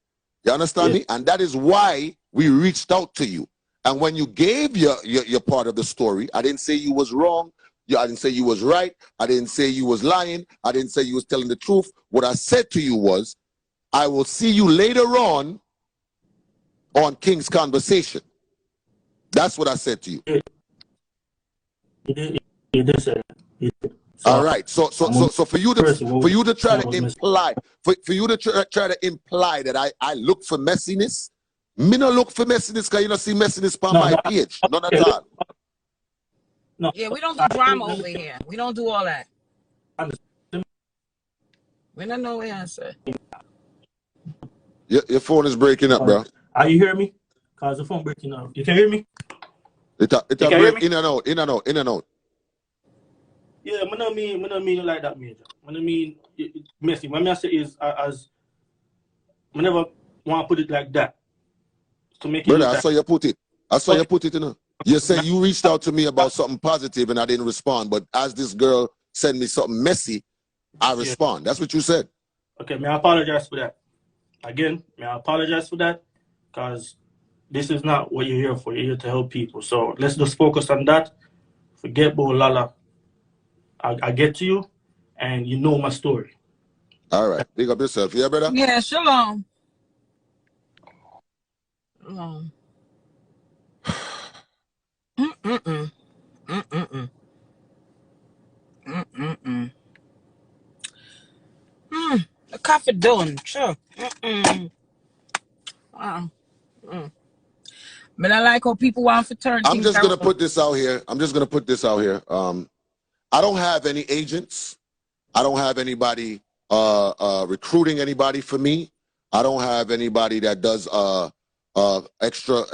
You understand me? And that is why we reached out to you. And when you gave your part of the story, I didn't say you was wrong. I didn't say you was right. I didn't say you was lying. I didn't say you was telling the truth. What I said to you was, I will see you later on King's Conversation. That's what I said to you. You did say that. You did. So, all right. So for you to try to imply that I look for messiness, me no look for messiness because you don't see messiness on my page. None at all. No. Yeah, we don't do drama over here. We don't do all that. We don't know what answer. Your phone is breaking up, bro. Are you hearing me? Cause the phone breaking up. You can hear me? It break in and out. Yeah, I don't mean like that, Major. I don't mean messy. What I say is as I never want to put it like that. To make it brother, I saw you put it. You put it, you know. You said you reached out to me about something positive and I didn't respond. But as this girl sent me something messy, I respond. That's what you said. Okay, may I apologize for that. Again, may I apologize for that? Because this is not what you're here for. You're here to help people. So let's just focus on that. Forget about Lala. I get to you, and you know my story. All right. Big up yourself. Yeah, brother? Yeah, shalom. Shalom. Mm-mm-mm. Mm-mm-mm. Mm-mm-mm. The coffee done. Sure. Mm-mm. Wow. But I like how people want to turn things. I'm just going to put this out here. I don't have any agents. I don't have anybody recruiting anybody for me. I don't have anybody that does extra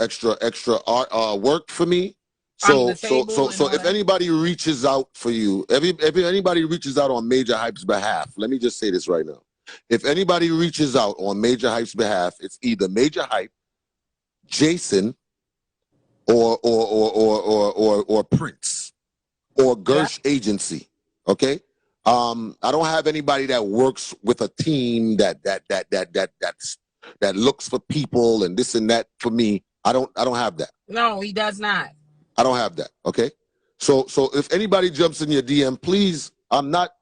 work for me. So if anybody reaches out for you, if anybody reaches out on Majahhype'S behalf, let me just say this right now. If anybody reaches out on Majahhype'S behalf, it's either Majahhype, Jason, or Prince, or Gersh Agency. Okay. I don't have anybody that works with a team that looks for people and this and that for me. I don't have that. No, he does not. I don't have that. Okay. So if anybody jumps in your DM, please, I'm not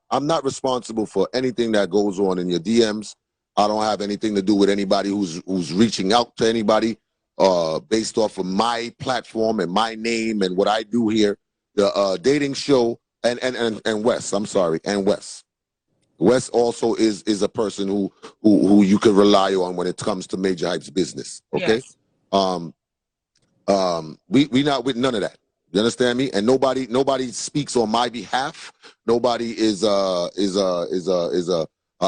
responsible for anything that goes on in your DMs. I don't have anything to do with anybody who's reaching out to anybody based off of my platform and my name and what I do here. The dating show and Wes, I'm sorry, and Wes. Wes also is a person who you can rely on when it comes to Majahhype'S business. Okay. Yes. We not with none of that. You understand me? And nobody speaks on my behalf. Nobody is a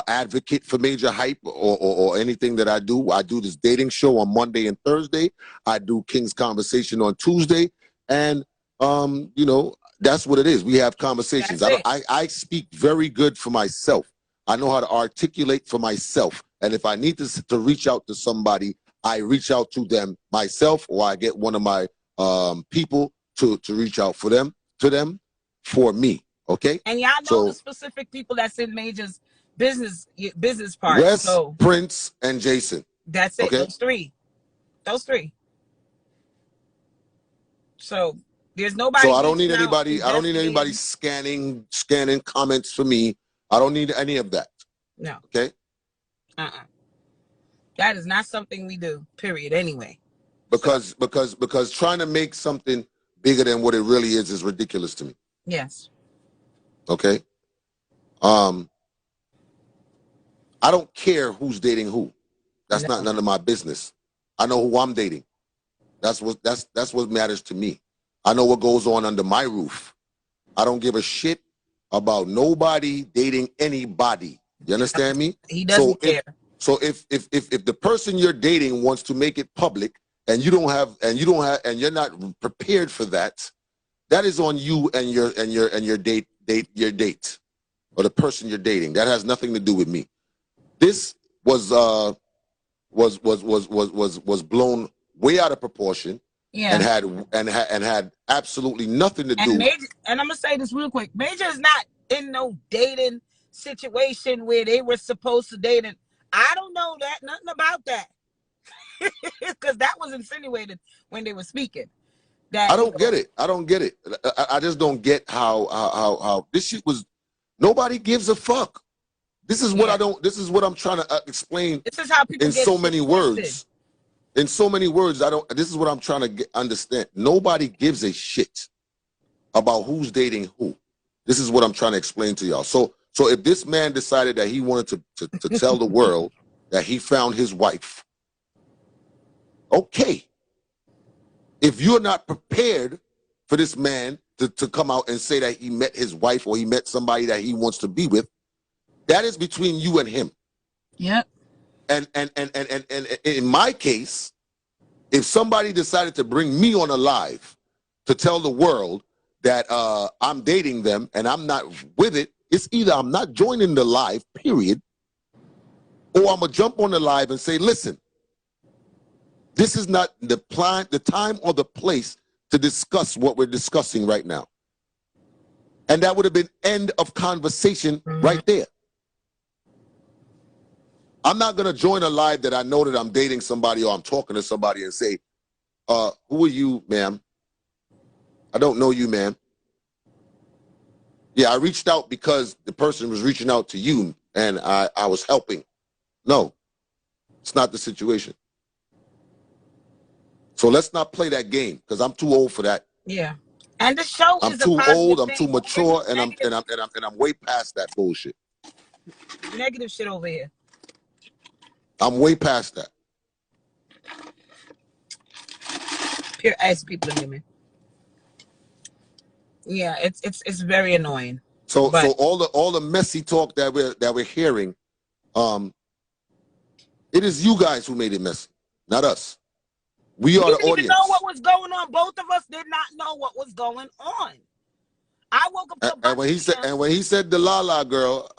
advocate for Majahhype or anything that I do. I do this dating show on Monday and Thursday. I do King's Conversation on Tuesday, and you know, that's what it is. We have conversations. I speak very good for myself. I know how to articulate for myself, and if I need to reach out to somebody, I reach out to them myself, or I get one of my people to reach out to them for me. Okay. And y'all know the specific people that's in Major's business part. Wes, Prince, and Jason. That's it. Okay? Those three. So there's nobody. So I don't need anybody. I don't need anybody scanning comments for me. I don't need any of that. No. Okay. That is not something we do. Period. Anyway. Because trying to make something bigger than what it really is ridiculous to me. Yes. Okay. I don't care who's dating who. That's not none of my business. I know who I'm dating. That's what matters to me. I know what goes on under my roof. I don't give a shit about nobody dating anybody. You understand me? He doesn't care. So if the person you're dating wants to make it public and you're not prepared for that, that is on you and your date or the person you're dating. That has nothing to do with me. This was blown way out of proportion. Yeah. And had absolutely nothing to do. Major, and I'm gonna say this real quick. Major is not in no dating situation where they were supposed to date, and I don't know nothing about that, because that was insinuated when they were speaking. that I don't get it. I don't get it. I just don't get how this shit was. Nobody gives a fuck. This is what I don't. This is what I'm trying to explain. This is how people in get so many words. twisted. In so many words, I don't. This is what I'm trying to understand. Nobody gives a shit about who's dating who. This is what I'm trying to explain to y'all. So if this man decided that he wanted to tell the world that he found his wife, okay. If you're not prepared for this man to come out and say that he met his wife or he met somebody that he wants to be with, that is between you and him. Yep. And in my case, if somebody decided to bring me on a live to tell the world that I'm dating them and I'm not with it, it's either I'm not joining the live, period, or I'm gonna jump on the live and say, listen, this is not the time or the place to discuss what we're discussing right now. And that would have been end of conversation right there. I'm not going to join a live that I know that I'm dating somebody or I'm talking to somebody and say, who are you, ma'am? I don't know you, ma'am. Yeah, I reached out because the person was reaching out to you and I was helping. No, it's not the situation. So let's not play that game because I'm too old for that. Yeah. And the show I'm is too a old, I'm thing. too mature, and I'm way past that bullshit. Negative shit over here. I'm way past that. Pure ass people in women. Yeah, it's very annoying. So all the messy talk that we're hearing, it is you guys who made it messy, not us. We are the audience. We didn't know what was going on. Both of us did not know what was going on. I woke up and when he said the Lala girl,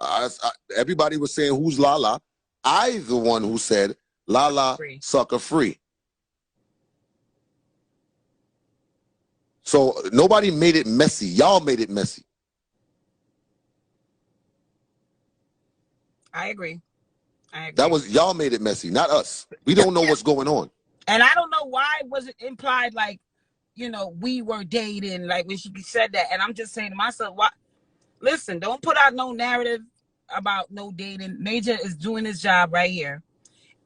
everybody was saying who's Lala. I the one who said Lala sucker free. So nobody made it messy. Y'all made it messy. I agree. That was y'all made it messy, not us. We don't know what's going on. And I don't know why it wasn't implied like, you know, we were dating, like when she said that. And I'm just saying to myself, why? Listen, don't put out no narrative about no dating. Major is doing his job right here.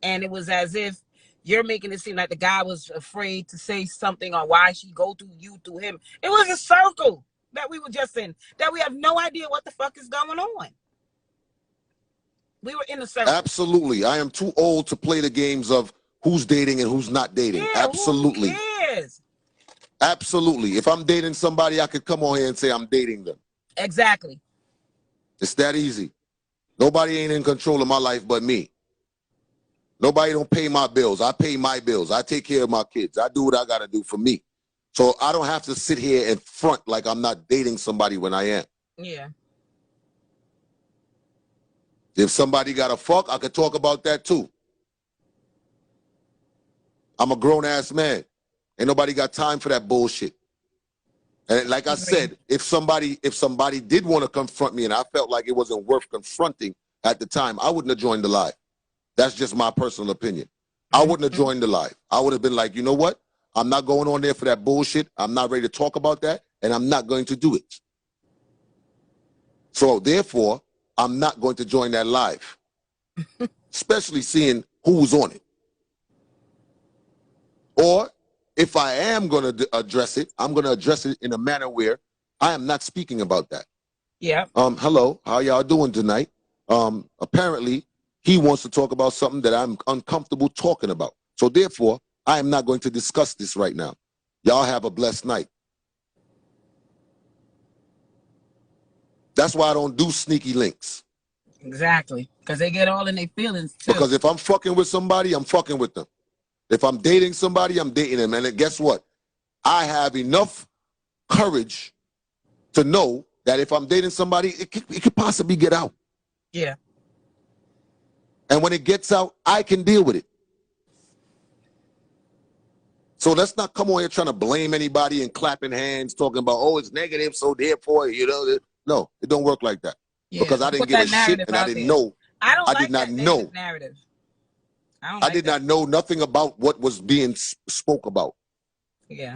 And it was as if you're making it seem like the guy was afraid to say something or why she go through you, through him. It was a circle that we were just in, that we have no idea what the fuck is going on. We were in a circle. Absolutely. I am too old to play the games of who's dating and who's not dating. Yeah, absolutely. Who cares? Absolutely. If I'm dating somebody, I could come on here and say I'm dating them. Exactly. It's that easy. Nobody ain't in control of my life but me. Nobody don't pay my bills. I pay my bills. I take care of my kids. I do what I got to do for me. So I don't have to sit here and front like I'm not dating somebody when I am. Yeah. If somebody got a fuck, I could talk about that too. I'm a grown-ass man. Ain't nobody got time for that bullshit. And like I said, if somebody did want to confront me and I felt like it wasn't worth confronting at the time, I wouldn't have joined the live. That's just my personal opinion. I wouldn't have joined the live. I would have been like, you know what? I'm not going on there for that bullshit. I'm not ready to talk about that, and I'm not going to do it. So therefore, I'm not going to join that live, especially seeing who's on it. Or if I am going to address it, I'm going to address it in a manner where I am not speaking about that. Yeah. Hello, how y'all doing tonight? Apparently, he wants to talk about something that I'm uncomfortable talking about. So therefore, I am not going to discuss this right now. Y'all have a blessed night. That's why I don't do sneaky links. Exactly. Because they get all in their feelings, too. Because if I'm fucking with somebody, I'm fucking with them. If I'm dating somebody, I'm dating them. And then guess what? I have enough courage to know that if I'm dating somebody, it could possibly get out. Yeah. And when it gets out, I can deal with it. So let's not come on here trying to blame anybody and clapping hands, talking about, oh, it's negative, so therefore, you know. No, it don't work like that. Yeah. Because I didn't give a shit and I didn't know. I did not know. Narrative. I did not know nothing about what was being spoke about. Yeah.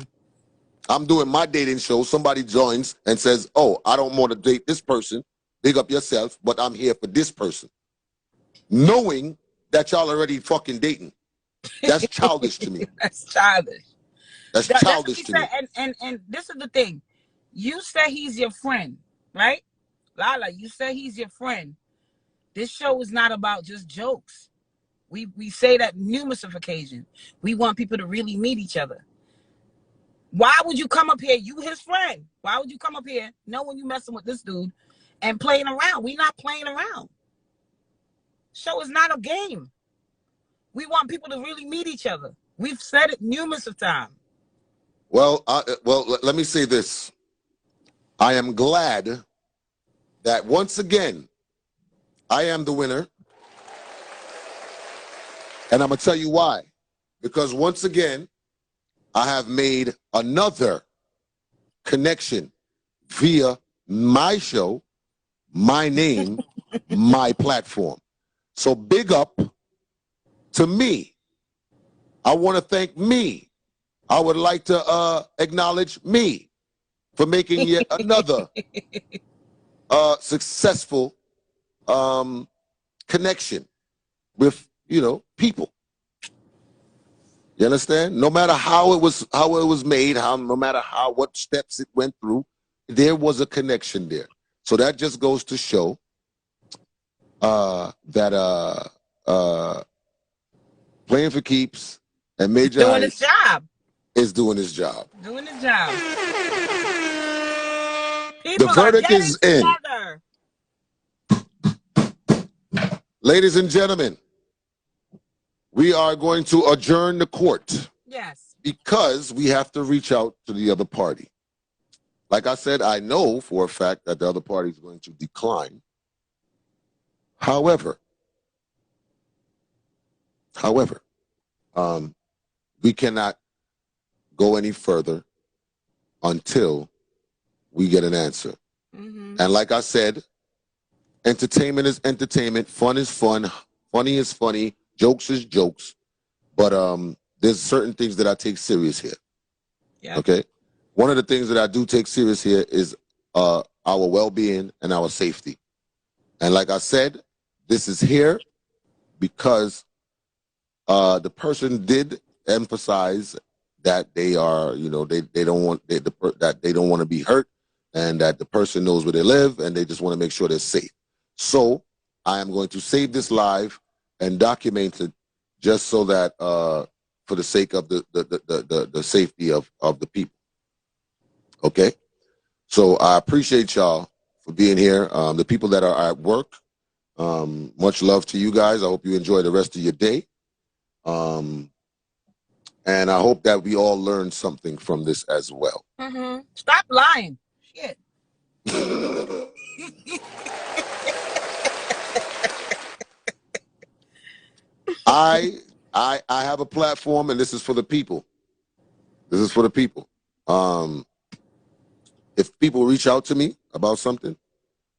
I'm doing my dating show. Somebody joins and says, oh, I don't want to date this person. Big up yourself, but I'm here for this person. Knowing that y'all already fucking dating. That's childish to me. That's childish. That's childish to me. And this is the thing. You say he's your friend, right? Lala, you say he's your friend. This show is not about just jokes. We say that numerous of occasions. We want people to really meet each other. Why would you come up here? You his friend. Why would you come up here knowing you messing with this dude and playing around? We not playing around. Show is not a game. We want people to really meet each other. We've said it numerous of times. Well, let me say this. I am glad that once again, I am the winner. And I'm going to tell you why. Because once again, I have made another connection via my show, my name, my platform. So big up to me. I want to thank me. I would like to acknowledge me for making yet another successful connection with, people. You understand? No matter how it was made, no matter what steps it went through, there was a connection there. So that just goes to show that Playing for Keeps and Major doing his job. Is doing his job. Doing his job. People The verdict is in. Ladies and gentlemen, we are going to adjourn the court. Yes. Because we have to reach out to the other party. Like I said, I know for a fact that the other party is going to decline. However, we cannot go any further until we get an answer. Mm-hmm. And like I said, entertainment is entertainment, fun is fun, funny is funny, jokes is jokes. But there's certain things that I take serious here. Yeah. Okay? One of the things that I do take serious here is our well-being and our safety. And like I said, this is here because the person did emphasize that they are, they don't want that they don't want to be hurt, and that the person knows where they live, and they just want to make sure they're safe. So I am going to save this live and document it just so that for the sake of the safety of the people. Okay, so I appreciate y'all for being here. The people that are at work, much love to you guys. I hope you enjoy the rest of your day. And I hope that we all learn something from this as well. Mm-hmm. Stop lying. Shit. I have a platform, and this is for the people. This is for the people. If people reach out to me about something,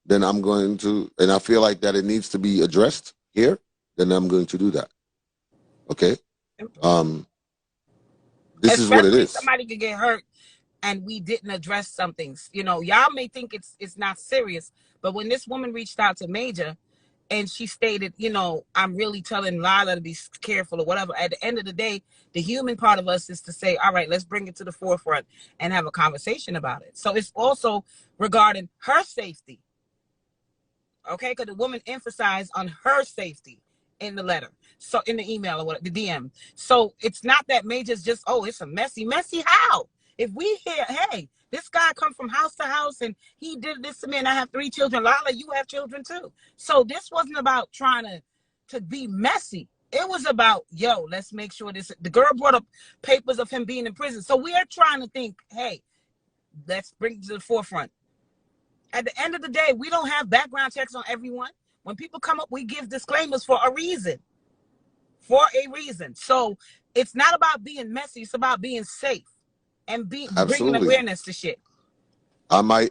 then I'm going to, and I feel like that it needs to be addressed here, then I'm going to do that. Okay? This is what it is. Somebody could get hurt and we didn't address some things. Y'all may think it's not serious, but when this woman reached out to Major and she stated, I'm really telling Lala to be careful or whatever, at the end of the day, the human part of us is to say, all right, let's bring it to the forefront and have a conversation about it. So it's also regarding her safety. Okay, because the woman emphasized on her safety in the letter. So in the email or what, the DM. So it's not that Major's just, it's a messy how? If we hear, hey, this guy come from house to house and he did this to me and I have 3 children. Lala, you have children too. So this wasn't about trying to be messy. It was about, let's make sure this. The girl brought up papers of him being in prison. So we are trying to think, hey, let's bring it to the forefront. At the end of the day, we don't have background checks on everyone. When people come up, we give disclaimers for a reason. So it's not about being messy. It's about being safe and bringing awareness to shit. I might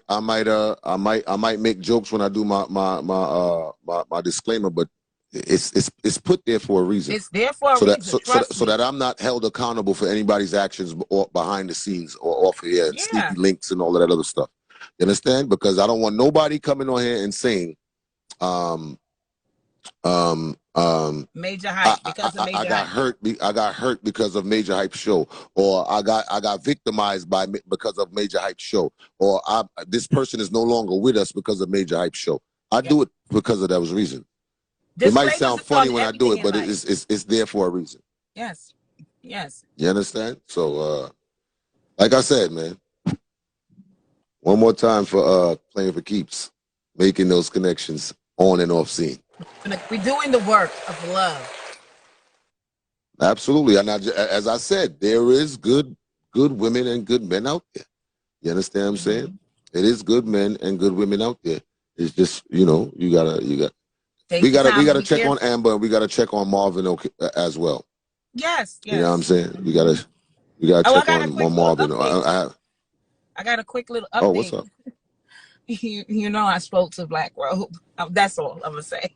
make jokes when I do my disclaimer, but it's put there for a reason. It's there for a so reason. that so that I'm not held accountable for anybody's actions or behind the scenes or off here and sneaky links and all of that other stuff. You understand? Because I don't want nobody coming on here and saying, Major Hype because of Major I got Hype. I got hurt because of Major Hype show, or I got victimized because of Major Hype show, or this person is no longer with us because of Major Hype show. I do it because of those reasons. It might sound funny when I do it, but it's there for a reason. Yes. Yes. You understand? So like I said, man, one more time for playing for keeps, making those connections on and off scene. We're doing the work of love. Absolutely. And as I said, there is good women and good men out there. You understand what I'm saying? It is good men and good women out there. It's just, you know, we gotta check on Amber, and we gotta check on Marvin as well. Yes. You know what I'm saying? We gotta check on Marvin. I got a quick little update. Oh, what's up? You know, I spoke to Black Robe. That's all I'm gonna say.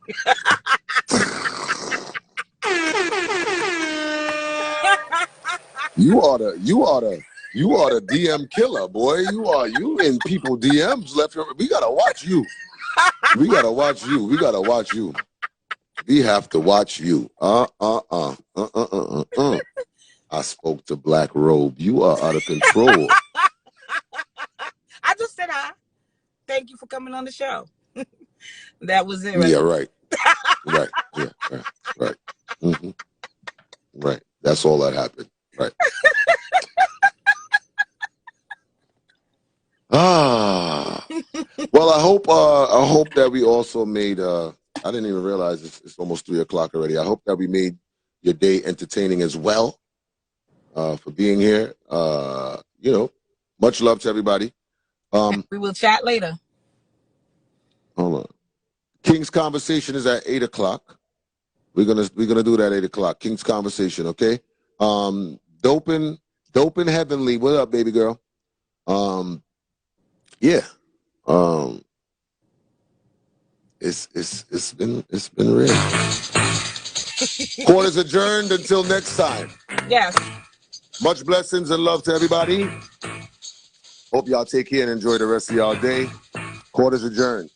You are the DM killer, boy. You in people DMs left. We gotta watch you. We gotta watch you. We gotta watch you. We have to watch you. I spoke to Black Robe. You are out of control. I just said hi. Thank you for coming on the show. That was it. Right? Yeah, right. Right. Yeah, right. Mm-hmm. Right. That's all that happened. Right. Well, I hope that we also made I didn't even realize it's almost 3 o'clock already. I hope that we made your day entertaining as well, for being here. You know, much love to everybody. We will chat later. Hold on. King's Conversation is at 8 o'clock. We're gonna do that at 8 o'clock. King's Conversation, okay? Dope and Heavenly. What up, baby girl? Yeah. It's been real. Court is adjourned until next time. Yes. Much blessings and love to everybody. Hope y'all take care and enjoy the rest of y'all day. Court is adjourned.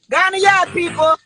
Ghana, y'all people.